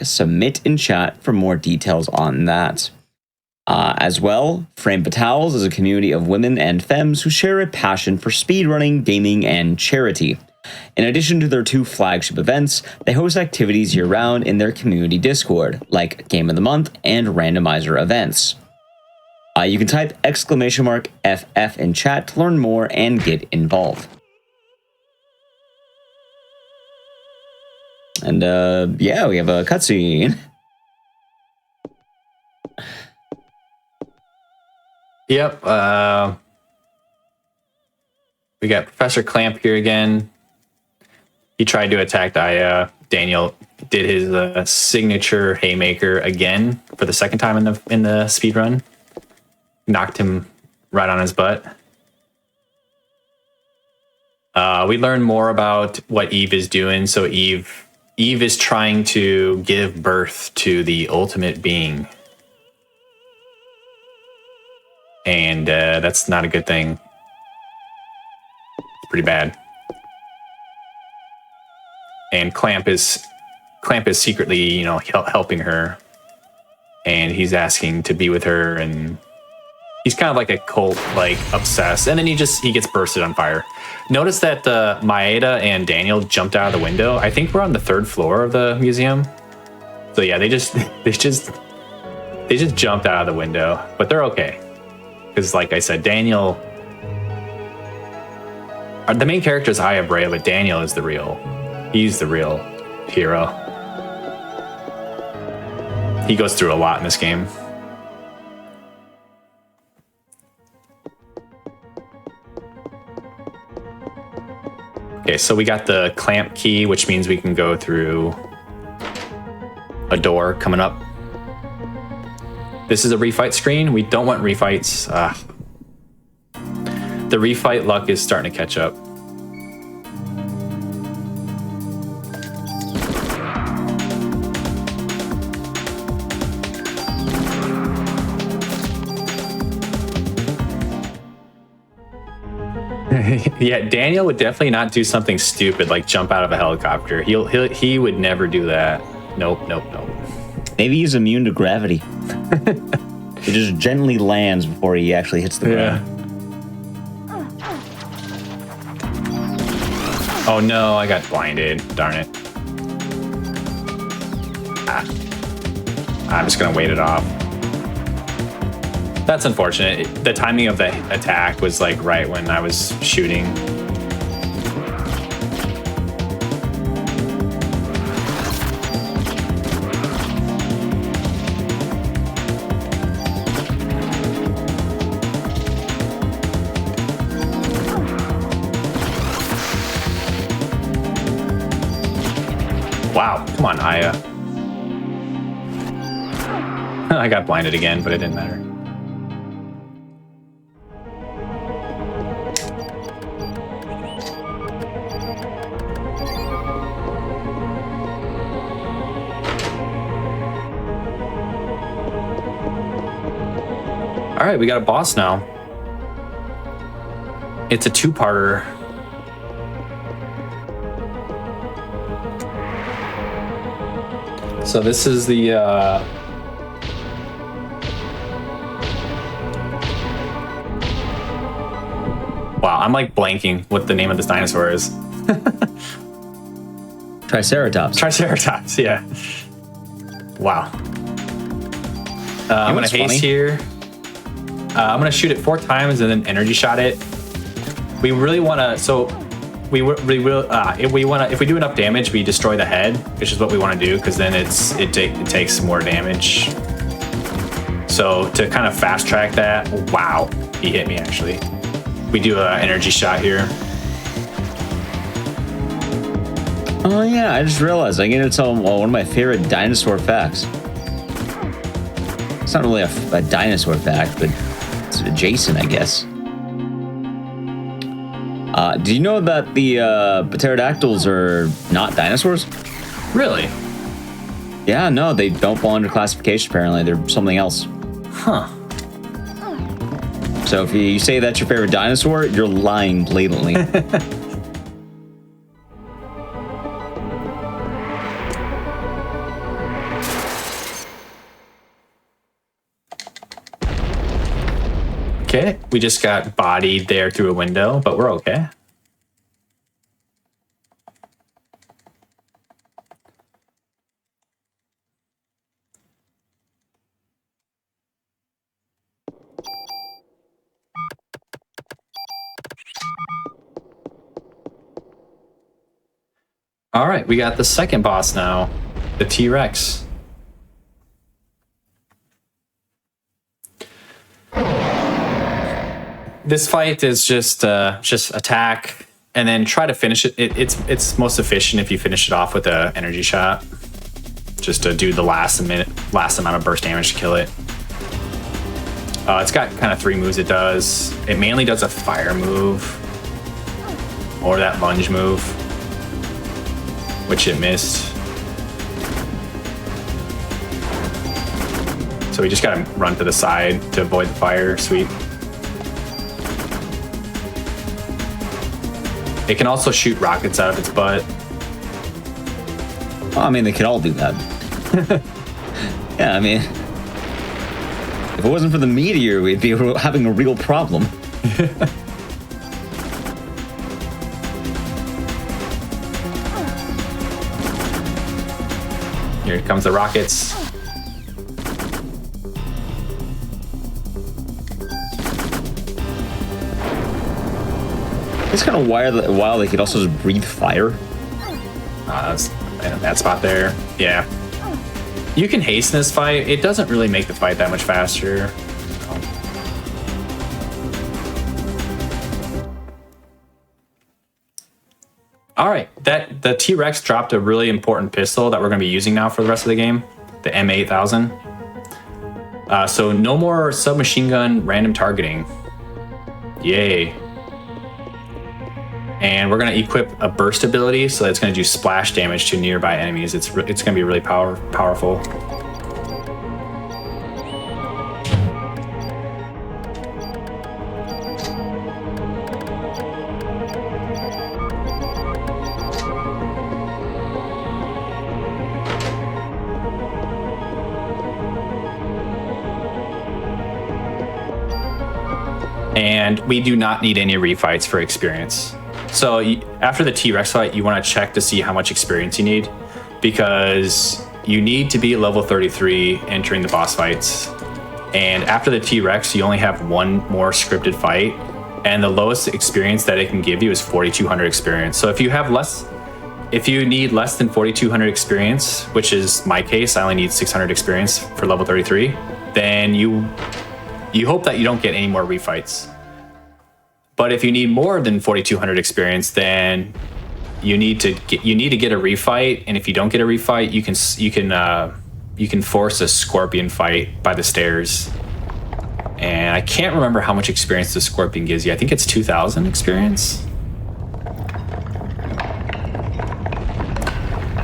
!submit in chat for more details on that. As well, Frame Fatales is a community of women and femmes who share a passion for speedrunning, gaming, and charity. In addition to their 2 flagship events, they host activities year-round in their community Discord, like Game of the Month and randomizer events. You can type !FF in chat to learn more and get involved. And yeah, we have a cutscene. Yep. We got Professor Clamp here again. He tried to attack Daya. Daniel did his signature haymaker again for the second time in the speed run. Knocked him right on his butt. We learn more about what Eve is doing. So Eve is trying to give birth to the ultimate being. And that's not a good thing. It's pretty bad. And Clamp is secretly, helping her. And he's asking to be with her, and he's kind of like a cult, like obsessed. And then he gets bursted on fire. Notice that Maeda and Daniel jumped out of the window. I think we're on the 3rd floor of the museum. So yeah, they just jumped out of the window, but they're okay. Because like I said, Daniel, the main character is Aya Brea, but Daniel is he's the real hero. He goes through a lot in this game. Okay, so we got the clamp key, which means we can go through a door coming up. This is a refight screen. We don't want refights. The refight luck is starting to catch up. Yeah, Daniel would definitely not do something stupid like jump out of a helicopter. He would never do that. Nope. Maybe he's immune to gravity. He just gently lands before he actually hits the ground. Oh no, I got blinded. Darn it. I'm just gonna wait it off. That's unfortunate. The timing of the attack was like right when I was shooting. Wow, come on, Aya. I got blinded again, but it didn't matter. All right, we got a boss now. It's a 2-parter. So this is the wow, I'm like blanking what the name of this dinosaur is. Triceratops, yeah. Wow. I'm gonna haste here. I'm gonna shoot it 4 times and then energy shot it. We really wanna, so we will if we do enough damage, we destroy the head, which is what we want to do, because then it takes more damage. So to kind of fast track that, wow, he hit me actually. We do an energy shot here. Oh yeah, I just realized I get to tell one of my favorite dinosaur facts. It's not really a dinosaur fact, but it's adjacent, I guess. Do you know that the pterodactyls are not dinosaurs? Really? Yeah, no, they don't fall under classification, apparently. They're something else. Huh. So if you say that's your favorite dinosaur, you're lying blatantly. Okay, we just got bodied there through a window, but we're okay. All right, we got the second boss now, the T-Rex. This fight is just attack and then try to finish it. It's most efficient if you finish it off with an energy shot, just to do the last amount of burst damage to kill it. It's got kind of 3 moves it does. It mainly does a fire move or that lunge move, which it missed. So we just gotta run to the side to avoid the fire sweep. It can also shoot rockets out of its butt. Well, I mean, they could all do that. Yeah, I mean, if it wasn't for the meteor, we'd be having a real problem. Here comes the rockets. It's kind of wild they could also just breathe fire. That's that spot there. Yeah. You can hasten this fight. It doesn't really make the fight that much faster. All right, the T-Rex dropped a really important pistol that we're going to be using now for the rest of the game, the M8000. So no more submachine gun random targeting. Yay. And we're going to equip a burst ability, so it's going to do splash damage to nearby enemies. It's going to be really powerful. And we do not need any refights for experience. So after the T-Rex fight, you want to check to see how much experience you need, because you need to be level 33 entering the boss fights. And after the T-Rex, you only have 1 more scripted fight, and the lowest experience that it can give you is 4,200 experience. So if you need less than 4,200 experience, which is my case, I only need 600 experience for level 33, then you hope that you don't get any more refights. But if you need more than 4,200 experience, then you need to get a refight. And if you don't get a refight, you can force a scorpion fight by the stairs. And I can't remember how much experience the scorpion gives you. I think it's 2,000 experience.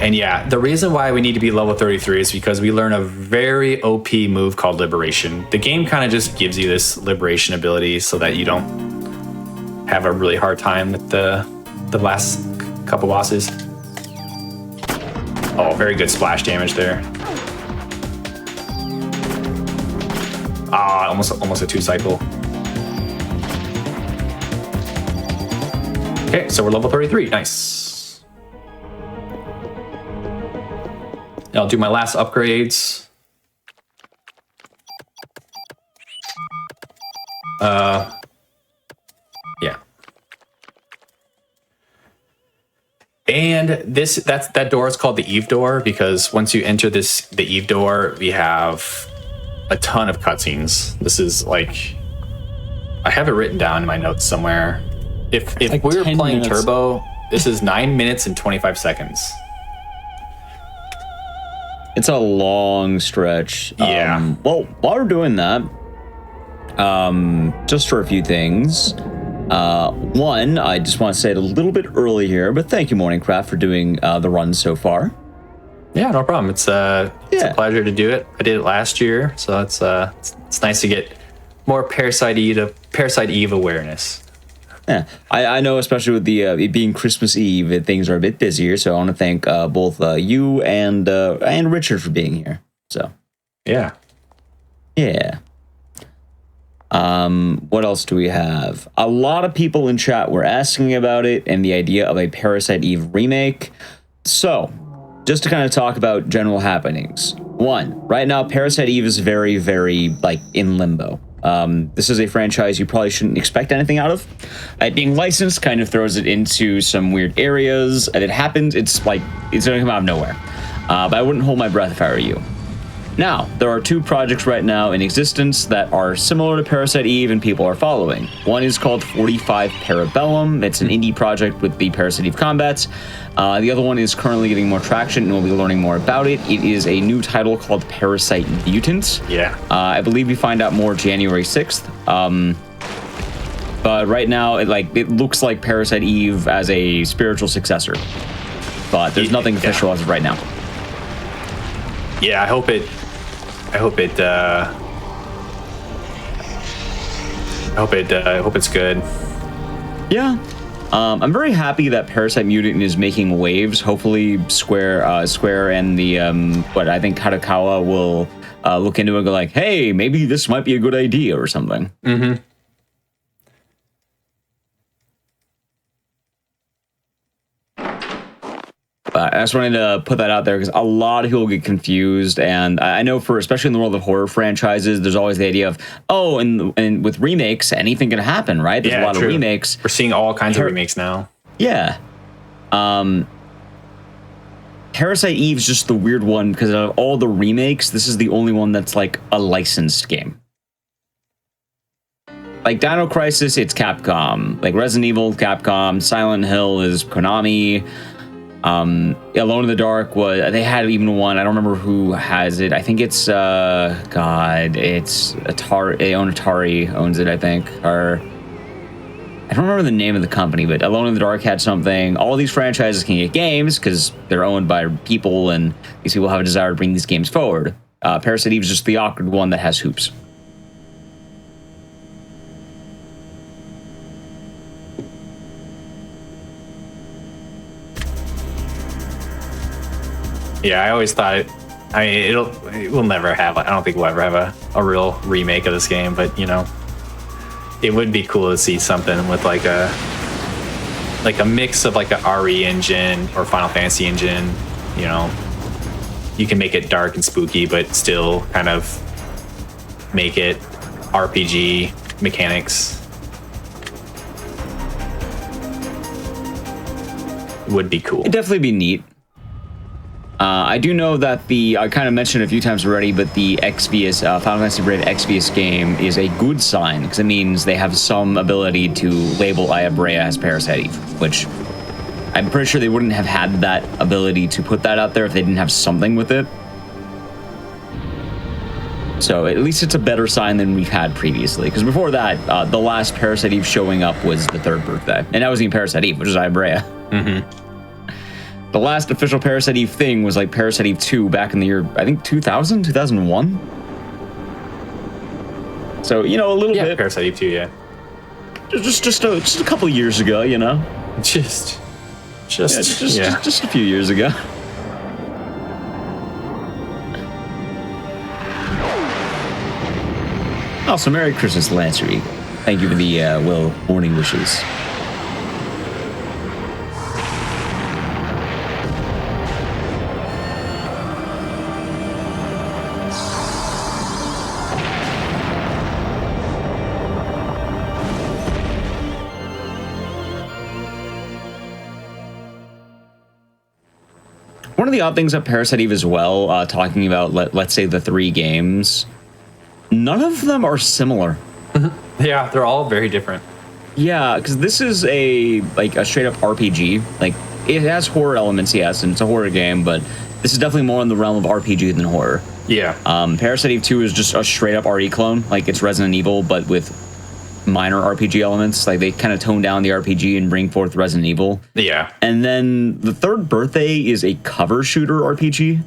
And yeah, the reason why we need to be level 33 is because we learn a very OP move called Liberation. The game kind of just gives you this Liberation ability so that you don't have a really hard time with the last couple bosses. Oh, very good splash damage there. Ah, almost a 2-cycle. Okay, so we're level 33. Nice. I'll do my last upgrades. Yeah. And that door is called the Eve door because once you enter the Eve door, we have a ton of cutscenes. This is like, I have it written down in my notes somewhere. If like we were 10 playing minutes. Turbo, this is 9 minutes and 25 seconds. It's a long stretch. Yeah. Well, while we're doing that, just for a few things. One, I just want to say it a little bit early here, but thank you, Morningcraft, for doing the run so far. Yeah, no problem. It's a pleasure to do it. I did it last year, so it's nice to get more Parasite Eve awareness. Yeah, I know, especially with the it being Christmas Eve, things are a bit busier. So I want to thank both you and Richard for being here. So yeah. What else do we have? A lot of people in chat were asking about it and the idea of a Parasite Eve remake. So, just to kind of talk about general happenings. One, right now, Parasite Eve is very, very, like, in limbo. This is a franchise you probably shouldn't expect anything out of. It being licensed kind of throws it into some weird areas, and it happens, it's going to come out of nowhere. But I wouldn't hold my breath if I were you. Now, there are two projects right now in existence that are similar to Parasite Eve and people are following. One is called 45 Parabellum. It's an indie project with the Parasite Eve combats. The other one is currently getting more traction and we'll be learning more about it. It is a new title called Parasite Mutant. Yeah. I believe we find out more January 6th. But right now, it looks like Parasite Eve as a spiritual successor. But there's nothing official as of right now. Yeah, I hope it's good. Yeah. I'm very happy that Parasite Mutant is making waves. Hopefully Square and the I think Kadokawa will look into it and go like, hey, maybe this might be a good idea or something. Mm-hmm. I just wanted to put that out there because a lot of people get confused, and I know especially in the world of horror franchises, there's always the idea of, and with remakes, anything can happen, right? There's a lot of remakes. We're seeing all kinds of remakes now. Yeah. Parasite Eve's just the weird one because of all the remakes, this is the only one that's like a licensed game. Like Dino Crisis, it's Capcom. Like Resident Evil, Capcom. Silent Hill is Konami. Alone in the Dark they had even one, I don't remember who has it. I think it's it's Atari. Atari owns it, I think. Or I don't remember the name of the company, but Alone in the Dark had something. All these franchises can get games because they're owned by people, and these people have a desire to bring these games forward. Parasite Eve is just the awkward one that has hoops. Yeah, I always thought it will never have, I don't think we'll ever have a real remake of this game, but it would be cool to see something with like a mix of like a RE engine or Final Fantasy engine. You can make it dark and spooky, but still kind of make it RPG mechanics. Would be cool. It'd definitely be neat. I do know that I kind of mentioned it a few times already, but the Exvius, Final Fantasy Brave Exvius game is a good sign, because it means they have some ability to label Ayabrea as Parasite Eve, which I'm pretty sure they wouldn't have had that ability to put that out there if they didn't have something with it. So at least it's a better sign than we've had previously, because before that, the last Parasite Eve showing up was the third birthday, and that wasn't even Parasite Eve, which was Ayabrea. Mm-hmm. The last official Parasite Eve thing was like Parasite Eve 2 back in the year, I think 2000, 2001? So, a little bit. Parasite Eve 2, yeah. Just a couple years ago, Just a few years ago. Also, Merry Christmas, Lancery. Thank you for the, morning wishes. One of the odd things at Parasite Eve as well, talking about, let's say, the 3 games, none of them are similar. Yeah, they're all very different. Yeah, because this is a straight-up RPG. Like, it has horror elements, yes, and it's a horror game, but this is definitely more in the realm of RPG than horror. Yeah. Parasite Eve 2 is just a straight-up RE clone. Like, it's Resident Evil, but with minor RPG elements. Like, they kind of tone down the RPG and bring forth Resident Evil. Yeah. And then the Third Birthday is a cover shooter RPG.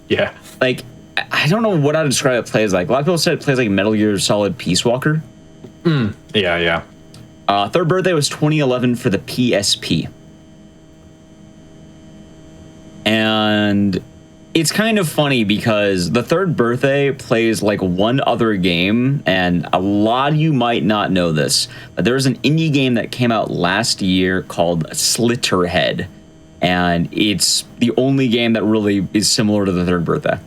Yeah. Like, I don't know what I'd describe it plays like. A lot of people said it plays like Metal Gear Solid Peace Walker. Yeah. Third Birthday was 2011 for the PSP. And it's kind of funny because the Third Birthday plays like one other game, and a lot of you might not know this, but there's an indie game that came out last year called Slitterhead, and it's the only game that really is similar to the Third Birthday.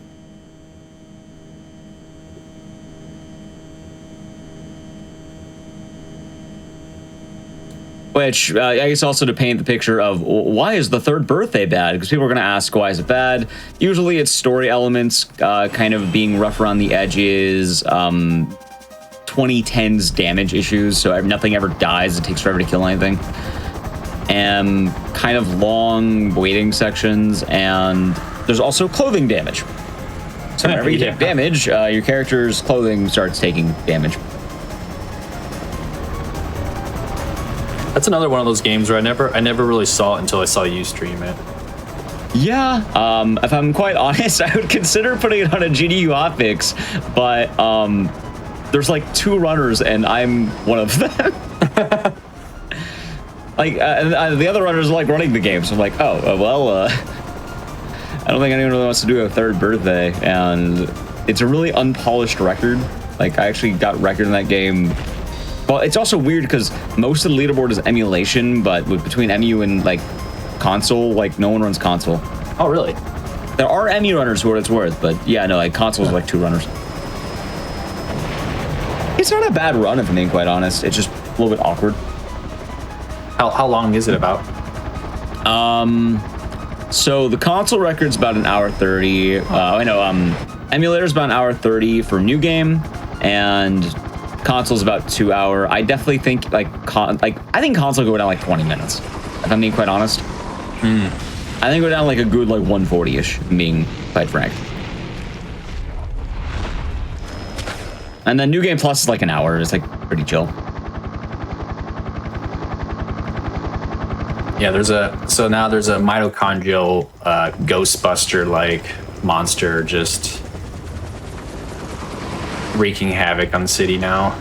Which, I guess also to paint the picture of why is the Third Birthday bad? Because people are going to ask, why is it bad? Usually it's story elements kind of being rough around the edges, 2010s damage issues, so nothing ever dies, it takes forever to kill anything. And kind of long waiting sections, and there's also clothing damage. So whenever you take damage, your character's clothing starts taking damage. That's another one of those games where I never really saw it until I saw you stream it. Yeah, if I'm quite honest, I would consider putting it on a GDQ Hotfix, but there's like 2 runners and I'm one of them. Like, the other runners are like running the game, so I'm like, I don't think anyone really wants to do a Third Birthday, and it's a really unpolished record. Like, I actually got record in that game. Well, it's also weird because most of the leaderboard is emulation, but between EMU and like console, like no one runs console. Oh, really? There are EMU runners for what it's worth, but yeah, no, like console is like 2 runners. It's not a bad run, if I'm being quite honest. It's just a little bit awkward. How long is it about? So the console record's about 1 hour 30. Emulator's about 1 hour 30 for new game, and console's about 2 hour. I definitely think I think console go down like 20 minutes, if I'm being quite honest. I think go down like a good like 140-ish, being quite frank. And then new game plus is like 1 hour. It's like pretty chill. Yeah, there's a mitochondrial Ghostbuster like monster just wreaking havoc on the city now.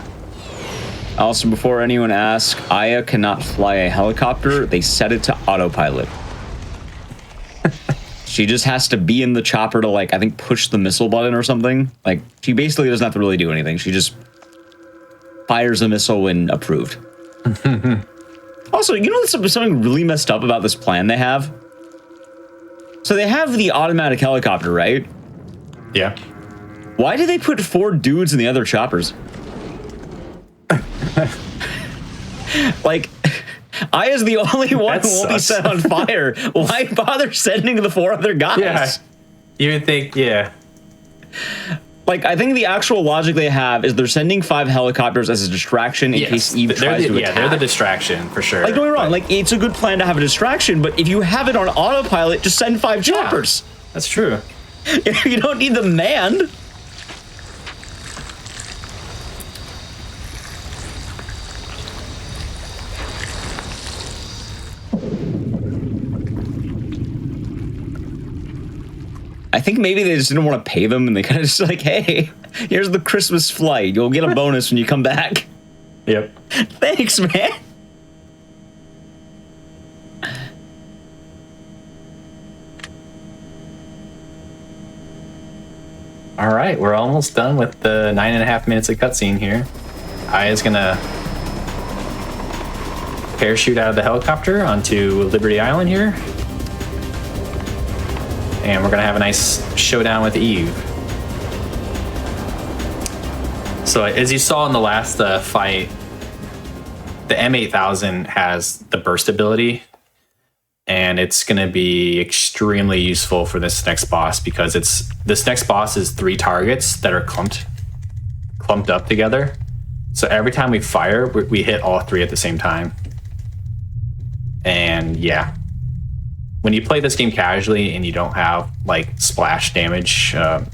Also, before anyone asks, Aya cannot fly a helicopter. They set it to autopilot. She just has to be in the chopper to, like, I think push the missile button or something. Like, she basically doesn't have to really do anything. She just fires a missile when approved. Also, you know something really messed up about this plan they have? So they have the automatic helicopter, right? Yeah. Why did they put 4 dudes in the other choppers? Like, Aya's the only one who won't be set on fire. Why bother sending the 4 other guys? Yeah. You would think, yeah. Like, I think the actual logic they have is they're sending 5 helicopters as a distraction in case Eve tries to attack. Yeah, they're the distraction, for sure. Like, don't get me wrong, like, it's a good plan to have a distraction, but if you have it on autopilot, just send 5 choppers. That's true. You don't need them manned. I think maybe they just didn't want to pay them, and they kind of just like, hey, here's the Christmas flight. You'll get a bonus when you come back. Yep. Thanks, man. All right, we're almost done with the 9.5 minutes of cutscene here. Aya's gonna parachute out of the helicopter onto Liberty Island here. And we're gonna have a nice showdown with Eve. So as you saw in the last fight, the M8000 has the burst ability, and it's going to be extremely useful for this next boss because this next boss is 3 targets that are clumped up together. So every time we fire, we hit all 3 at the same time. And yeah, when you play this game casually and you don't have like splash damage,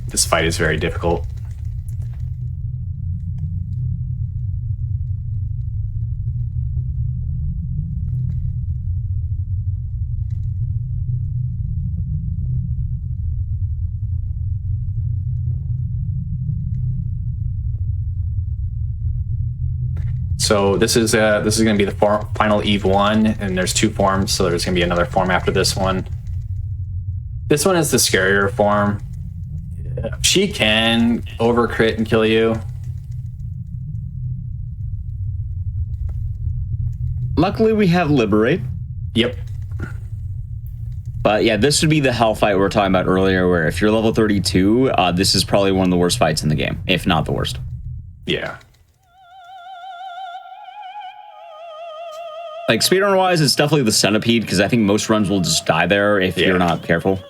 this fight is very difficult. So this is going to be the final Eve 1, and there's 2 forms, so there's going to be another form after this one. This one is the scarier form. She can overcrit and kill you. Luckily, we have Liberate. Yep. But yeah, this would be the hell fight we were talking about earlier, where if you're level 32, this is probably one of the worst fights in the game, if not the worst. Yeah. Like, speedrun-wise, it's definitely the centipede, because I think most runs will just die there if you're not careful.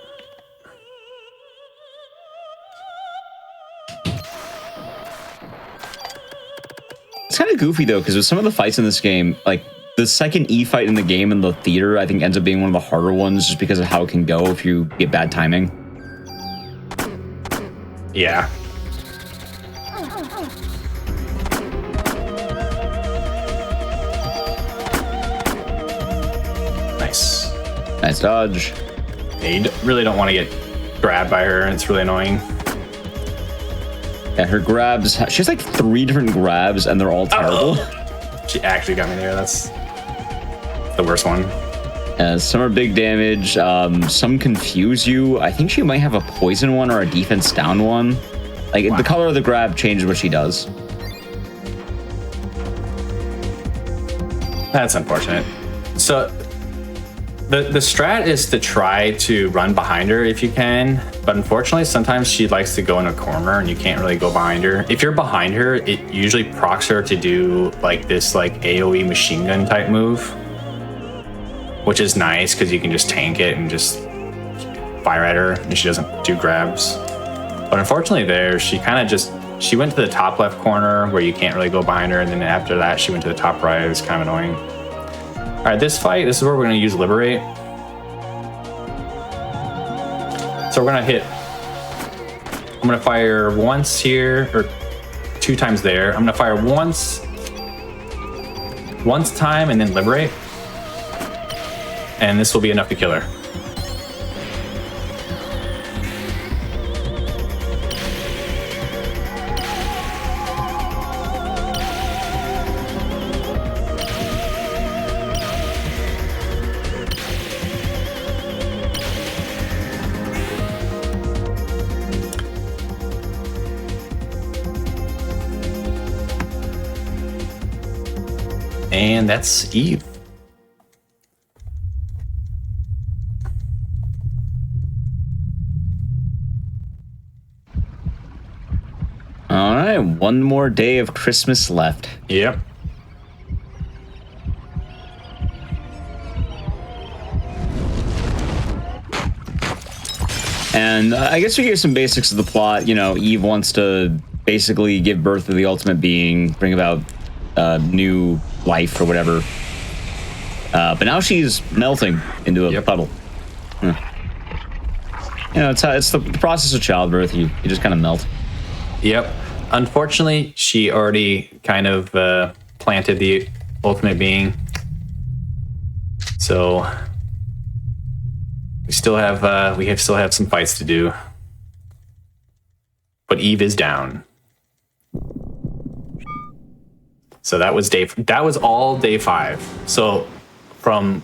It's kind of goofy, though, because with some of the fights in this game, like, the second E fight in the game in the theater, I think, ends up being one of the harder ones just because of how it can go if you get bad timing. Yeah. Nice. Nice dodge. Yeah, you really don't want to get grabbed by her, and it's really annoying. Yeah, her grabs, she has like 3 different grabs, and they're all terrible. She actually got me there. That's the worst one. Some are big damage, some confuse you. I think she might have a poison one or a defense down one. Like, the color of the grab changes what she does. That's unfortunate. So the strat is to try to run behind her if you can, but unfortunately sometimes she likes to go in a corner and you can't really go behind her. If you're behind her, it usually procs her to do like this like AoE machine gun type move, which is nice because you can just tank it and just fire at her and she doesn't do grabs. But unfortunately there, she went to the top left corner where you can't really go behind her, and then after that she went to the top right. It was kind of annoying. All right, this is where we're going to use Liberate. So we're going to I'm going to fire once here, or 2 times there. I'm going to fire once time, and then Liberate. And this will be enough to kill her. And that's Eve. All right, one more day of Christmas left. Yep. And I guess we get some basics of the plot. You know, Eve wants to basically give birth to the ultimate being, bring about new life or whatever. But now she's melting into a puddle. You know, it's the process of childbirth. You just kind of melt. Yep. Unfortunately, she already kind of planted the ultimate being. So we still have some fights to do. But Eve is down. So that was all day 5. So from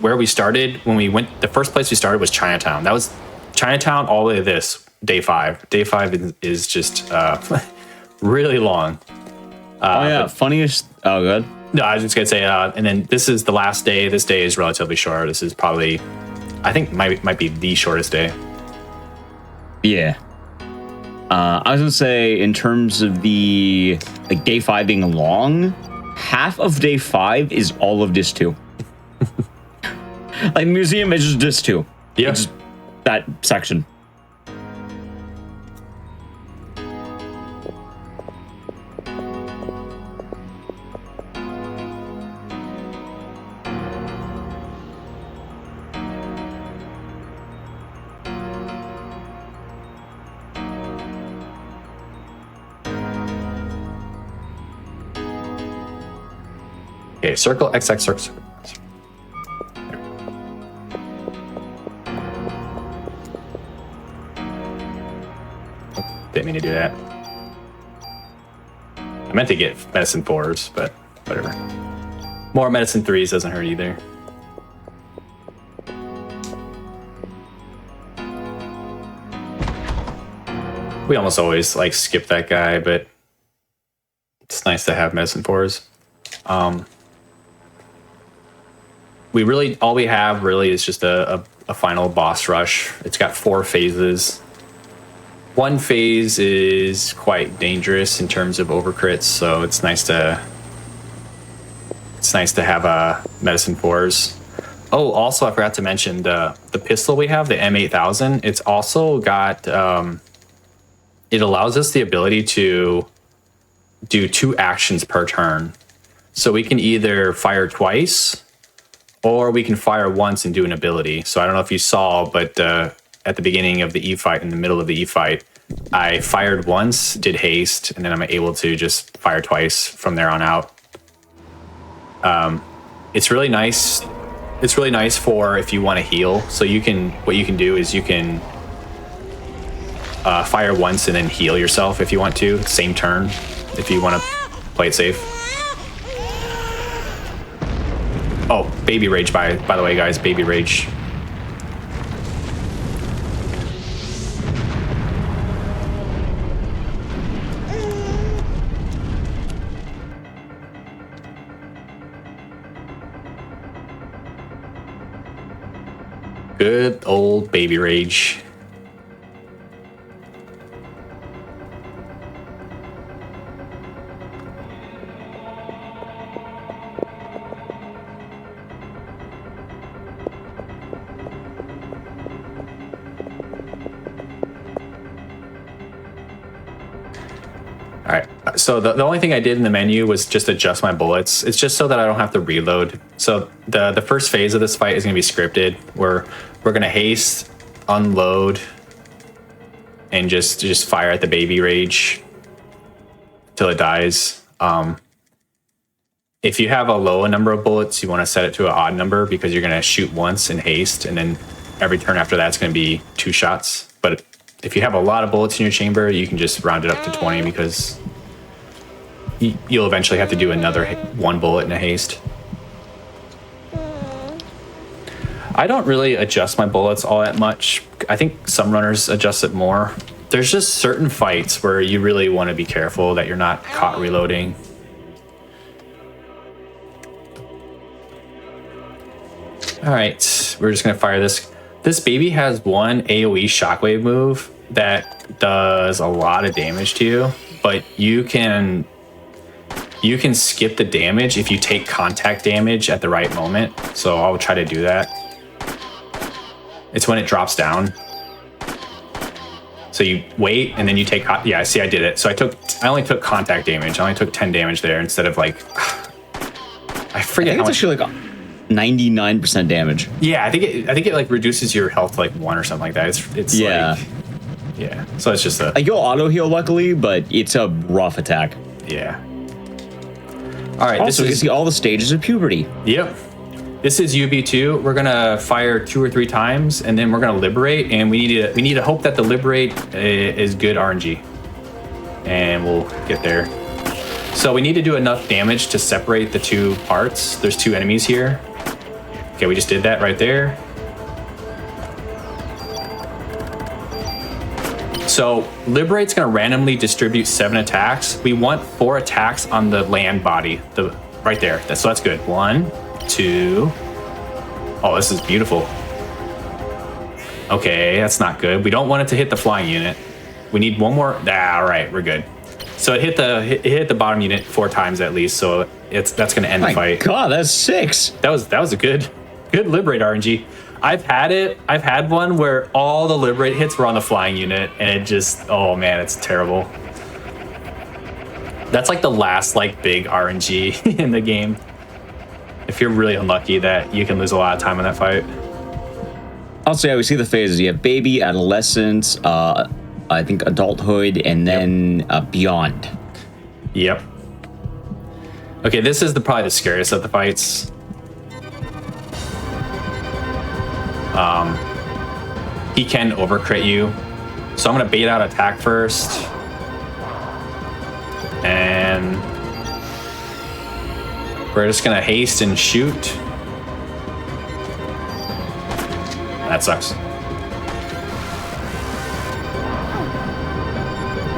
where we started, the first place we started was Chinatown. That was Chinatown all the way to this, day 5. Day 5 is just really long. Funniest. Oh, good. No, I was just gonna say, and then this is the last day. This day is relatively short. This is probably, I think, might be the shortest day. Yeah. I was gonna say, in terms of the day 5 being long, half of day 5 is all of Dis 2. Like, museum is just this too. Yeah. It's that section. Okay, circle, XX, circle. Didn't mean to do that. I meant to get medicine 4s, but whatever. More medicine 3s doesn't hurt either. We almost always like skip that guy, but it's nice to have medicine 4s. We really, all we have really is just a final boss rush. It's got 4 phases. One phase is quite dangerous in terms of overcrits, so it's nice to have medicine 4s. Oh, also I forgot to mention the pistol we have, the M8000. It's also got it allows us the ability to do 2 actions per turn. So we can either fire twice, or we can fire once and do an ability. So I don't know if you saw, but at the beginning of the Eve fight, in the middle of the Eve fight, I fired once, did haste, and then I'm able to just fire twice from there on out. It's really nice. It's really nice for if you want to heal. So what you can do is you can fire once and then heal yourself if you want to, same turn, if you want to play it safe. Oh, baby rage, by the way, guys, baby rage. Good old baby rage. All right, so the only thing I did in the menu was just adjust my bullets. It's just so that I don't have to reload. So the first phase of this fight is going to be scripted, where we're going to haste, unload, and just fire at the baby rage till it dies. If you have a low number of bullets, you want to set it to an odd number because you're going to shoot once and haste, and then every turn after that's going to be 2 shots. But if you have a lot of bullets in your chamber, you can just round it up to 20 because you'll eventually have to do another 1 bullet in a haste. I don't really adjust my bullets all that much. I think some runners adjust it more. There's just certain fights where you really want to be careful that you're not caught reloading. All right, we're just gonna fire this. This baby has one AoE shockwave move that does a lot of damage to you, but you can skip the damage if you take contact damage at the right moment. So I'll try to do that. It's when it drops down. So you wait and then you take, yeah, see, I did it. So I only took contact damage. I only took 10 damage there instead of like, I forget I think how it's much. actually like 99% damage. Yeah, I think it like reduces your health to like 1 or something like that. It's Yeah. like, yeah. So it's just Like, you'll auto heal luckily, but it's a rough attack. yeah. All right, Also, you this see is, all the stages of puberty. yep. This is UB2. We're gonna fire 2 or 3 times, and then we're gonna liberate, and we need to hope that the liberate is good RNG, and we'll get there. So we need to do enough damage to separate the 2 parts. There's 2 enemies here. Okay, we just did that right there. So liberate's gonna randomly distribute 7 attacks. We want 4 attacks on the land body, right there. So that's good. 1, 2. Oh, this is beautiful. Okay, that's not good. We don't want it to hit the flying unit. We need 1 more. All right, we're good. So it hit the bottom unit 4 times at least. So that's gonna end the My fight. God, that's 6. That was a good. Good Liberate RNG. I've had one where all the Liberate hits were on the flying unit, and it just, oh man, it's terrible. That's like the last like big RNG in the game. If you're really unlucky, that you can lose a lot of time in that fight. Also, yeah, we see the phases. You have baby, adolescence, I think adulthood, and then beyond. Yep. Okay, this is probably the scariest of the fights. He can overcrit you. So I'm gonna bait out attack first. And we're just gonna haste and shoot. That sucks.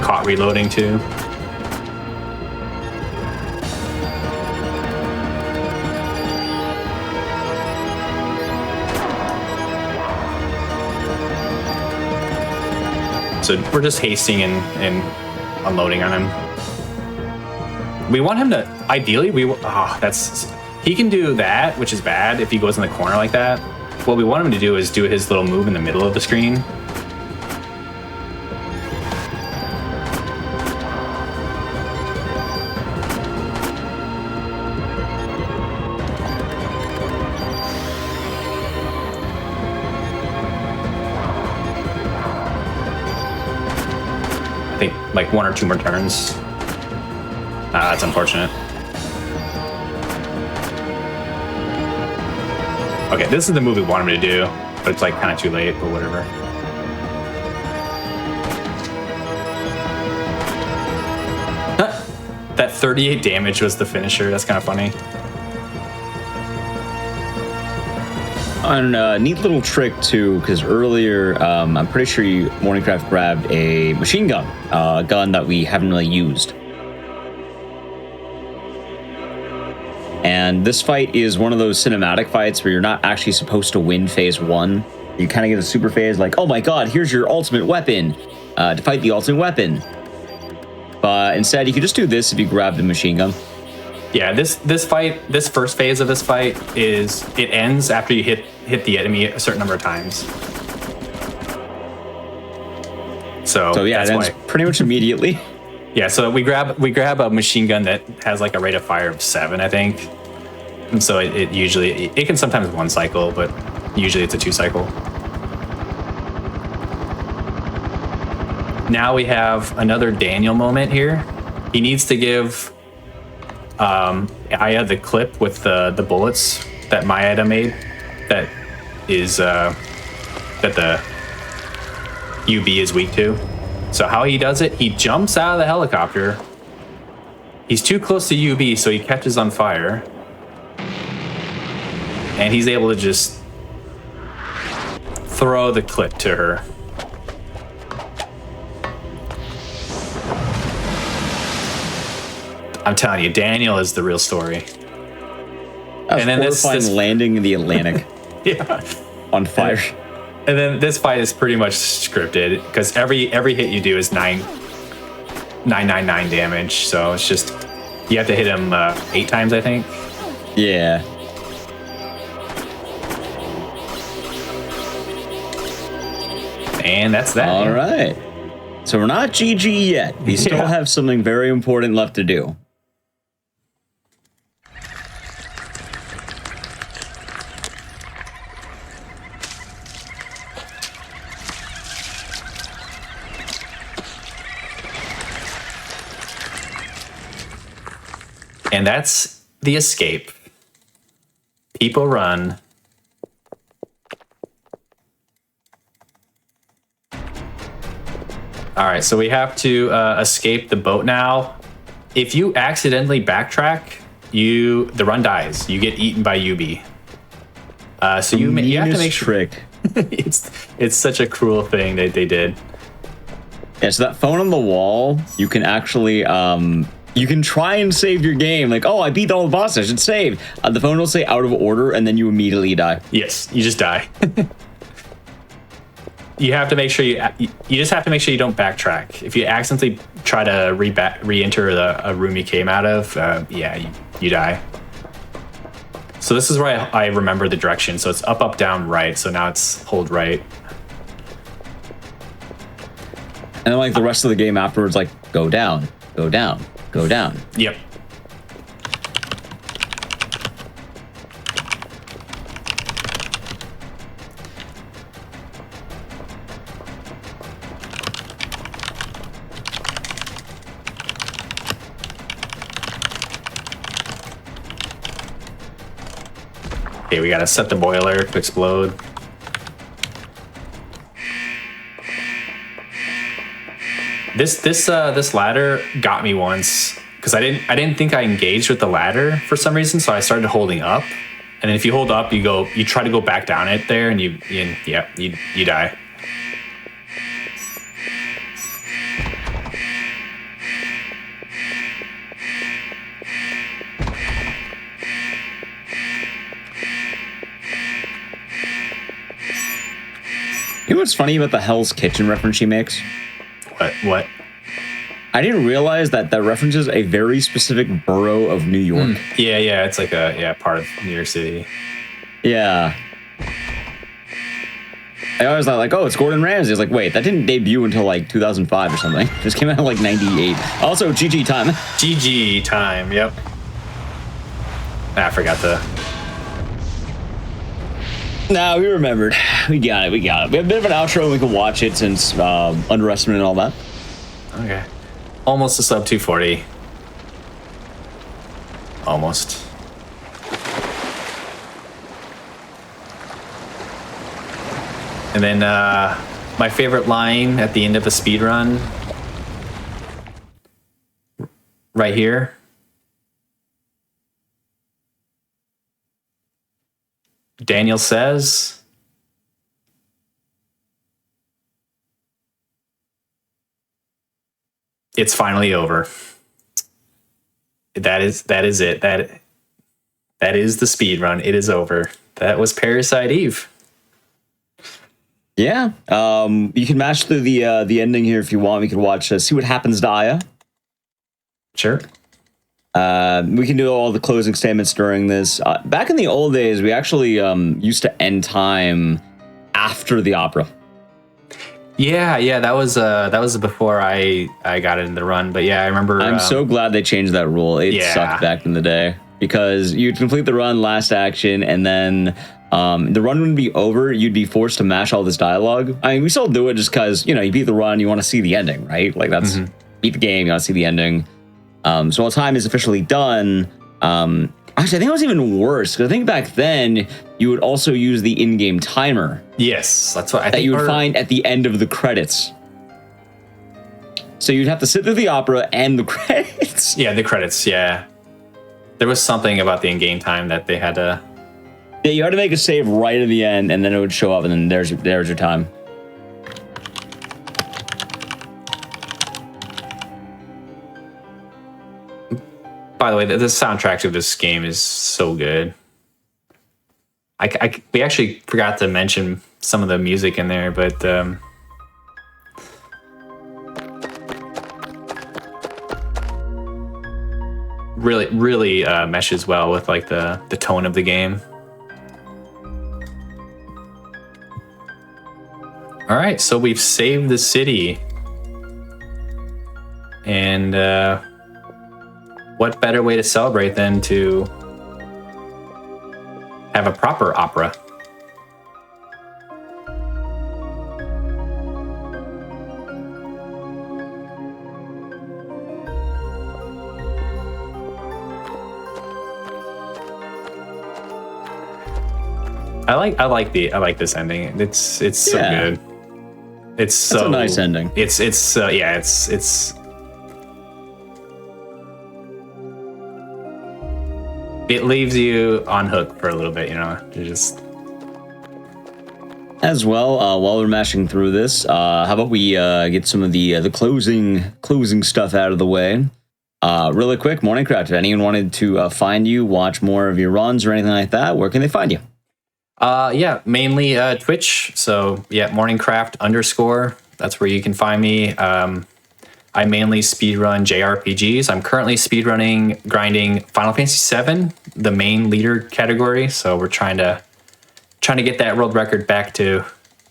Caught reloading too. So we're just hasting and unloading on him. We want him to, ideally, he can do that, which is bad if he goes in the corner like that. What we want him to do is do his little move in the middle of the screen. I think like 1 or 2 more turns. That's unfortunate. Okay, this is the move we want him to do, but it's like kind of too late, but whatever. That 38 damage was the finisher. That's kind of funny. On a neat little trick too, because earlier I'm pretty sure Morningcraft grabbed a machine gun, a gun that we haven't really used. And this fight is one of those cinematic fights where you're not actually supposed to win phase 1. You kind of get a super phase like, oh my god, here's your ultimate weapon to fight the ultimate weapon. But instead, you can just do this if you grab the machine gun. Yeah, this first phase of this fight it ends after you hit the enemy a certain number of times. So yeah, it ends pretty much immediately. Yeah, so we grab a machine gun that has like a rate of fire of 7, I think. And so it usually can sometimes 1 cycle, but usually it's a 2 cycle. Now we have another Daniel moment here. He needs to give Aya the clip with the bullets that Mayada made. That is that the UB is weak to. So how he does it, he jumps out of the helicopter. He's too close to UB, so he catches on fire. And he's able to just throw the clip to her. I'm telling you, Daniel is the real story. And then this landing in the Atlantic. Yeah. On fire. And then this fight is pretty much scripted because every hit you do is 999 damage. So it's just you have to hit him 8 times, I think. Yeah. And that's that. All right. So we're not GG yet. We still have something very important left to do. And that's the escape. People run. All right, so we have to escape the boat now. If you accidentally backtrack, the run dies. You get eaten by UB. So you have to make sure. Trick. It's such a cruel thing that they did. Yeah, so that phone on the wall, you can actually you can try and save your game. Like, oh, I beat all the bosses, I should save. The phone will say out of order, and then you immediately die. Yes, you just die. You have to make sure you just have to make sure you don't backtrack. If you accidentally try to re-enter a room you came out of, yeah, you die. So this is where I remember the direction. So it's up, up, down, right. So now it's hold right. And then like the rest of the game afterwards, like go down, go down, go down. Yep. Okay, we gotta set the boiler to explode. This ladder got me once because I didn't think I engaged with the ladder for some reason, so I started holding up. And then if you hold up, you try to go back down it there, and you die. You know what's funny about the Hell's Kitchen reference she makes? What? I didn't realize that references a very specific borough of New York. Yeah, it's like a part of New York City. Yeah. I always thought like, oh, it's Gordon Ramsay. I was like, wait, that didn't debut until like 2005 or something. This came out in like 98. Also, GG time. GG time, yep. I forgot the... No, we remembered. We got it. We have a bit of an outro and we can watch it since underestimate and all that. Okay. Almost a sub 240. Almost. And then my favorite line at the end of a speed run, right here. Daniel says, "It's finally over." That is it. That is the speed run. It is over. That was Parasite Eve. Yeah. You can match through the ending here if you want. We could watch See What Happens to Aya. Sure. We can do all the closing statements during this. Back in the old days, we actually used to end time after the opera. Yeah, that was before I got into the run. But yeah, I remember. I'm so glad they changed that rule. It sucked back in the day because you'd complete the run, last action, and then the run wouldn't be over. You'd be forced to mash all this dialogue. I mean, we still do it just because you beat the run, you want to see the ending, right? Like that's beat the game, you want to see the ending. So while time is officially done, actually, I think it was even worse because I think back then you would also use the in-game timer. Yes, that's what I think. That you would find at the end of the credits. So you'd have to sit through the opera and the credits. Yeah, the credits. Yeah, there was something about the in-game time that they had to. Yeah, you had to make a save right at the end, and then it would show up, and then there's your time. By the way, the soundtrack of this game is so good. We actually forgot to mention some of the music in there, but really meshes well with like the tone of the game. All right, so we've saved the city, and what better way to celebrate than to have a proper opera? I like this ending. It's so good. It's a nice ending. It's it leaves you on hook for a little bit, you just. As well, while we're mashing through this, how about we get some of the closing stuff out of the way? Really quick, Morningcraft, if anyone wanted to find you, watch more of your runs or anything like that, where can they find you? Yeah, mainly Twitch. So yeah, Morningcraft _. That's where you can find me. I mainly speedrun JRPGs. I'm currently speedrunning, grinding Final Fantasy VII, the main leader category. So we're trying to get that world record back to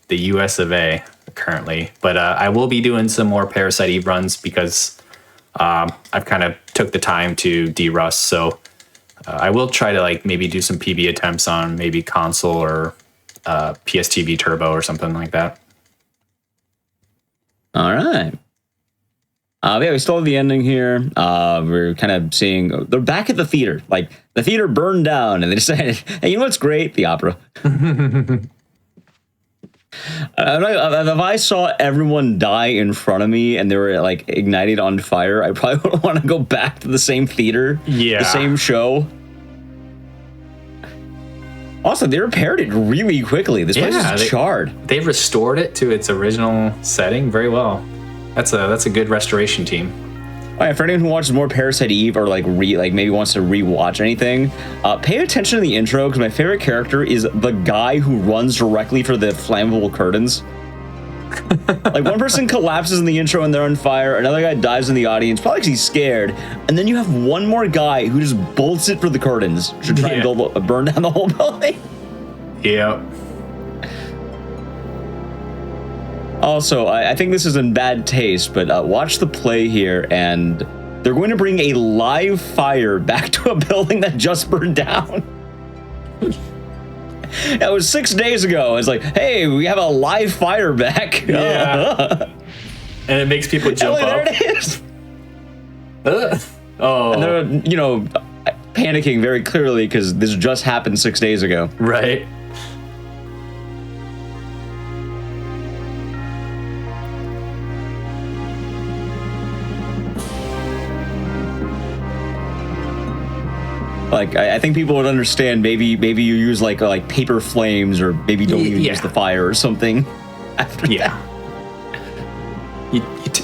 the US of A currently. But I will be doing some more Parasite Eve runs because I've kind of took the time to de-rust. So I will try to like maybe do some PB attempts on maybe console or PSTV Turbo or something like that. All right. Yeah, we still have the ending here. We're kind of seeing they're back at the theater. Like the theater burned down, and they decided, hey, you know what's great? The opera. If I saw everyone die in front of me and they were like ignited on fire, I probably would want to go back to the same theater, the same show. Also, they repaired it really quickly. This place is charred. They restored it to its original setting very well. That's a good restoration team. All right, for anyone who watches more Parasite Eve or like maybe wants to rewatch anything, pay attention to the intro because my favorite character is the guy who runs directly for the flammable curtains. Like one person collapses in the intro and they're on fire, another guy dies in the audience, probably because he's scared, and then you have one more guy who just bolts it for the curtains to try and burn down the whole building. Yep. Also, I think this is in bad taste, but watch the play here, and they're going to bring a live fire back to a building that just burned down. That was 6 days ago. It's like, hey, we have a live fire back. Yeah. And it makes people jump up. There it is. Oh. And they're, panicking very clearly because this just happened 6 days ago. Right. Like, I think people would understand. Maybe you use like paper flames, or maybe don't even use the fire or something. After that,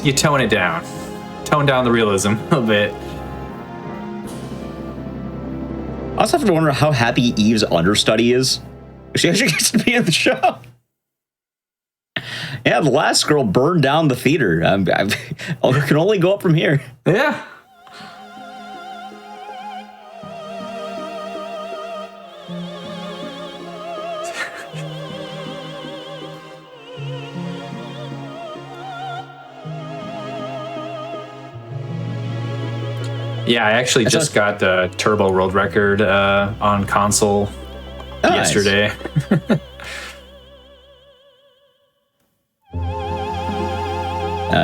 you tone it down, tone down the realism a bit. I also have to wonder how happy Eve's understudy is. She actually gets to be in the show. Yeah, the last girl burned down the theater. It can only go up from here. Yeah. Yeah, I actually just got the Turbo World Record on console yesterday.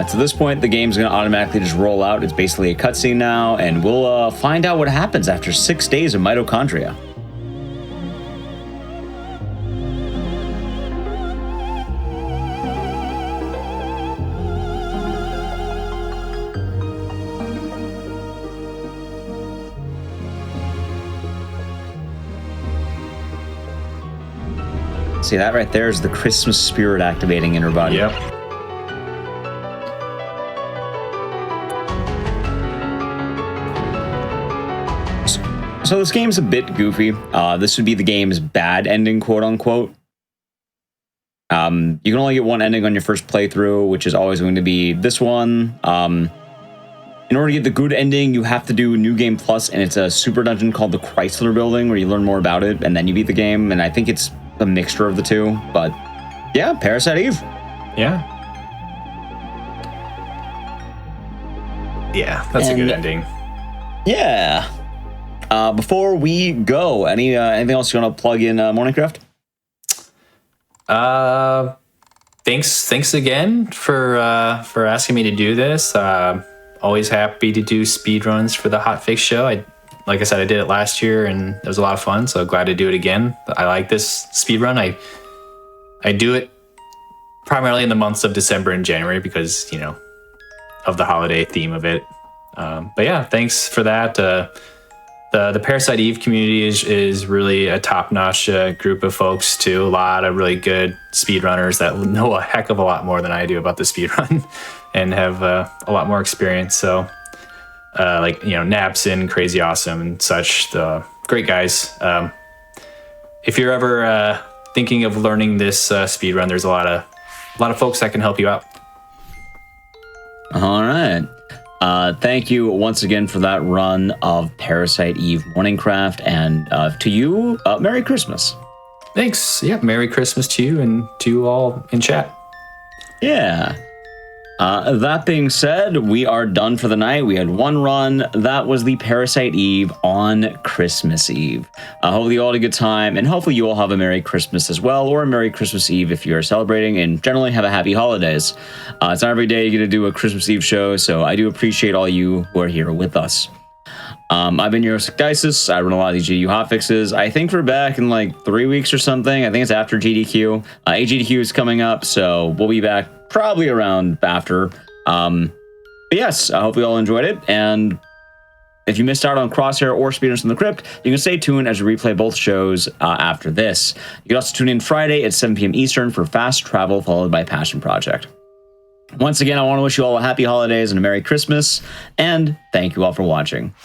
To this point, the game's going to automatically just roll out. It's basically a cutscene now, and we'll find out what happens after 6 days of mitochondria. See, that right there is the Christmas spirit activating in her body. Yep. So this game's a bit goofy. This would be the game's bad ending, quote unquote. You can only get one ending on your first playthrough, which is always going to be this one. In order to get the good ending, you have to do New Game Plus, and it's a super dungeon called the Chrysler Building, where you learn more about it, and then you beat the game. And I think it's a mixture of the two, but yeah, Parasite Eve. Yeah. Yeah, that's a good ending. Yeah. Before we go, anything else you want to plug in, Morningcraft? Thanks again for asking me to do this. Always happy to do speedruns for the Hotfix show. Like I said, I did it last year and it was a lot of fun, so glad to do it again. I like this speedrun. I do it primarily in the months of December and January because, of the holiday theme of it. But yeah, thanks for that. The Parasite Eve community is really a top-notch group of folks too. A lot of really good speedrunners that know a heck of a lot more than I do about the speedrun and have a lot more experience. So Napson, Crazy Awesome, and such, the great guys. If you're ever thinking of learning this speedrun, there's a lot of folks that can help you out. All right. Thank you once again for that run of Parasite Eve Morningcraft, and to you, Merry Christmas. Thanks. Yeah, Merry Christmas to you and to you all in chat. Yeah. That being said, we are done for the night. We had one run. That was the Parasite Eve on Christmas Eve. Hopefully you all had a good time, and hopefully you all have a Merry Christmas as well, or a Merry Christmas Eve if you're celebrating, and generally have a happy holidays. It's not every day you get to do a Christmas Eve show, so I do appreciate all you who are here with us. I've been your Dices. I run a lot of these GDQ hotfixes. I think we're back in like 3 weeks or something. I think it's after GDQ. AGDQ is coming up, so we'll be back probably around after. But yes, I hope you all enjoyed it. And if you missed out on Crosshair or Speedruns From the Crypt, you can stay tuned as we replay both shows after this. You can also tune in Friday at 7 p.m. Eastern for Fast Travel, followed by Passion Project. Once again, I want to wish you all a happy holidays and a Merry Christmas, and thank you all for watching.